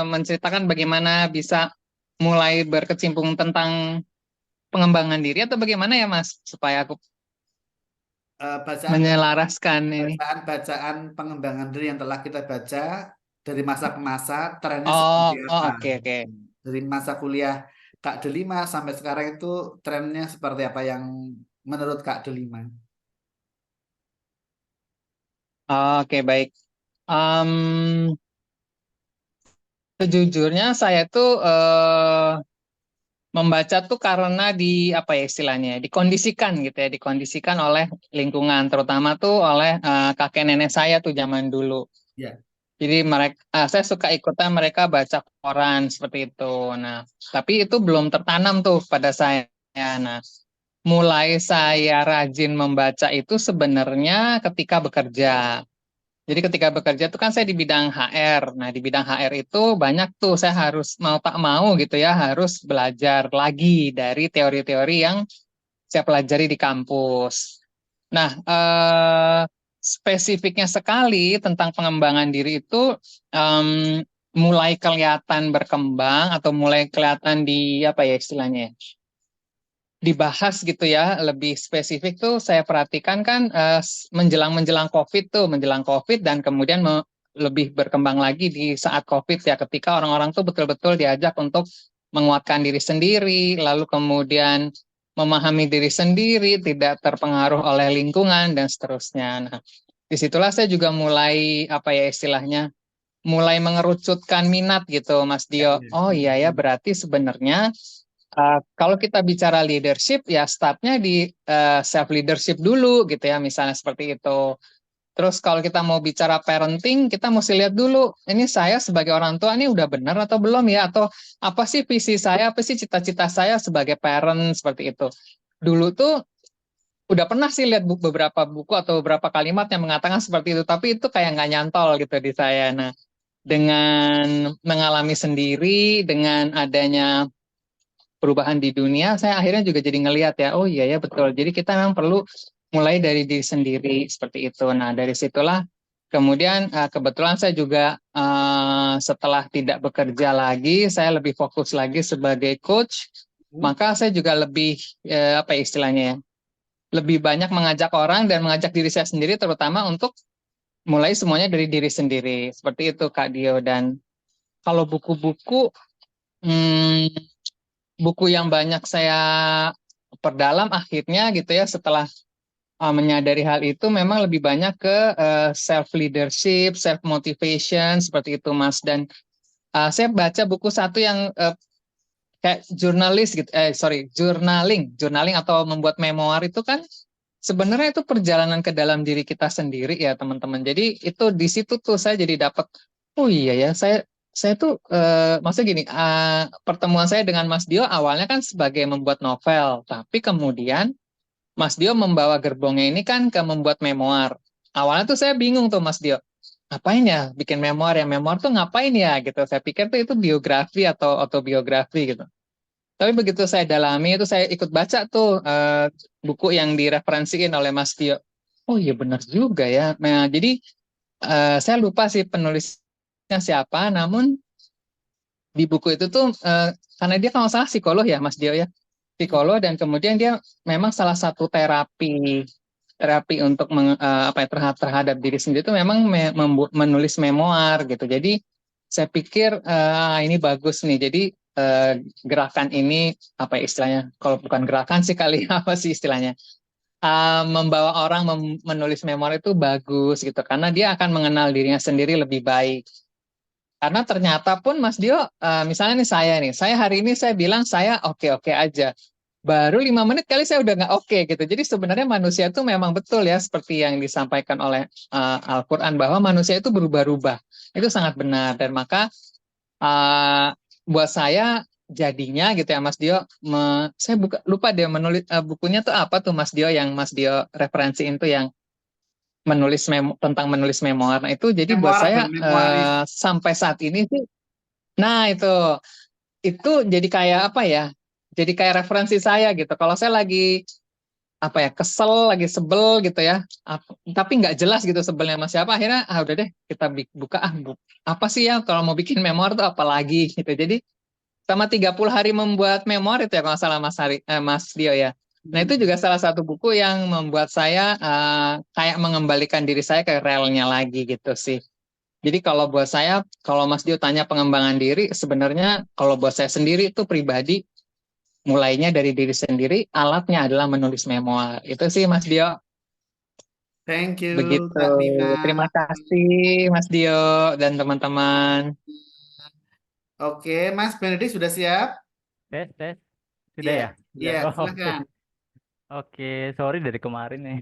menceritakan bagaimana bisa mulai berkecimpung tentang pengembangan diri atau bagaimana ya Mas? Supaya aku menyelaraskan ini. Bacaan pengembangan diri yang telah kita baca dari masa ke masa, trennya Oh, seperti apa? oke. Dari masa kuliah Kak Delima sampai sekarang itu trennya seperti apa yang menurut Kak Delima? Oke, baik. Sejujurnya saya tuh membaca tuh karena apa ya istilahnya, dikondisikan gitu ya, dikondisikan oleh lingkungan, terutama tuh oleh kakek nenek saya tuh zaman dulu. Ya. Jadi saya suka ikutan mereka baca koran seperti itu. Nah, tapi itu belum tertanam tuh pada saya. Nah, mulai saya rajin membaca itu sebenarnya ketika bekerja. Jadi ketika bekerja itu kan saya di bidang HR. Nah, di bidang HR itu banyak tuh saya harus mau tak mau gitu ya, harus belajar lagi dari teori-teori yang saya pelajari di kampus. Nah, spesifiknya sekali tentang pengembangan diri itu mulai kelihatan berkembang atau mulai kelihatan di apa ya istilahnya ya, dibahas gitu ya, lebih spesifik tuh saya perhatikan kan menjelang menjelang COVID dan kemudian lebih berkembang lagi di saat COVID ya, ketika orang-orang tuh betul-betul diajak untuk menguatkan diri sendiri, lalu kemudian memahami diri sendiri, tidak terpengaruh oleh lingkungan dan seterusnya. Nah, disitulah saya juga mulai apa ya istilahnya, mulai mengerucutkan minat gitu, Mas Dio. Oh iya ya, berarti sebenarnya kalau kita bicara leadership ya startnya di self leadership dulu gitu ya, misalnya seperti itu. Terus kalau kita mau bicara parenting, kita mesti lihat dulu ini saya sebagai orang tua ini udah benar atau belum ya, atau apa sih visi saya, apa sih cita-cita saya sebagai parent seperti itu. Dulu tuh udah pernah sih lihat beberapa buku atau beberapa kalimat yang mengatakan seperti itu, tapi itu kayak nggak nyantol gitu di saya. Nah, dengan mengalami sendiri, dengan adanya perubahan di dunia, saya akhirnya juga jadi ngelihat ya, oh iya ya betul. Jadi kita memang perlu mulai dari diri sendiri seperti itu. Nah, dari situlah kemudian kebetulan saya juga setelah tidak bekerja lagi, saya lebih fokus lagi sebagai coach. Maka saya juga lebih apa istilahnya ya, lebih banyak mengajak orang dan mengajak diri saya sendiri, terutama untuk mulai semuanya dari diri sendiri. Seperti itu Kak Dio. Dan kalau buku-buku, buku yang banyak saya perdalam akhirnya gitu ya setelah menyadari hal itu memang lebih banyak ke self leadership, self motivation seperti itu Mas. Dan saya baca buku satu yang kayak jurnalis gitu, journaling atau membuat memoir itu kan sebenarnya itu perjalanan ke dalam diri kita sendiri ya teman-teman. Jadi itu di situ tuh saya jadi dapat Oh iya ya, saya tuh maksudnya gini, pertemuan saya dengan Mas Dio awalnya kan sebagai membuat novel, tapi kemudian Mas Dio membawa gerbongnya ini kan ke membuat memoir. Awalnya tuh saya bingung tuh Mas Dio, ngapain ya bikin memoir ya, memoir tuh ngapain ya gitu. Saya pikir tuh itu biografi atau autobiografi gitu. Tapi begitu saya dalami itu saya ikut baca tuh buku yang direferensiin oleh Mas Tio. Oh iya benar juga ya. Nah, jadi saya lupa sih penulisnya siapa, namun di buku itu tuh karena dia kalau nggak salah psikolog ya Mas Dio ya. Psikolog dan kemudian dia memang salah satu terapi untuk apa ya, terhadap diri sendiri itu memang menulis memoir gitu. Jadi saya pikir ini bagus nih. Jadi gerakan ini apa ya istilahnya? Kalau bukan gerakan sih kali apa sih istilahnya? Membawa orang menulis memoir itu bagus gitu karena dia akan mengenal dirinya sendiri lebih baik. Karena ternyata pun Mas Dio, misalnya saya hari ini saya bilang saya oke-oke aja. Baru 5 menit kali saya udah nggak oke gitu. Jadi sebenarnya manusia itu memang betul ya seperti yang disampaikan oleh Al-Quran bahwa manusia itu berubah-ubah. Itu sangat benar dan maka buat saya jadinya gitu ya Mas Dio, saya lupa dia menulis bukunya tuh apa tuh Mas Dio yang Mas Dio referensiin tuh yang tentang menulis memoir. Nah itu jadi buat Memoir saya dan memoaris. sampai saat ini sih, nah itu jadi kayak apa ya? Jadi kayak referensi saya gitu. Kalau saya lagi apa ya kesel, lagi sebel gitu ya, tapi nggak jelas gitu sebelnya sama siapa. Akhirnya udah deh kita buka apa sih ya kalau mau bikin memoir tuh apa lagi gitu. Jadi sama 30 hari membuat memoir itu ya kalau nggak salah Mas Dio ya. Nah itu juga salah satu buku yang membuat saya kayak mengembalikan diri saya ke relnya lagi gitu sih. Jadi kalau buat saya, kalau Mas Dio tanya pengembangan diri, sebenarnya kalau buat saya sendiri itu pribadi, mulainya dari diri sendiri, alatnya adalah menulis memoir. Itu sih Mas Dio. Thank you, Begitu. Kak Tina. Terima kasih Mas Dio dan teman-teman. Oke, Mas Benedik sudah siap? Tes. Sudah Iya, ya? Sudah. iya, Oh, oke. silakan. Oke, sorry dari kemarin nih.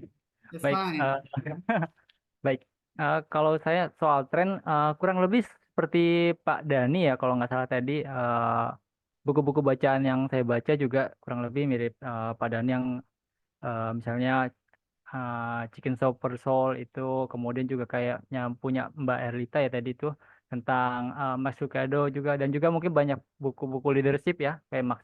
It's Baik, fine. baik. Kalau saya soal tren kurang lebih seperti Pak Dani ya, kalau nggak salah tadi buku-buku bacaan yang saya baca juga kurang lebih mirip Pak Dani yang misalnya Chicken Soup for Soul itu, kemudian juga kayaknya punya Mbak Erlita ya tadi itu tentang Mas Lucado juga dan juga mungkin banyak buku-buku leadership ya kayak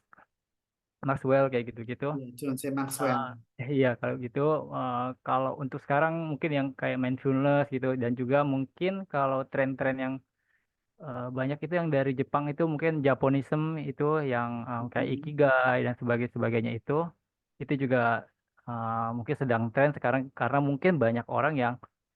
Maxwell kayak gitu-gitu. Iya, John C. Maxwell. Iya, kalau gitu, kalau untuk sekarang mungkin yang kayak mindfulness gitu, dan juga mungkin kalau tren-tren yang banyak itu yang dari Jepang itu mungkin Japonism itu yang kayak Ikigai dan sebagainya itu juga mungkin sedang tren sekarang karena mungkin banyak orang yang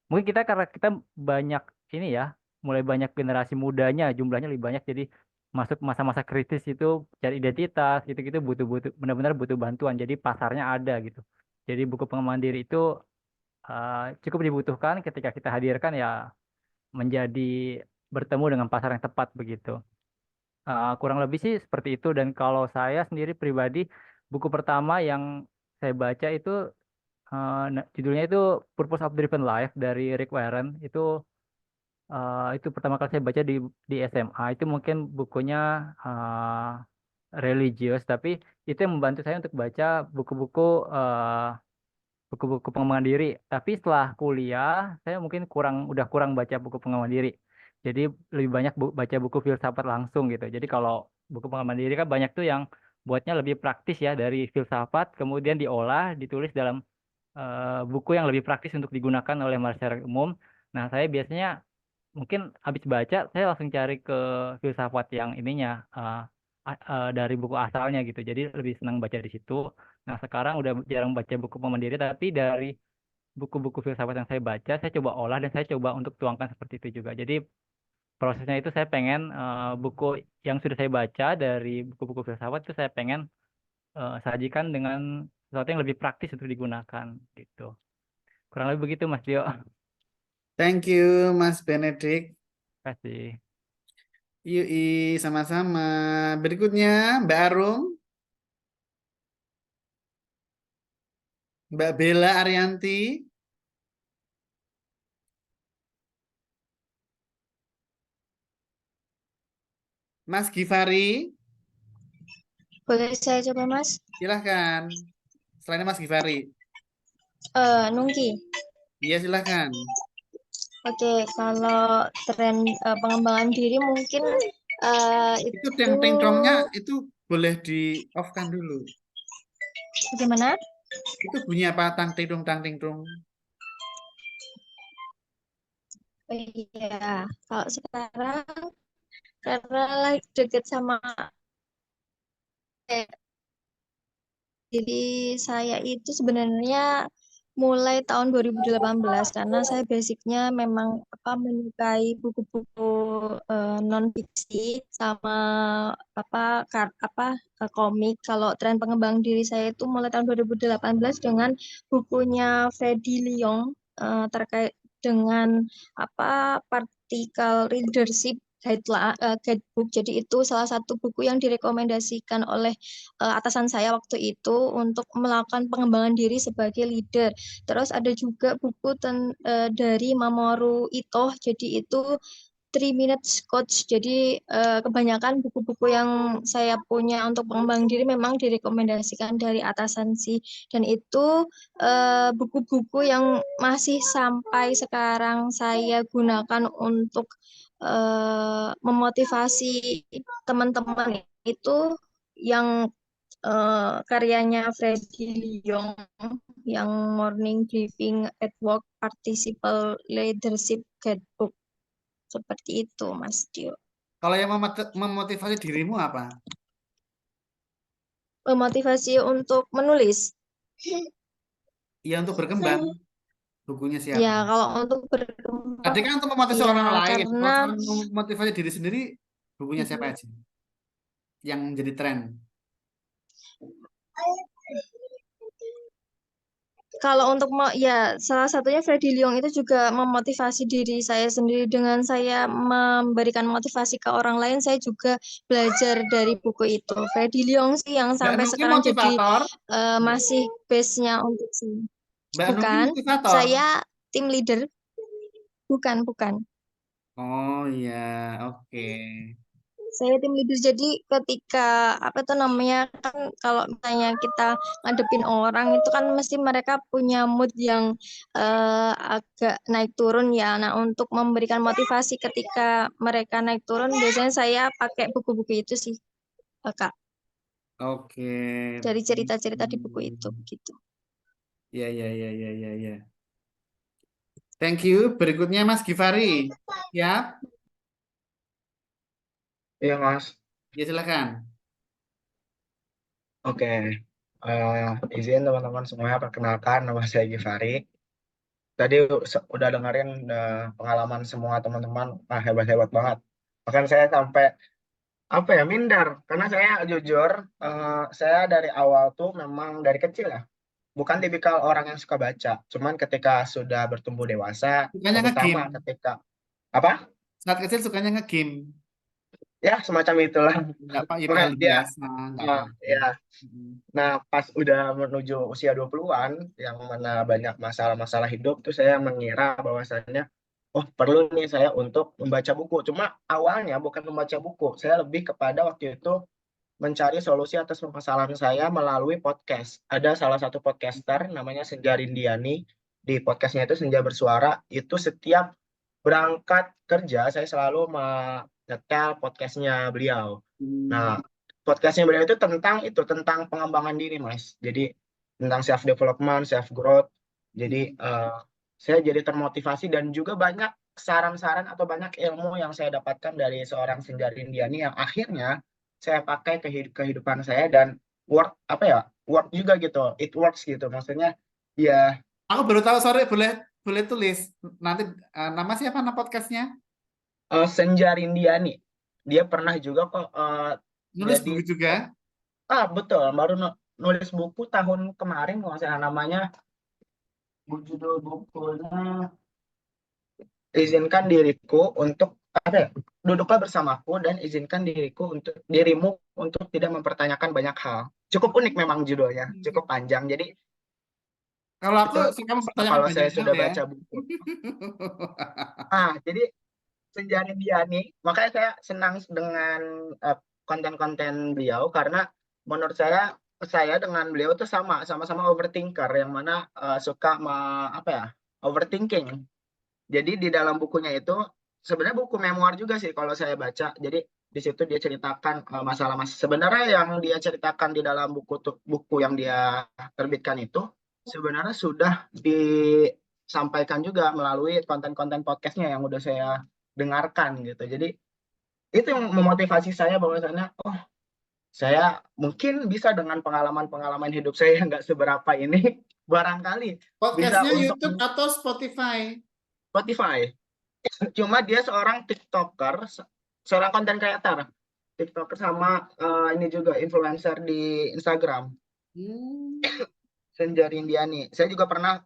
mungkin karena kita banyak ini ya, mulai banyak generasi mudanya jumlahnya lebih banyak jadi masuk masa-masa kritis itu cari identitas gitu-gitu butuh benar-benar butuh bantuan jadi pasarnya ada gitu. Jadi buku pengembangan diri itu cukup dibutuhkan ketika kita hadirkan ya menjadi bertemu dengan pasar yang tepat begitu. Kurang lebih sih seperti itu dan kalau saya sendiri pribadi buku pertama yang saya baca itu judulnya itu Purpose of Driven Life dari Rick Warren itu pertama kali saya baca di SMA itu mungkin bukunya religius tapi itu yang membantu saya untuk baca buku-buku buku-buku pengembangan diri. Tapi setelah kuliah, saya mungkin udah kurang baca buku pengembangan diri. Jadi lebih banyak baca buku filsafat langsung gitu. Jadi kalau buku pengembangan diri kan banyak tuh yang buatnya lebih praktis ya dari filsafat, kemudian diolah, ditulis dalam buku yang lebih praktis untuk digunakan oleh masyarakat umum. Nah, saya biasanya mungkin habis baca, saya langsung cari ke filsafat yang ininya dari buku asalnya gitu. Jadi lebih senang baca di situ. Nah, sekarang udah jarang baca buku Mandiri, tapi dari buku-buku filsafat yang saya baca, saya coba olah dan saya coba untuk tuangkan seperti itu juga. Jadi prosesnya itu saya pengen buku yang sudah saya baca dari buku-buku filsafat itu saya pengen sajikan dengan sesuatu yang lebih praktis untuk digunakan gitu. Kurang lebih begitu Mas Dio. Thank you, Mas Benedik. Terima kasih. Yui, sama-sama. Berikutnya, Mbak Arum. Mbak Bella Arianti. Mas Givari, Boleh saya coba, Mas? silahkan. Selain Mas Givari. Nungki. Iya, silahkan. Oke, kalau tren pengembangan diri mungkin Itu ting-ting-tongnya itu boleh di off-kan dulu. Gimana? Itu bunyi apa? Tang ting-tung, tang ting-tung. Oh iya, kalau sekarang karena lagi deket sama diri saya itu sebenarnya mulai tahun 2018 karena saya basicnya memang menyukai buku-buku non fiksi sama komik. Kalau tren pengembang diri saya itu mulai tahun 2018 dengan bukunya Freddy Leong terkait dengan partikel leadership guidebook. Jadi itu salah satu buku yang direkomendasikan oleh atasan saya waktu itu untuk melakukan pengembangan diri sebagai leader. Terus ada juga buku dari Mamoru Ito. Jadi itu 3 Minutes Coach. Jadi kebanyakan buku-buku yang saya punya untuk pengembangan diri memang direkomendasikan dari atasan sih. Dan itu buku-buku yang masih sampai sekarang saya gunakan untuk memotivasi teman-teman itu yang karyanya Freddy Leong yang Morning Briefing at Work Participle Leadership Guidebook. Seperti itu, Mas Dio. Kalau yang memotivasi dirimu apa? Memotivasi untuk menulis. Iya, untuk berkembang. Bukunya siapa? Ya, kalau untuk berkembang. Tadi kan untuk memotivasi ya, orang lain. karena Kalau memotivasi diri sendiri, bukunya siapa aja? Yang jadi tren. Kalau untuk salah satunya Freddy Leong itu juga memotivasi diri saya sendiri. Dengan saya memberikan motivasi ke orang lain, saya juga belajar dari buku itu. Freddy Leong sih yang Mbak sampai Nuki sekarang jadi motivator. masih base-nya untuk sini. Mbak Nuki Bukan, motivator. saya tim leader. Bukan. Oh iya, oke. Saya tim leader, jadi ketika kan kalau misalnya kita ngadepin orang itu kan mesti mereka punya mood yang agak naik turun ya. Nah, untuk memberikan motivasi ketika mereka naik turun biasanya saya pakai buku-buku itu sih, Kak. Oke. Dari cerita-cerita di buku itu gitu. Ya. Thank you. Berikutnya Mas Givari. Ya. Iya, Mas. Ya, silakan. Oke. Izin teman-teman semuanya, perkenalkan nama saya Givari. Tadi udah dengerin pengalaman semua teman-teman, hebat-hebat banget. Bahkan saya sampai minder karena saya jujur, saya dari awal tuh memang dari kecil ya, bukan tipikal orang yang suka baca. Cuman ketika sudah bertumbuh dewasa, Sukanya terutama nge-game. ketika apa? Saat kecil sukanya nge-game. Ya, semacam itulah. Enggak Pak, ya Bukan, hal ya. biasa, enggak apa-apa. Ya. Nah, pas udah menuju usia 20-an, yang mana banyak masalah-masalah hidup, tuh saya mengira bahwasannya, oh perlu nih saya untuk membaca buku. Cuma awalnya bukan membaca buku, saya lebih kepada waktu itu mencari solusi atas permasalahan saya melalui podcast. Ada salah satu podcaster namanya Senja Rindiani, di podcastnya itu Senja Bersuara, itu setiap berangkat kerja saya selalu menyetel podcastnya beliau. Nah, podcastnya beliau itu tentang pengembangan diri, Mas. Jadi tentang self development, self growth. Jadi saya jadi termotivasi dan juga banyak saran-saran atau banyak ilmu yang saya dapatkan dari seorang Senja Rindiani yang akhirnya saya pakai ke kehidupan saya dan work juga gitu. It works gitu. Maksudnya ya. Aku baru tahu, sorry, boleh tulis nanti nama siapa nama podcastnya? Senja Rindiani. Dia pernah juga kok nulis buku juga. Betul, baru nulis buku tahun kemarin kalau saya namanya, judul bukunya Izinkan Diriku untuk Duduklah Bersamaku dan Izinkan Dirimu untuk Tidak Mempertanyakan Banyak Hal. Cukup unik memang judulnya, cukup panjang. Jadi kalau aku suka mempertanyakan kalau banyak saya hal sudah ya. baca buku. Jadi Senjari Diani. Makanya saya senang dengan konten-konten beliau karena menurut saya dengan beliau tuh sama-sama overthinker yang mana suka overthinking. Jadi di dalam bukunya itu sebenarnya buku memoir juga sih kalau saya baca. Jadi di situ dia ceritakan masalah-masalah sebenarnya yang dia ceritakan di dalam buku yang dia terbitkan itu sebenarnya sudah disampaikan juga melalui konten-konten podcastnya yang udah saya dengarkan gitu. Jadi itu yang memotivasi saya bahwasannya saya mungkin bisa dengan pengalaman-pengalaman hidup saya yang nggak seberapa ini barangkali bisa Podcastnya untuk YouTube atau Spotify? Spotify. Cuma dia seorang TikToker, seorang content creator, TikToker sama ini juga influencer di Instagram. Senjari Indiani. Saya juga pernah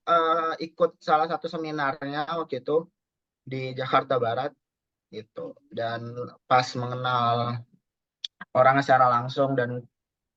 ikut salah satu seminarnya waktu itu di Jakarta Barat gitu. Dan pas mengenal orang secara langsung dan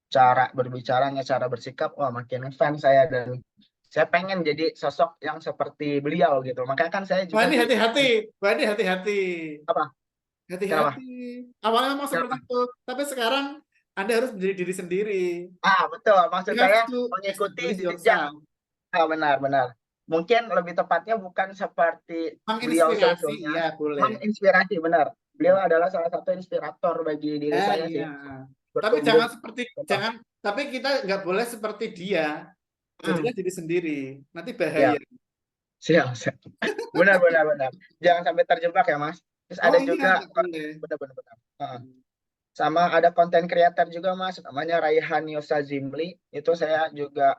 cara berbicaranya, cara bersikap, wah makin fan saya dan saya pengen jadi sosok yang seperti beliau gitu. Makanya kan saya juga Wah, ini hati-hati. Wah, ini hati-hati. Apa? Hati-hati. Awalnya memang seperti itu, tapi sekarang Anda harus menjadi diri sendiri. Betul. Maksud You have saya to mengikuti establish jejak. yourself. Benar-benar. Mungkin lebih tepatnya bukan seperti beliau Menginspirasi, seutuhnya. ya boleh. Menginspirasi, benar. Beliau adalah salah satu inspirator bagi diri saya sih. Iya. Tapi tapi kita nggak boleh seperti dia. Jadilah diri sendiri. Nanti bahaya. Siap. Benar. Jangan sampai terjebak ya, Mas. Terus ada juga benar-benar. Sama ada konten creator juga, Mas, namanya Raihan Yosa Zimli. Itu saya juga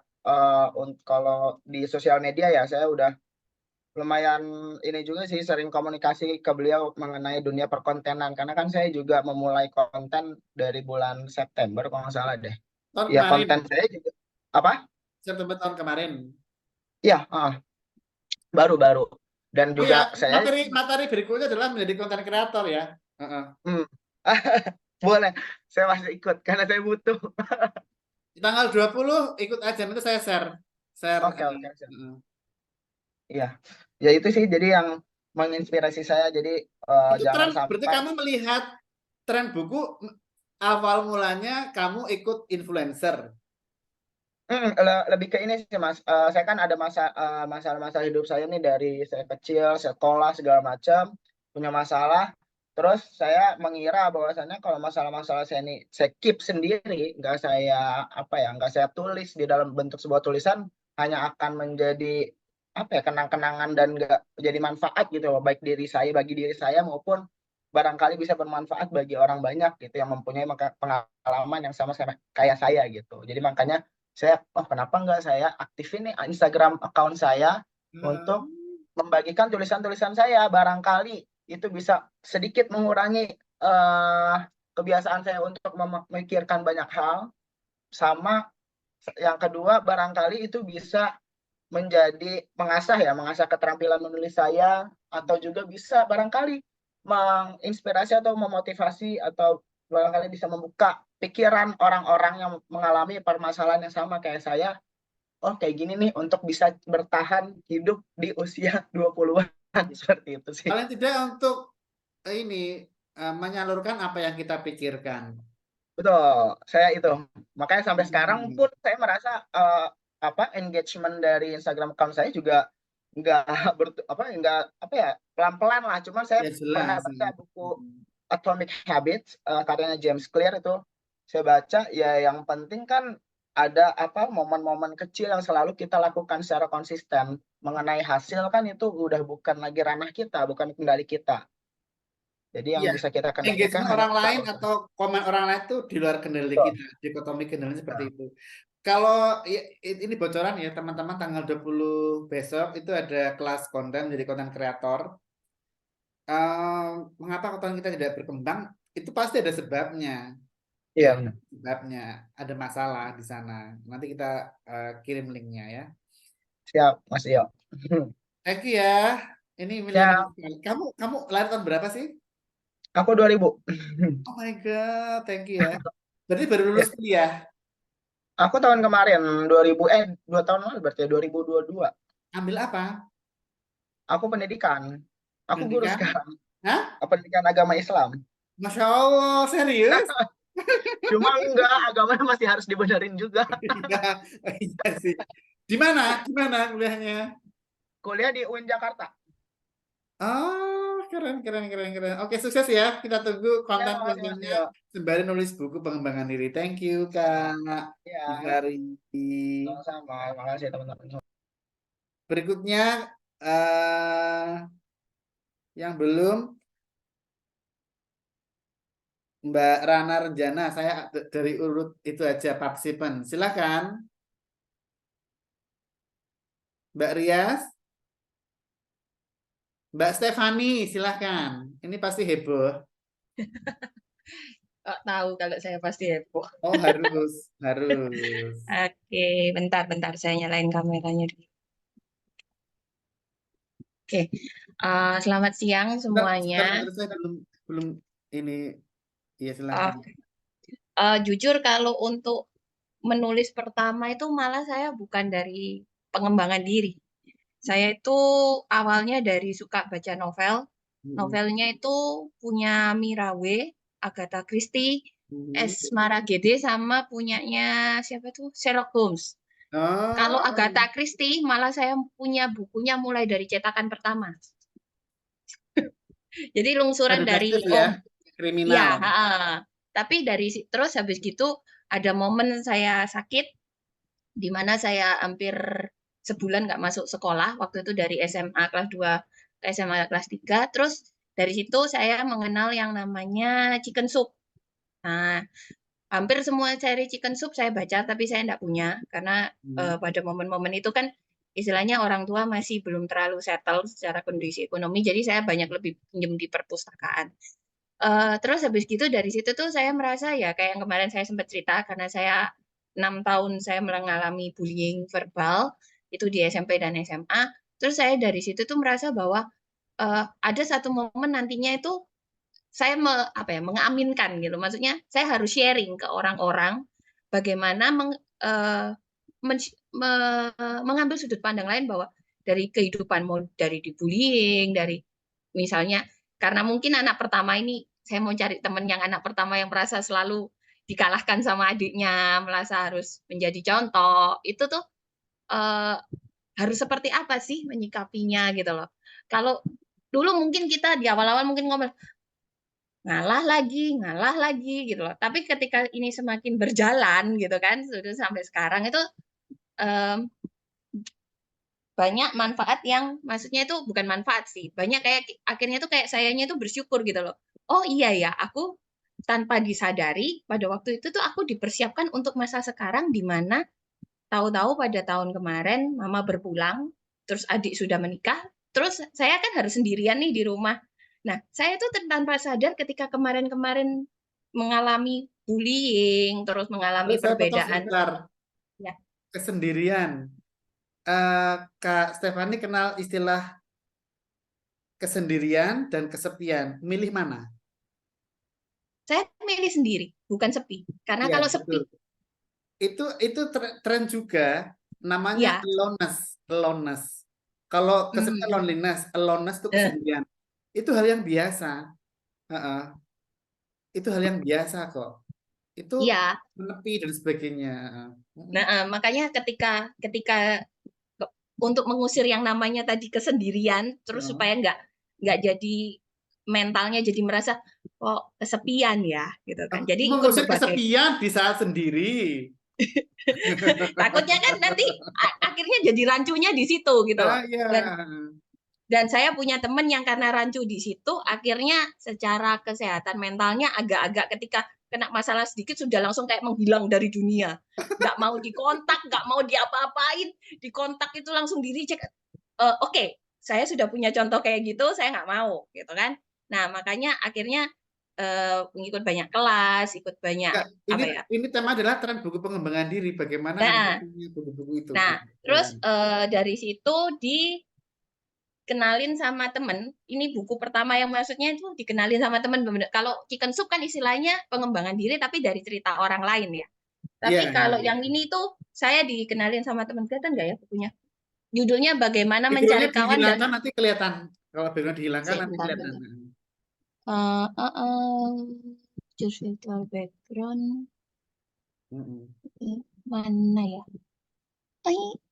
kalau di sosial media ya, saya udah lumayan ini juga sih sering komunikasi ke beliau mengenai dunia perkontenan karena kan saya juga memulai konten dari bulan September kalau nggak salah deh. Ya konten saya juga apa? September tahun kemarin. Iya, baru dan juga saya materi berikutnya adalah menjadi konten kreator ya. Boleh, saya masih ikut karena saya butuh. Tanggal 20 ikut aja nanti saya share. Oke. Iya. Ya itu sih jadi yang menginspirasi saya jadi jangan sampai. Berarti kamu melihat tren buku awal mulanya kamu ikut influencer. Lebih ke ini sih, Mas. Saya kan ada masalah-masalah hidup saya nih dari saya kecil, sekolah segala macam, punya masalah. Terus saya mengira bahwasannya kalau masalah-masalah saya ini saya keep sendiri, nggak saya tulis di dalam bentuk sebuah tulisan, hanya akan menjadi kenang-kenangan dan nggak jadi manfaat gitu, baik bagi diri saya maupun barangkali bisa bermanfaat bagi orang banyak gitu yang mempunyai pengalaman yang sama kayak saya gitu. Jadi makanya saya kenapa nggak saya aktifin nih Instagram account saya untuk membagikan tulisan-tulisan saya, barangkali itu bisa sedikit mengurangi kebiasaan saya untuk memikirkan banyak hal, sama yang kedua barangkali itu bisa menjadi mengasah keterampilan menulis saya, atau juga bisa barangkali menginspirasi atau memotivasi atau barangkali bisa membuka pikiran orang-orang yang mengalami permasalahan yang sama kayak saya. Kayak gini nih untuk bisa bertahan hidup di usia 20-an seperti itu sih. Paling tidak untuk menyalurkan apa yang kita pikirkan. Betul, saya itu. Makanya sampai sekarang pun saya merasa engagement dari Instagram account saya juga pelan-pelan lah. Cuman saya pernah baca buku Atomic Habits karyanya James Clear itu. Saya baca ya yang penting kan ada momen-momen kecil yang selalu kita lakukan secara konsisten. Mengenai hasil kan itu udah bukan lagi ranah kita, bukan kendali kita. Jadi yang bisa kita kendalikan engagement orang lain atau komen orang lain itu di luar kendali kita. Dikotomi kendalinya seperti itu. Kalau ini bocoran ya teman-teman, tanggal 20 besok itu ada kelas konten jadi konten kreator. Mengapa konten kita tidak berkembang? Itu pasti ada sebabnya. Iya. Sebabnya ada masalah di sana. Nanti kita kirim linknya ya. Siap, Mas Iyo. Thank you ya. Ini milenial. Kamu lahir tahun berapa sih? Aku 2000. Oh my god, thank you ya. Berarti baru lulus kuliah. Aku tahun kemarin 2 tahun lalu berarti 2022. Ambil apa? Aku pendidikan. Aku guru sekarang. Hah? Pendidikan agama Islam. Masya Allah, serius? Cuma enggak, agamanya masih harus dibenerin juga. Iya sih. Di mana? Di mana kuliahnya? Kuliah di UIN Jakarta. Oh, keren. Oke, sukses ya. Kita tunggu Ya, makasih Mas konten-kontennya Dio. sembari nulis buku pengembangan diri. Thank you, Kak Ya, Gifari. sama-sama. Makasih teman-teman. Berikutnya, yang belum, Mbak Rana Renjana. Saya dari urut itu aja, partisipan. Silakan. Mbak Rias. Mbak Stefani, silahkan. Ini pasti heboh. Kok tahu kalau saya pasti heboh. Oh, harus. Oke, bentar saya nyalain kameranya dulu. Oke, selamat siang semuanya. Sebentar, saya belum ini. Iya, silahkan. Jujur kalau untuk menulis pertama itu malah saya bukan dari pengembangan diri. Saya itu awalnya dari suka baca novel. Novelnya itu punya Mirawe, Agatha Christie, S. Maragede, sama punyanya siapa tuh? Sherlock Holmes. Kalau Agatha Christie malah saya punya bukunya mulai dari cetakan pertama. Jadi lungsuran dari ya? Kriminal. Ya, tapi terus habis gitu ada momen saya sakit di mana saya hampir sebulan nggak masuk sekolah, waktu itu dari SMA kelas 2 ke SMA kelas 3, terus dari situ saya mengenal yang namanya chicken soup. Nah, hampir semua seri chicken soup saya baca, tapi saya nggak punya, karena pada momen-momen itu kan istilahnya orang tua masih belum terlalu settle secara kondisi ekonomi, jadi saya banyak lebih pinjam di perpustakaan. Terus habis gitu dari situ tuh saya merasa ya kayak yang kemarin saya sempat cerita, karena saya 6 tahun saya mengalami bullying verbal, itu di SMP dan SMA. Terus saya dari situ tuh merasa bahwa ada satu momen nantinya itu saya mengaminkan gitu. Maksudnya saya harus sharing ke orang-orang bagaimana mengambil sudut pandang lain, bahwa dari kehidupan, mau dari dibullying, dari misalnya karena mungkin anak pertama ini, saya mau cari teman yang anak pertama yang merasa selalu dikalahkan sama adiknya, merasa harus menjadi contoh, itu tuh harus seperti apa sih menyikapinya gitu loh. Kalau dulu mungkin kita di awal-awal mungkin ngomong ngalah lagi gitu loh. Tapi ketika ini semakin berjalan gitu kan, sudah sampai sekarang itu banyak manfaat yang, maksudnya itu bukan manfaat sih, banyak kayak akhirnya tuh kayak sayanya tuh bersyukur gitu loh. Oh iya ya, aku tanpa disadari pada waktu itu tuh aku dipersiapkan untuk masa sekarang, di mana tahu-tahu pada tahun kemarin mama berpulang, terus adik sudah menikah, terus saya kan harus sendirian nih di rumah. Nah, saya tuh tanpa sadar ketika kemarin-kemarin mengalami bullying, terus mengalami perbedaan. Ya. Kesendirian. Kak Stefani kenal istilah kesendirian dan kesepian. Milih mana? Saya milih sendiri, bukan sepi. Karena ya, kalau sepi itu tren juga, namanya aloneness. Kalau kesepian aloneness itu kesendirian. Itu hal yang biasa. Itu hal yang biasa kok. Itu menepi dan sebagainya. Nah, makanya ketika untuk mengusir yang namanya tadi kesendirian, terus supaya nggak jadi mentalnya jadi merasa kok kesepian ya gitu kan. Jadi mengusir kesepian di saat sendiri. Takutnya kan nanti akhirnya jadi rancunya di situ gitu loh. Dan saya punya teman yang karena rancu di situ, akhirnya secara kesehatan mentalnya agak-agak ketika kena masalah sedikit sudah langsung kayak menghilang dari dunia. Nggak mau dikontak, nggak mau diapa-apain, dikontak itu langsung di reject. Oke, saya sudah punya contoh kayak gitu, saya nggak mau gitu kan. Nah, makanya akhirnya mengikut banyak kelas, ikut banyak Ini tema adalah tren buku pengembangan diri, bagaimana buku-buku itu. Nah, terus dari situ dikenalin sama temen. Ini buku pertama yang maksudnya itu dikenalin sama temen. Kalau chicken soup kan istilahnya pengembangan diri tapi dari cerita orang lain ya. Tapi kalau yang ini tuh saya dikenalin sama temen. Kelihatan nggak ya bukunya? Judulnya Bagaimana Mencari Kawan dan nanti kelihatan. Kalau background dihilangkan nanti kelihatan. Just virtual background Mm-mm. mana ya?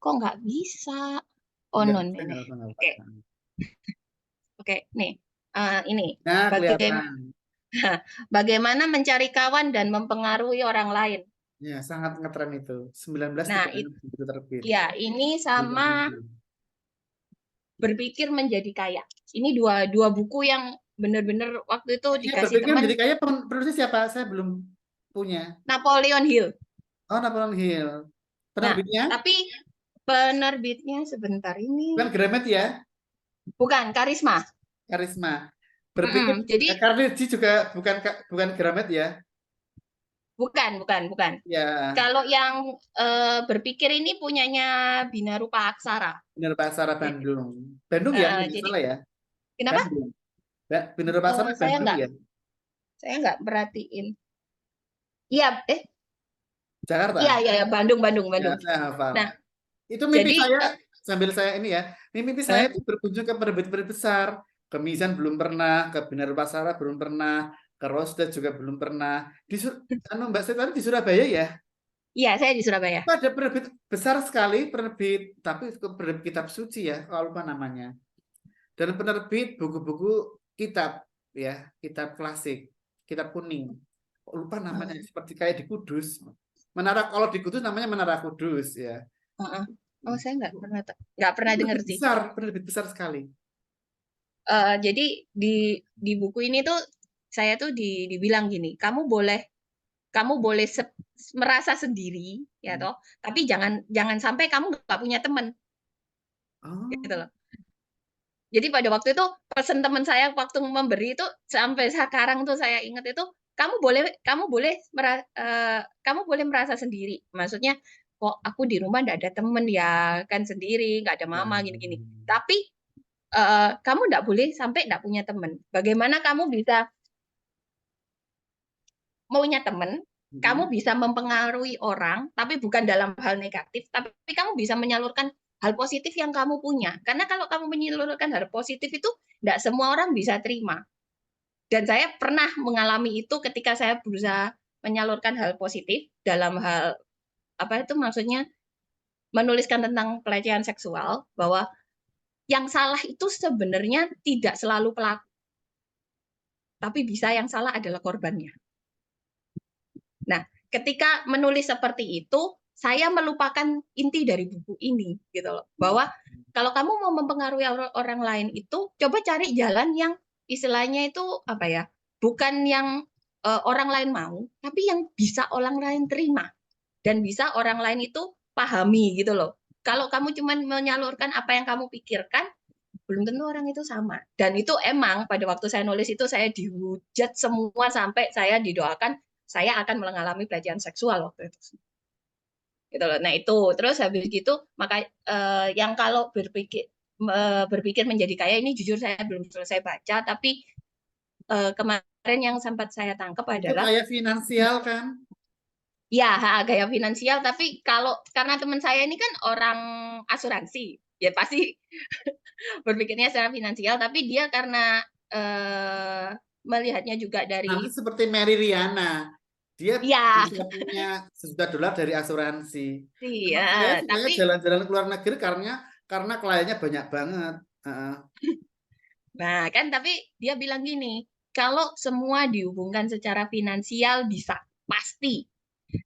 Kok nggak bisa? Oh, Nggak non bisa, ini. nggak apa-apa, nggak Oke, apa-apa. oke, nih. Ini Nah, bagaimana kelihatan. bagaimana mencari kawan dan mempengaruhi orang lain. Ya, sangat ngetren itu. 19 Nah, tidak begitu terbit. ya ini sama Berpikir Menjadi Kaya. Ini dua buku yang benar-benar waktu itu Ini dikasih berpikir teman. menjadi kaya penulisnya siapa? Saya belum punya. Napoleon Hill. Oh, Napoleon Hill. Nah, Penerbitnya? tapi penerbitnya sebentar ini. Bukan Gramet ya? Bukan, Karisma. Karisma. Berpikir Jadi Carnegie juga bukan Gramet ya? bukan. Ya, Kalau yang Berpikir ini punyanya Binarupa Aksara. Binarupa Aksara Bandung. Bandung ya, nggak Jadi salah ya? kenapa? Bandung. Binarupa Aksara Saya Bandung ya? nggak perhatiin. Iya, Jakarta. Iya, Bandung. Ya, saya hafal. Nah, itu mimpi jadi saya, sambil saya ini ya, mimpi saya itu berkunjung ke penerbit-penerbit besar. Ke Mizan belum pernah, ke Binarupa Aksara belum pernah, ke Rosda juga belum pernah. Mbak Setari di Surabaya ya? Iya, saya di Surabaya. Itu ada penerbit besar sekali, tapi penerbit kitab suci ya, kalau lupa namanya. Dan penerbit buku-buku kitab, ya, kitab klasik, kitab kuning. Lupa namanya, seperti kayak di Kudus. Kalau di Kudus namanya Menara Kudus ya. Oh, saya nggak pernah dengar sih. Penerbit besar sekali. Jadi di buku ini tuh saya tuh dibilang gini, kamu boleh merasa sendiri ya toh, tapi jangan sampai kamu nggak punya teman. Gitu loh. Jadi pada waktu itu pesan teman saya waktu memberi itu sampai sekarang tuh saya ingat itu, kamu boleh merasa sendiri. Maksudnya kok aku di rumah nggak ada temen ya, kan sendiri, nggak ada mama gini-gini. Tapi kamu nggak boleh sampai nggak punya teman. Bagaimana kamu bisa punya teman? Kamu bisa mempengaruhi orang, tapi bukan dalam hal negatif, tapi kamu bisa menyalurkan hal positif yang kamu punya. Karena kalau kamu menyalurkan hal positif itu, tidak semua orang bisa terima. Dan saya pernah mengalami itu ketika saya berusaha menyalurkan hal positif dalam hal, apa itu maksudnya, menuliskan tentang pelecehan seksual, bahwa yang salah itu sebenarnya tidak selalu pelaku. Tapi bisa yang salah adalah korbannya. Nah, ketika menulis seperti itu, saya melupakan inti dari buku ini, gitu loh. Bahwa kalau kamu mau mempengaruhi orang lain itu, coba cari jalan yang istilahnya itu apa ya? Bukan yang orang lain mau, tapi yang bisa orang lain terima dan bisa orang lain itu pahami, gitu loh. Kalau kamu cuma menyalurkan apa yang kamu pikirkan, belum tentu orang itu sama. Dan itu emang pada waktu saya nulis itu saya dihujat semua sampai saya didoakan saya akan mengalami pelecehan seksual waktu itu. Gitu loh. Nah itu terus habis gitu maka yang kalau berpikir menjadi kaya ini jujur saya belum selesai baca, tapi kemarin yang sempat saya tangkap adalah itu kaya finansial kan? Ya, gaya finansial, tapi karena teman saya ini kan orang asuransi, ya pasti berpikirnya secara finansial, tapi dia karena melihatnya juga dari Nanti seperti Mary Riana, dia bisa punya $1 juta dari asuransi. Iya, saya jalan-jalan ke luar negeri karena kliennya banyak banget. Nah, kan tapi dia bilang gini, kalau semua dihubungkan secara finansial bisa, pasti.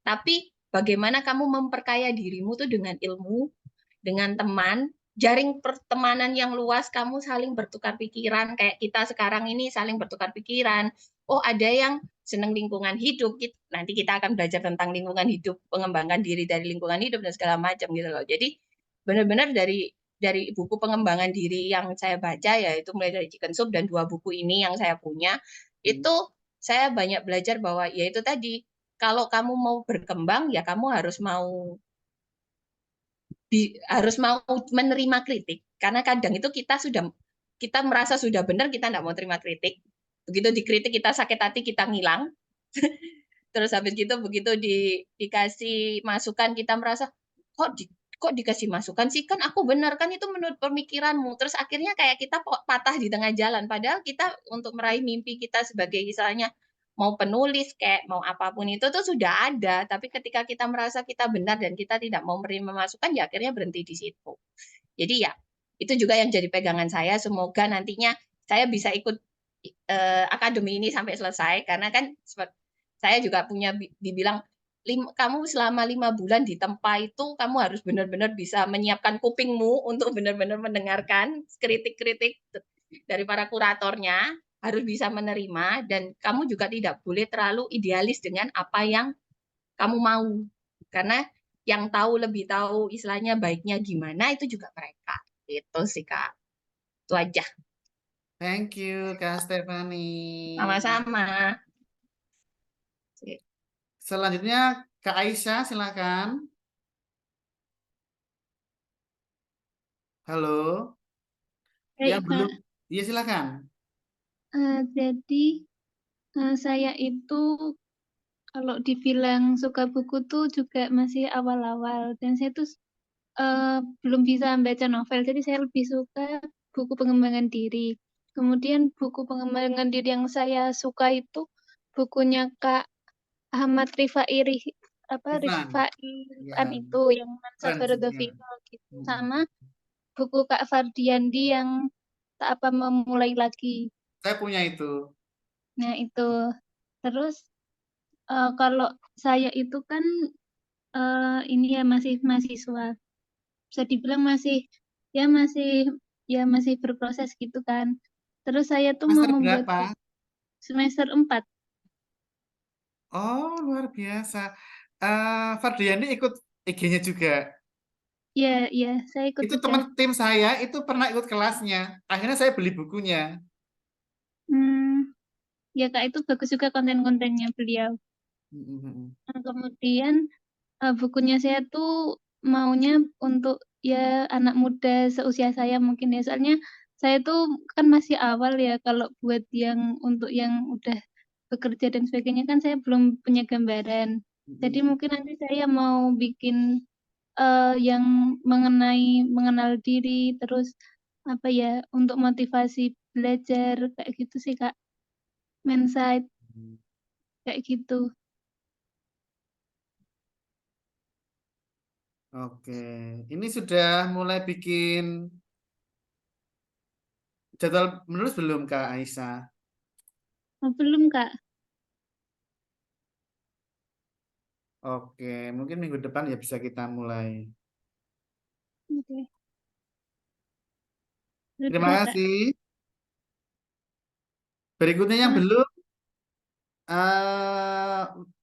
Tapi bagaimana kamu memperkaya dirimu tuh dengan ilmu, dengan teman, jaring pertemanan yang luas, kamu saling bertukar pikiran, kayak kita sekarang ini saling bertukar pikiran. Oh, ada yang senang lingkungan hidup, nanti kita akan belajar tentang lingkungan hidup, pengembangan diri dari lingkungan hidup dan segala macam gitu loh. Jadi benar-benar dari buku pengembangan diri yang saya baca, yaitu mulai dari Chicken Soup dan 2 buku ini yang saya punya, itu saya banyak belajar bahwa yaitu tadi, kalau kamu mau berkembang ya kamu harus mau menerima kritik, karena kadang itu kita merasa sudah benar, kita tidak mau terima kritik, begitu dikritik kita sakit hati, kita ngilang. Terus habis gitu begitu dikasih masukan kita merasa kok kok dikasih masukan sih, kan aku benar, kan itu menurut pemikiranmu. Terus akhirnya kayak kita patah di tengah jalan, padahal kita untuk meraih mimpi kita sebagai misalnya mau penulis kayak mau apapun itu tuh sudah ada, tapi ketika kita merasa kita benar dan kita tidak mau menerima masukan, ya akhirnya berhenti di situ. Jadi ya itu juga yang jadi pegangan saya. Semoga nantinya saya bisa ikut akademi ini sampai selesai, karena kan saya juga punya dibilang kamu selama 5 bulan di tempat itu kamu harus benar-benar bisa menyiapkan kupingmu untuk benar-benar mendengarkan kritik-kritik dari para kuratornya, harus bisa menerima, dan kamu juga tidak boleh terlalu idealis dengan apa yang kamu mau, karena yang lebih tahu istilahnya baiknya gimana itu juga mereka. Itu sih Kak, itu aja. Thank you Kak Stephanie. Sama-sama. Selanjutnya Kak Aisyah, silakan. Halo. Yang belum, iya silakan. Jadi saya itu kalau dibilang suka buku tuh juga masih awal-awal, dan saya tuh belum bisa membaca novel, jadi saya lebih suka buku pengembangan diri. Kemudian buku pengembangan diri yang saya suka itu bukunya Kak Ahmad Rifai itu yang Sabar the Final gitu. Sama buku Kak Fardiandi yang Tak Apa Memulai Lagi. Saya punya itu. Nah itu. Terus kalau saya itu kan ini ya masih mahasiswa, bisa dibilang masih berproses gitu kan. Terus saya tuh mau membuat semester 4. Oh, luar biasa. Fardiani ikut IG-nya juga. Iya, saya ikut Itu juga. teman tim saya, itu pernah ikut kelasnya. Akhirnya saya beli bukunya. Ya Kak, itu bagus juga konten-kontennya beliau. Nah, kemudian bukunya saya tuh maunya untuk ya anak muda seusia saya mungkin ya. Soalnya saya tuh kan masih awal ya, kalau buat yang untuk yang udah bekerja dan sebagainya kan saya belum punya gambaran. Jadi mungkin nanti saya mau bikin yang mengenal diri, terus apa ya, untuk motivasi belajar kayak gitu sih Kak. Mindset kayak gitu. Oke, ini sudah mulai bikin jadwal menulis belum Kak Aisyah? Oh, belum Kak. Oke, mungkin minggu depan ya bisa kita mulai. Oke. Terima kasih. Berikutnya yang belum,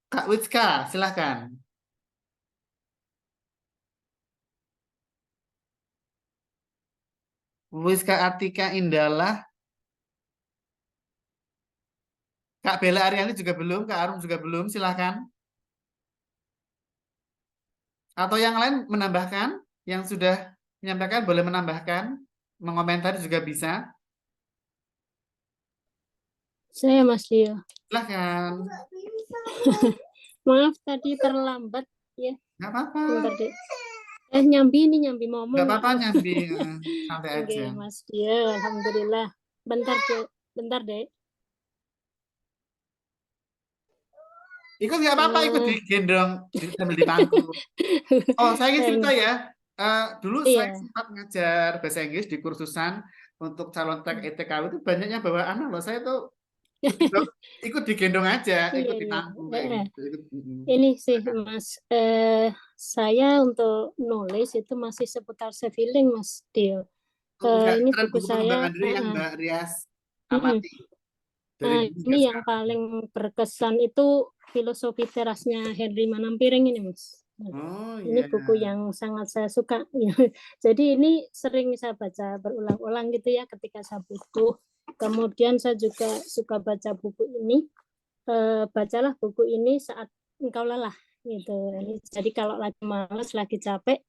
Kak Witska, silahkan. Witska Atika Indalah. Kak Bella Ariani juga belum, Kak Arum juga belum, silahkan. Atau yang lain menambahkan, yang sudah menyampaikan boleh menambahkan, mengomentari juga bisa. Saya Mas Dio. Silahkan. Maaf tadi terlambat ya. Nggak apa-apa. Nyambi momen. Nggak apa-apa nyambi, santai aja. Oke, Mas Dio, alhamdulillah. Bentar deh. Ikut nggak apa-apa, ikut digendong sambil dipangku. Oh, saya ingin cerita ya. Dulu saya sempat ngajar bahasa Inggris di kursusan untuk calon tek ETKW itu banyaknya bawa anak loh. Saya tuh ikut digendong aja, ikut dipangku kayak gitu. Ini sih Mas, saya untuk nulis itu masih seputar civiling Mas Dio. Ini buku saya yang Mbak Rias amati. Ini yang paling berkesan itu Filosofi Terasnya Henry Manampiring ini Mas. Ini buku yang sangat saya suka. Jadi ini sering saya baca berulang-ulang gitu ya ketika saya butuh. Kemudian saya juga suka baca buku ini. Bacalah buku ini saat engkau lelah gitu. Jadi kalau lagi malas, lagi capek,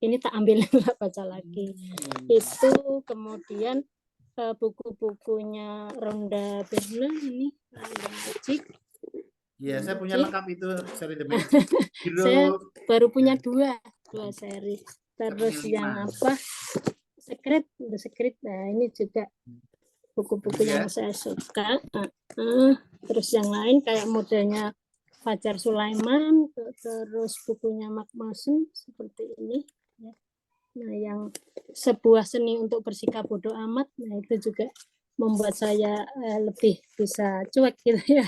ini tak ambil baca lagi. Itu kemudian buku-bukunya Rhonda Byrne ini, The Magic. Iya, saya punya lengkap itu seri The Magic. Saya baru punya dua seri. Terus yang apa? The Secret. Nah, ini juga buku-buku yang saya suka. Terus yang lain kayak modelnya Fajar Sulaiman, terus bukunya Mark Manson seperti ini. Nah, yang sebuah seni untuk bersikap bodoh amat, nah itu juga membuat saya lebih bisa cuek gitu ya,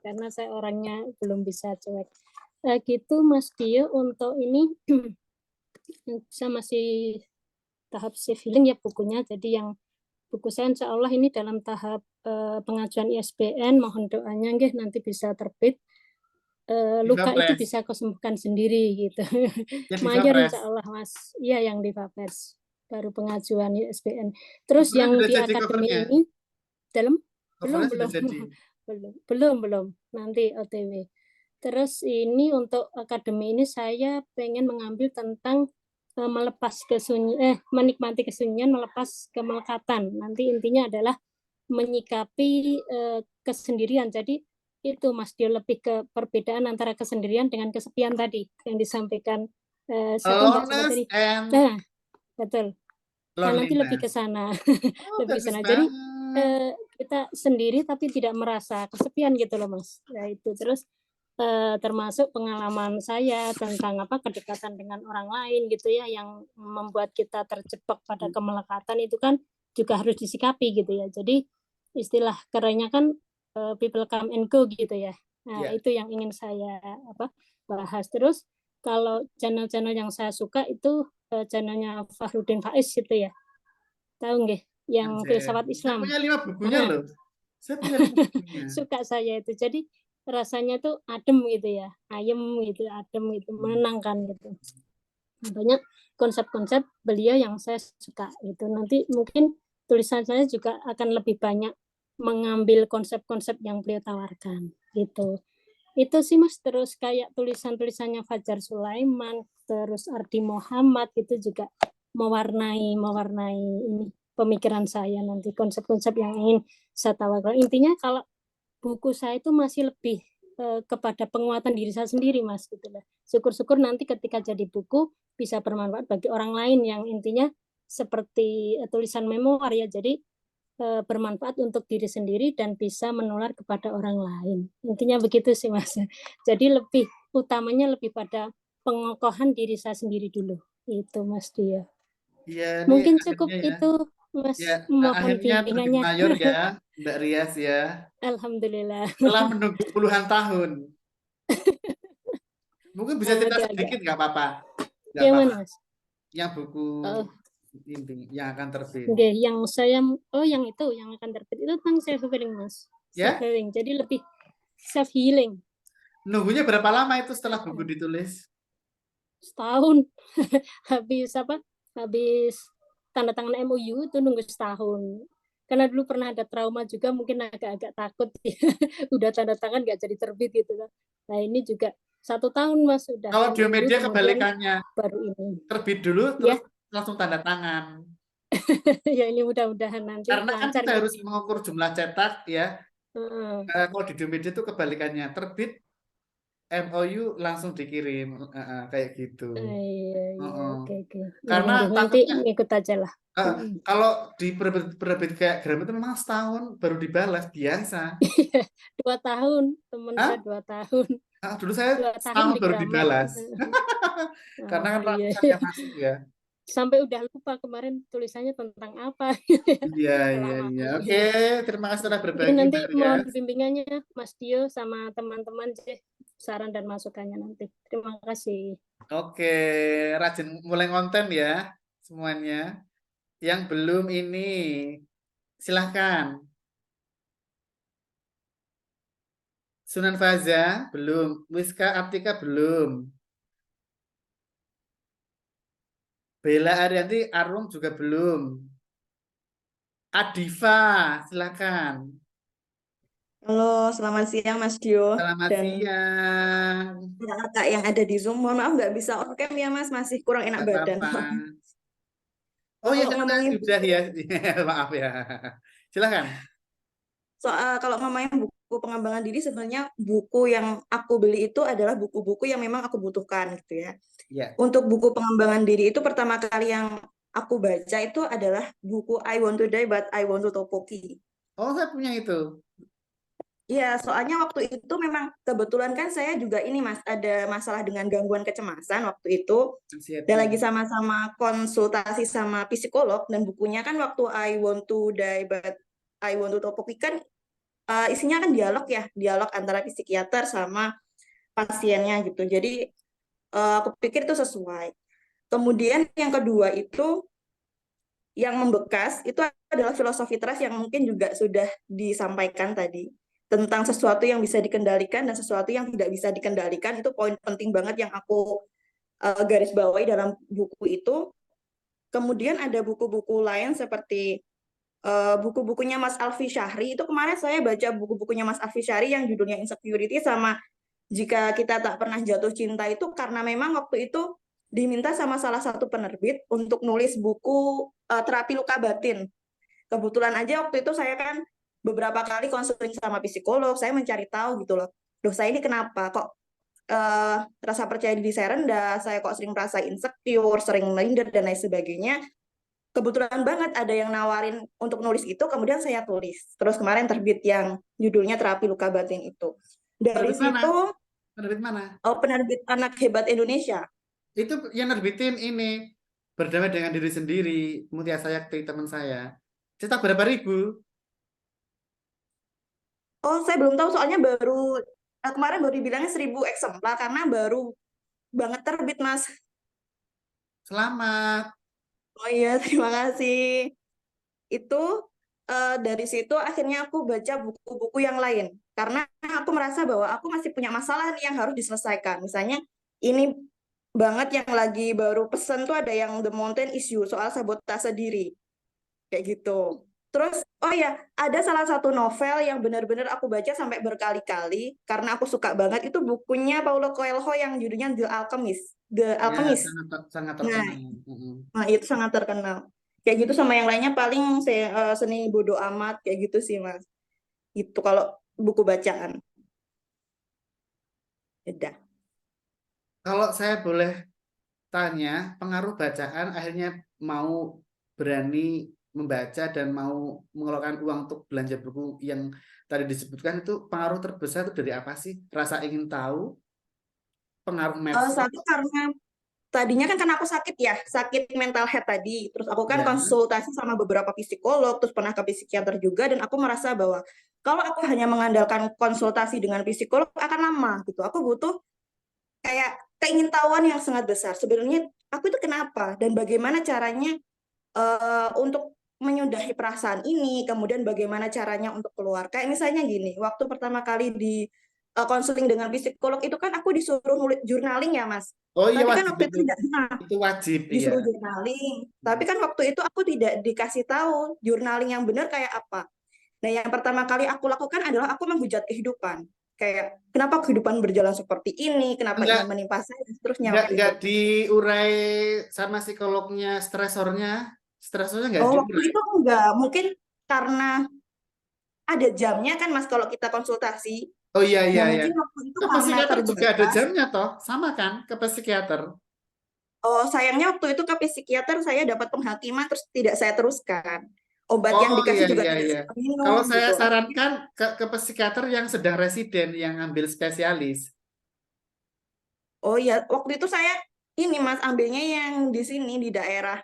karena saya orangnya belum bisa cuek. Gitu Mas Dio, untuk ini saya masih tahap self healing ya bukunya. Jadi yang buku saya insya Allah ini dalam tahap pengajuan ISBN, mohon doanya nggih nanti bisa terbit. Luka itu bisa kesembuhkan sendiri gitu. Mayor insya Allah Mas. Iya yang di Fapers baru pengajuan ISBN. Terus yang di akademi ini belum nanti OTW. Terus ini untuk akademi ini saya pengen mengambil tentang melepas menikmati kesunyian, melepas kemelekatan. Nanti intinya adalah menyikapi kesendirian. Jadi itu Mas Dio lebih ke perbedaan antara kesendirian dengan kesepian tadi yang disampaikan siapa Mbak tadi. Nah, betul. Nah, nanti lebih ke sana. Lebih ke sana. Jadi kita sendiri tapi tidak merasa kesepian gitu loh Mas. Ya itu. Terus termasuk pengalaman saya tentang kedekatan dengan orang lain gitu ya, yang membuat kita terjebak pada kemelekatan itu kan juga harus disikapi gitu ya. Jadi istilah kerennya kan people come and go gitu ya. Nah, itu yang ingin saya bahas. Terus kalau channel-channel yang saya suka itu channelnya Fahrudin Faiz gitu ya. Tahu nggih? Yang filsafat Islam. Saya punya 5 bukunya loh. Saya punya 5 bukunya. Suka saya itu. Jadi rasanya tuh adem gitu ya. Ayem gitu, adem gitu, menenangkan gitu. Banyak konsep-konsep beliau yang saya suka gitu. Nanti mungkin tulisan saya juga akan lebih banyak mengambil konsep-konsep yang beliau tawarkan gitu. Itu sih Mas. Terus kayak tulisan-tulisannya Fajar Sulaiman, terus Ardi Muhammad itu juga mewarnai ini pemikiran saya, nanti konsep-konsep yang ingin saya tawarkan. Intinya kalau buku saya itu masih lebih kepada penguatan diri saya sendiri Mas gitu lah. Syukur-syukur nanti ketika jadi buku bisa bermanfaat bagi orang lain, yang intinya seperti tulisan memoir ya. Jadi bermanfaat untuk diri sendiri dan bisa menular kepada orang lain. Intinya begitu sih Mas. Jadi lebih utamanya lebih pada pengokohan diri saya sendiri dulu. Itu Mas Dio. Ya, mungkin cukup ya. Itu Mas. Ya, Mohon akhirnya bimbingannya. mayor ya Mbak Rias ya. Alhamdulillah. Setelah menunggu puluhan tahun. Mungkin bisa cerita sedikit nggak apa-apa. Yang mana Mas? Yang buku yang akan terbit. Yang saya yang itu yang akan terbit itu tentang self healing Mas. Self healing. Jadi lebih self healing. Nunggunya berapa lama itu setelah buku ditulis? Setahun. Habis tanda tangan MOU itu nunggu setahun. Karena dulu pernah ada trauma juga, mungkin agak-agak takut. Udah tanda tangan nggak jadi terbit gitu kan. Nah ini juga 1 tahun Mas sudah. Kalau di media kebalikannya. Baru ini. Terbit dulu terus langsung tanda tangan. Ya ini mudah-mudahan nanti karena kan lancar. Kita harus mengukur jumlah cetak ya. Kalau di media itu kebalikannya, terbit MOU langsung dikirim kayak gitu. Oke. Karena nanti ikut aja lah. Kalau di penerbit kayak Gramet itu memang setahun baru dibalas biasa. 2 tahun, teman saya 2 tahun. Dulu saya setahun baru dibalas. Karena kan ratusannya masuk ya. Sampai udah lupa kemarin tulisannya tentang apa. Iya. Oke, terima kasih telah berbagi. Nanti mohon bimbingannya Mas Dio sama teman-teman saran dan masukannya nanti. Terima kasih. Oke, rajin mulai konten ya semuanya. Yang belum ini silahkan. Sunan Faza belum, Wiska Aptika belum. Bella Arianti Arum juga belum. Adifa, silakan. Halo, selamat siang Mas Dio. Selamat siang. Kakak yang ada di Zoom, mohon maaf nggak bisa on cam ya Mas, masih kurang enak badan. Oh ya, ngomongin sudah ya. Maaf ya. Silakan. Soal kalau ngomongin buku pengembangan diri, sebenarnya buku yang aku beli itu adalah buku-buku yang memang aku butuhkan gitu ya. Ya. Untuk buku pengembangan diri itu pertama kali yang aku baca itu adalah buku I Want to Die But I Want to Topoki. Oh, saya punya itu. Iya, soalnya waktu itu memang kebetulan kan saya juga ini Mas, ada masalah dengan gangguan kecemasan waktu itu. Dan lagi sama-sama konsultasi sama psikolog, dan bukunya kan waktu I Want to Die But I Want to Topoki kan isinya kan dialog ya, dialog antara psikiater sama pasiennya gitu. Jadi aku pikir itu sesuai. Kemudian yang kedua itu yang membekas itu adalah filosofi trust yang mungkin juga sudah disampaikan tadi, tentang sesuatu yang bisa dikendalikan dan sesuatu yang tidak bisa dikendalikan. Itu poin penting banget yang aku garis bawahi dalam buku itu. Kemudian ada buku-buku lain seperti buku-bukunya Mas Alfi Syahri. Itu kemarin saya baca buku-bukunya Mas Alfi Syahri yang judulnya Insecurity sama Jika Kita Tak Pernah Jatuh Cinta, itu karena memang waktu itu diminta sama salah satu penerbit untuk nulis buku terapi luka batin. Kebetulan aja waktu itu saya kan beberapa kali konseling sama psikolog, saya mencari tahu gitu loh. Loh, saya ini kenapa kok rasa percaya diri saya rendah, saya kok sering merasa insecure, sering minder dan lain sebagainya. Kebetulan banget ada yang nawarin untuk nulis itu, kemudian saya tulis. Terus kemarin terbit yang judulnya Terapi Luka Batin itu. Dari Penerbit mana? situ, Penerbit mana? oh, penerbit Anak Hebat Indonesia. Itu yang nerbitin ini Berdamai Dengan Diri Sendiri, Mutia Sayakti, teman saya. Cetak berapa ribu? Oh, saya belum tahu soalnya baru kemarin baru dibilangnya 1000 eksemplar karena baru banget terbit, Mas. Selamat. Oh iya, terima kasih. Itu dari situ akhirnya aku baca buku-buku yang lain karena aku merasa bahwa aku masih punya masalah nih yang harus diselesaikan. Misalnya ini banget yang lagi baru pesen tuh ada yang The Mountain Issue soal sabotase diri. Kayak gitu. Terus, oh ya, ada salah satu novel yang benar-benar aku baca sampai berkali-kali karena aku suka banget, itu bukunya Paulo Coelho yang judulnya The Alchemist. The Ya, Alchemist. sangat Nah, terkenal. nah, itu sangat terkenal. Kayak gitu, sama yang lainnya paling saya Seni Bodo Amat kayak gitu sih, Mas. Itu kalau buku bacaan. Udah. Kalau saya boleh tanya, pengaruh bacaan akhirnya mau berani membaca dan mau mengeluarkan uang untuk belanja buku yang tadi disebutkan, itu pengaruh terbesar itu dari apa sih? Rasa ingin tahu, pengaruh medsos? Satu karena tadinya kan karena aku sakit ya, sakit mental health tadi. Terus aku kan Ya. konsultasi sama beberapa psikolog, terus pernah ke psikiater juga, dan aku merasa bahwa kalau aku hanya mengandalkan konsultasi dengan psikolog akan lama gitu. Aku butuh kayak keingintahuan yang sangat besar. Sebenarnya aku itu kenapa dan bagaimana caranya untuk menyudahi perasaan ini, kemudian bagaimana caranya untuk keluar. Kayak misalnya gini, waktu pertama kali di konseling dengan psikolog itu kan aku disuruh nulis journaling ya, Mas. Oh iya, Tapi kan wajib waktu itu tidak itu wajib, disuruh iya. journaling. Tapi kan waktu itu aku tidak dikasih tahu journaling yang benar kayak apa. Nah, yang pertama kali aku lakukan adalah aku menghujat kehidupan. Kayak kenapa kehidupan berjalan seperti ini, kenapa ini menimpa saya, dan seterusnya. Enggak diurai sama psikolognya stresornya enggak Oh, diurai? waktu itu enggak. Mungkin karena ada jamnya kan, Mas, kalau kita konsultasi. Oh iya. Nah, mungkin waktu itu Ke karena psikiater juga ada terbatas. jamnya toh, sama kan ke psikiater? Oh, sayangnya waktu itu ke psikiater saya dapat penghakiman terus tidak saya teruskan. Obat yang dikasih juga tidak saya minum. Kalau saya gitu. sarankan ke psikiater yang sedang residen, yang ambil spesialis. Oh iya, waktu itu saya ini, Mas, ambilnya yang di sini di daerah,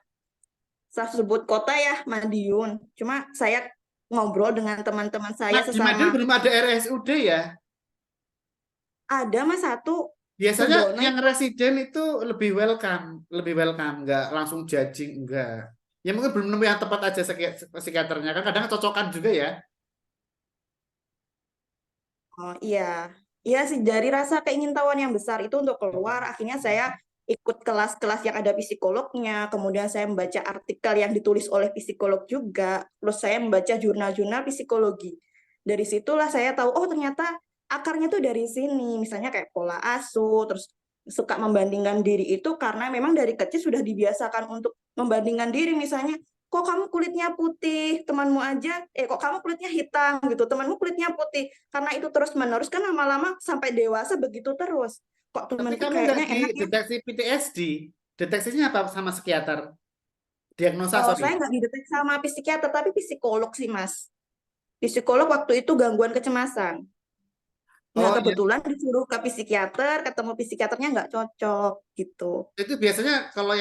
saya sebut kota ya, Madiun. Cuma saya ngobrol dengan teman-teman saya Di Madiun sesama. belum ada RSUD ya? Ada, Mas, satu. Biasanya Surdono yang residen itu lebih welcome, nggak langsung judging, enggak. Ya mungkin belum nemu yang tepat aja psikiaternya, kan kadang cocokan juga ya. Oh iya, iya sih, dari rasa keingintahuan yang besar itu untuk keluar, akhirnya saya ikut kelas-kelas yang ada psikolognya, kemudian saya membaca artikel yang ditulis oleh psikolog juga, terus saya membaca jurnal-jurnal psikologi. Dari situlah saya tahu, oh ternyata akarnya tuh dari sini, misalnya kayak pola asuh, terus suka membandingkan diri itu karena memang dari kecil sudah dibiasakan untuk membandingkan diri, misalnya kok kamu kulitnya putih, temanmu aja, kok kamu kulitnya hitam gitu, temanmu kulitnya putih. Karena itu terus-menerus kan lama-lama sampai dewasa begitu terus. kok Tapi temanku kamu nggak kayaknya enak ya. dideteksi PTSD. Deteksinya apa sama psikiater? Diagnosa, Oh, sorry. saya nggak dideteksi sama psikiater, tapi psikolog sih, Mas. Psikolog waktu itu gangguan kecemasan. Nah, Oh iya, kebetulan disuruh ke psikiater, ketemu psikiaternya nggak cocok gitu. itu biasanya kalau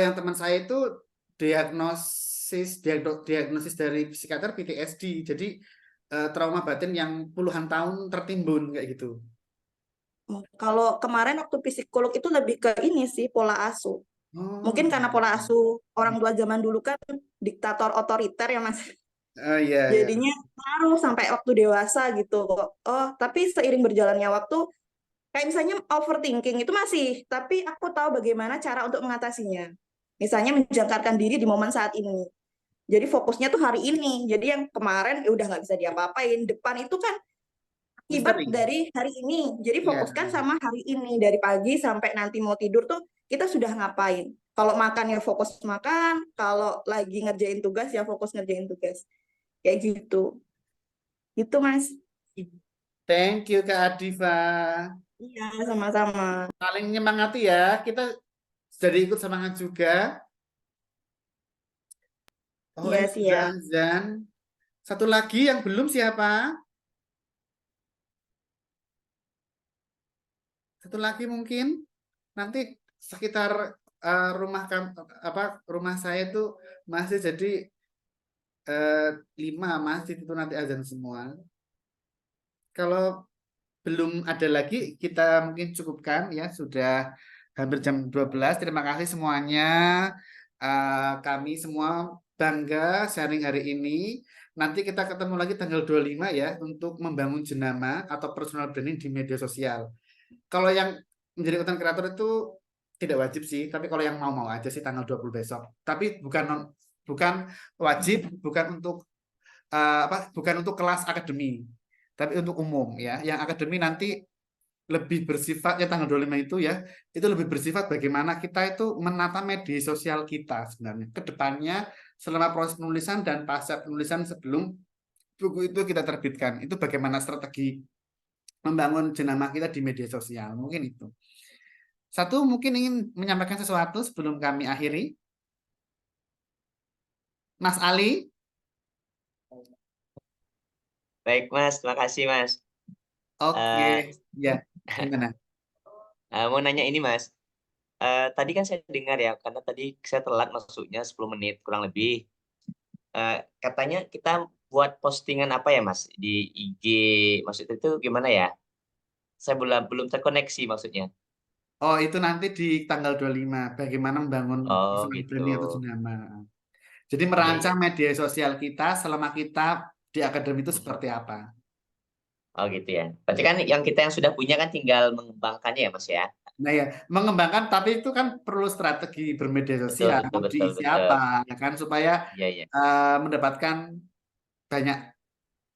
yang teman saya itu diagnosis dari psikiater PTSD. Jadi trauma batin yang puluhan tahun tertimbun kayak gitu. Oh, kalau kemarin waktu psikolog itu lebih ke ini sih, pola asuh. Oh, Mungkin karena pola asuh orang tua zaman dulu kan diktator otoriter ya, Mas. iya, iya. Jadinya ngaruh sampai waktu dewasa gitu. Oh, tapi seiring berjalannya waktu, kayak misalnya overthinking itu masih, tapi aku tahu bagaimana cara untuk mengatasinya. Misalnya menjangkarkan diri di momen saat ini. Jadi fokusnya tuh hari ini. Jadi yang kemarin ya udah nggak bisa diapa-apain. Depan itu kan akibat Misteri. dari hari ini. Jadi Iya. fokuskan sama hari ini. Dari pagi sampai nanti mau tidur tuh kita sudah ngapain. Kalau makan ya fokus makan. Kalau lagi ngerjain tugas ya fokus ngerjain tugas. Kayak gitu. Gitu, Mas. Thank you Kak Adifa. Iya, sama-sama. Saling nyemangati ya. Kita jadi ikut semangat juga. Oh, Iya, ini siap. sudah azan. Satu lagi yang belum siapa? Satu lagi mungkin nanti sekitar rumah saya itu masih jadi 5 masjid itu nanti azan semua. Kalau belum ada lagi kita mungkin cukupkan ya, sudah hampir jam 12. Terima kasih semuanya. Kami semua bangga sharing hari ini. Nanti kita ketemu lagi tanggal 25 ya untuk membangun jenama atau personal branding di media sosial. Kalau yang menjadi konten kreator itu tidak wajib sih, tapi kalau yang mau-mau aja sih tanggal 20 besok. Tapi bukan wajib, bukan untuk kelas akademi, tapi untuk umum ya. Yang akademi nanti lebih bersifat, ya tanggal 25 itu ya, itu lebih bersifat bagaimana kita itu menata media sosial kita sebenarnya ke depannya selama proses penulisan dan pasca penulisan sebelum buku itu kita terbitkan. Itu bagaimana strategi membangun jenama kita di media sosial. Mungkin itu. Satu mungkin ingin menyampaikan sesuatu sebelum kami akhiri. Mas Ali. Baik Mas, terima kasih Mas. Oke, ya gimana? Mau nanya ini Mas. Tadi kan saya dengar ya, karena tadi saya telat masuknya 10 menit kurang lebih. Katanya kita buat postingan apa ya Mas di IG, maksudnya itu gimana ya? Saya belum terkoneksi maksudnya. Oh, itu nanti di tanggal 25 bagaimana membangun Oh personal gitu. branding atau jenama. Jadi Iya, merancang iya. media sosial kita selama kita di akademi itu seperti apa. Oh gitu ya. Berarti kan yang kita yang sudah punya kan tinggal mengembangkannya ya Mas ya. Nah ya, mengembangkan tapi itu kan perlu strategi bermedia Betul, sosial, betul, mau betul, diisi betul. apa, ya kan supaya Iya, iya. mendapatkan banyak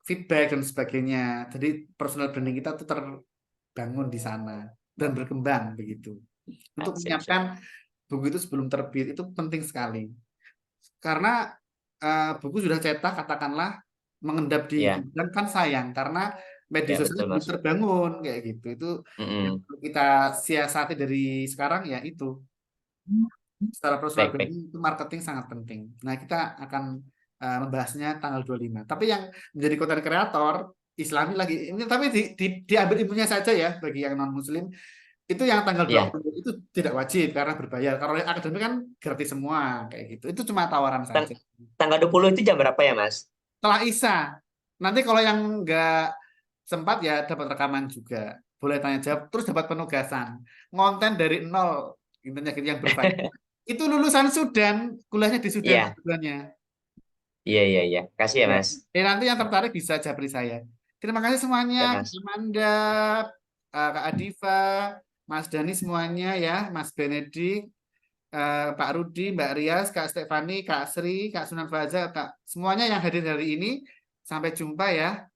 feedback dan sebagainya. Jadi personal branding kita tuh terbangun di sana dan berkembang begitu. Untuk Siap, siap. menyiapkan buku itu sebelum terbit itu penting sekali. Karena buku sudah cetak katakanlah mengendap di Iya. gudang kan sayang karena media Ya, sosial betul, belum Mas. terbangun kayak gitu. Itu yang perlu kita siasati dari sekarang ya itu. Secara personal Baik, baik. branding itu marketing sangat penting. Nah, kita akan membahasnya tanggal 25. Tapi yang menjadi konten kreator Islami lagi ini tapi diambil ilmunya saja ya bagi yang non muslim itu yang tanggal 20 itu tidak wajib karena berbayar. Kalau yang akademik kan gratis semua kayak gitu. Itu cuma tawaran saja. Tanggal 20 itu jam berapa ya, Mas? Setelah Isya. Nanti kalau yang nggak sempat ya dapat rekaman juga. Boleh tanya jawab terus dapat penugasan. Ngonten dari nol intinya yang berfaedah. Itu lulusan Sudan, kuliahnya di Sudan tujuannya. Iya. Kasih ya, Mas. Nanti yang tertarik bisa japri saya. Terima kasih semuanya, Amanda, Kak Adifa, Mas Dani semuanya ya, Mas Benedik, Pak Rudi, Mbak Rias, Kak Stefani, Kak Sri, Kak Sunan Faza, Kak semuanya yang hadir hari ini. Sampai jumpa ya.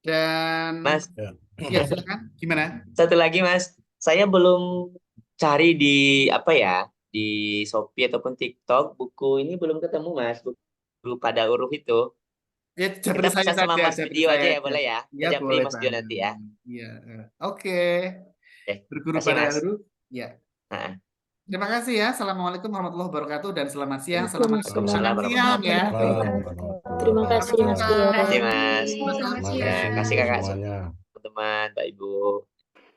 Dan Mas, ya silakan. Gimana? Satu lagi, Mas. Saya belum cari di apa ya, di Shopee ataupun TikTok buku ini belum ketemu, Mas. Buku pada huruf itu. Ya, Kita japri saya pesan sama saja, Mas japri Dio saya aja ya, aja. boleh ya? Ya, Japri boleh Mas Dio banget. nanti ya. Iya. Oke. Oke, Berguru kasih pada Mas. guru. Ya. Nah, Terima kasih ya. Assalamualaikum warahmatullahi wabarakatuh dan selamat siang. Selamat Waalaikumsalam makan siang ya. Terima kasih Mas Dio. Terima kasih Mas. Terima Ya, kasih kasih kakak semuanya. teman-teman, Mbak Ibu.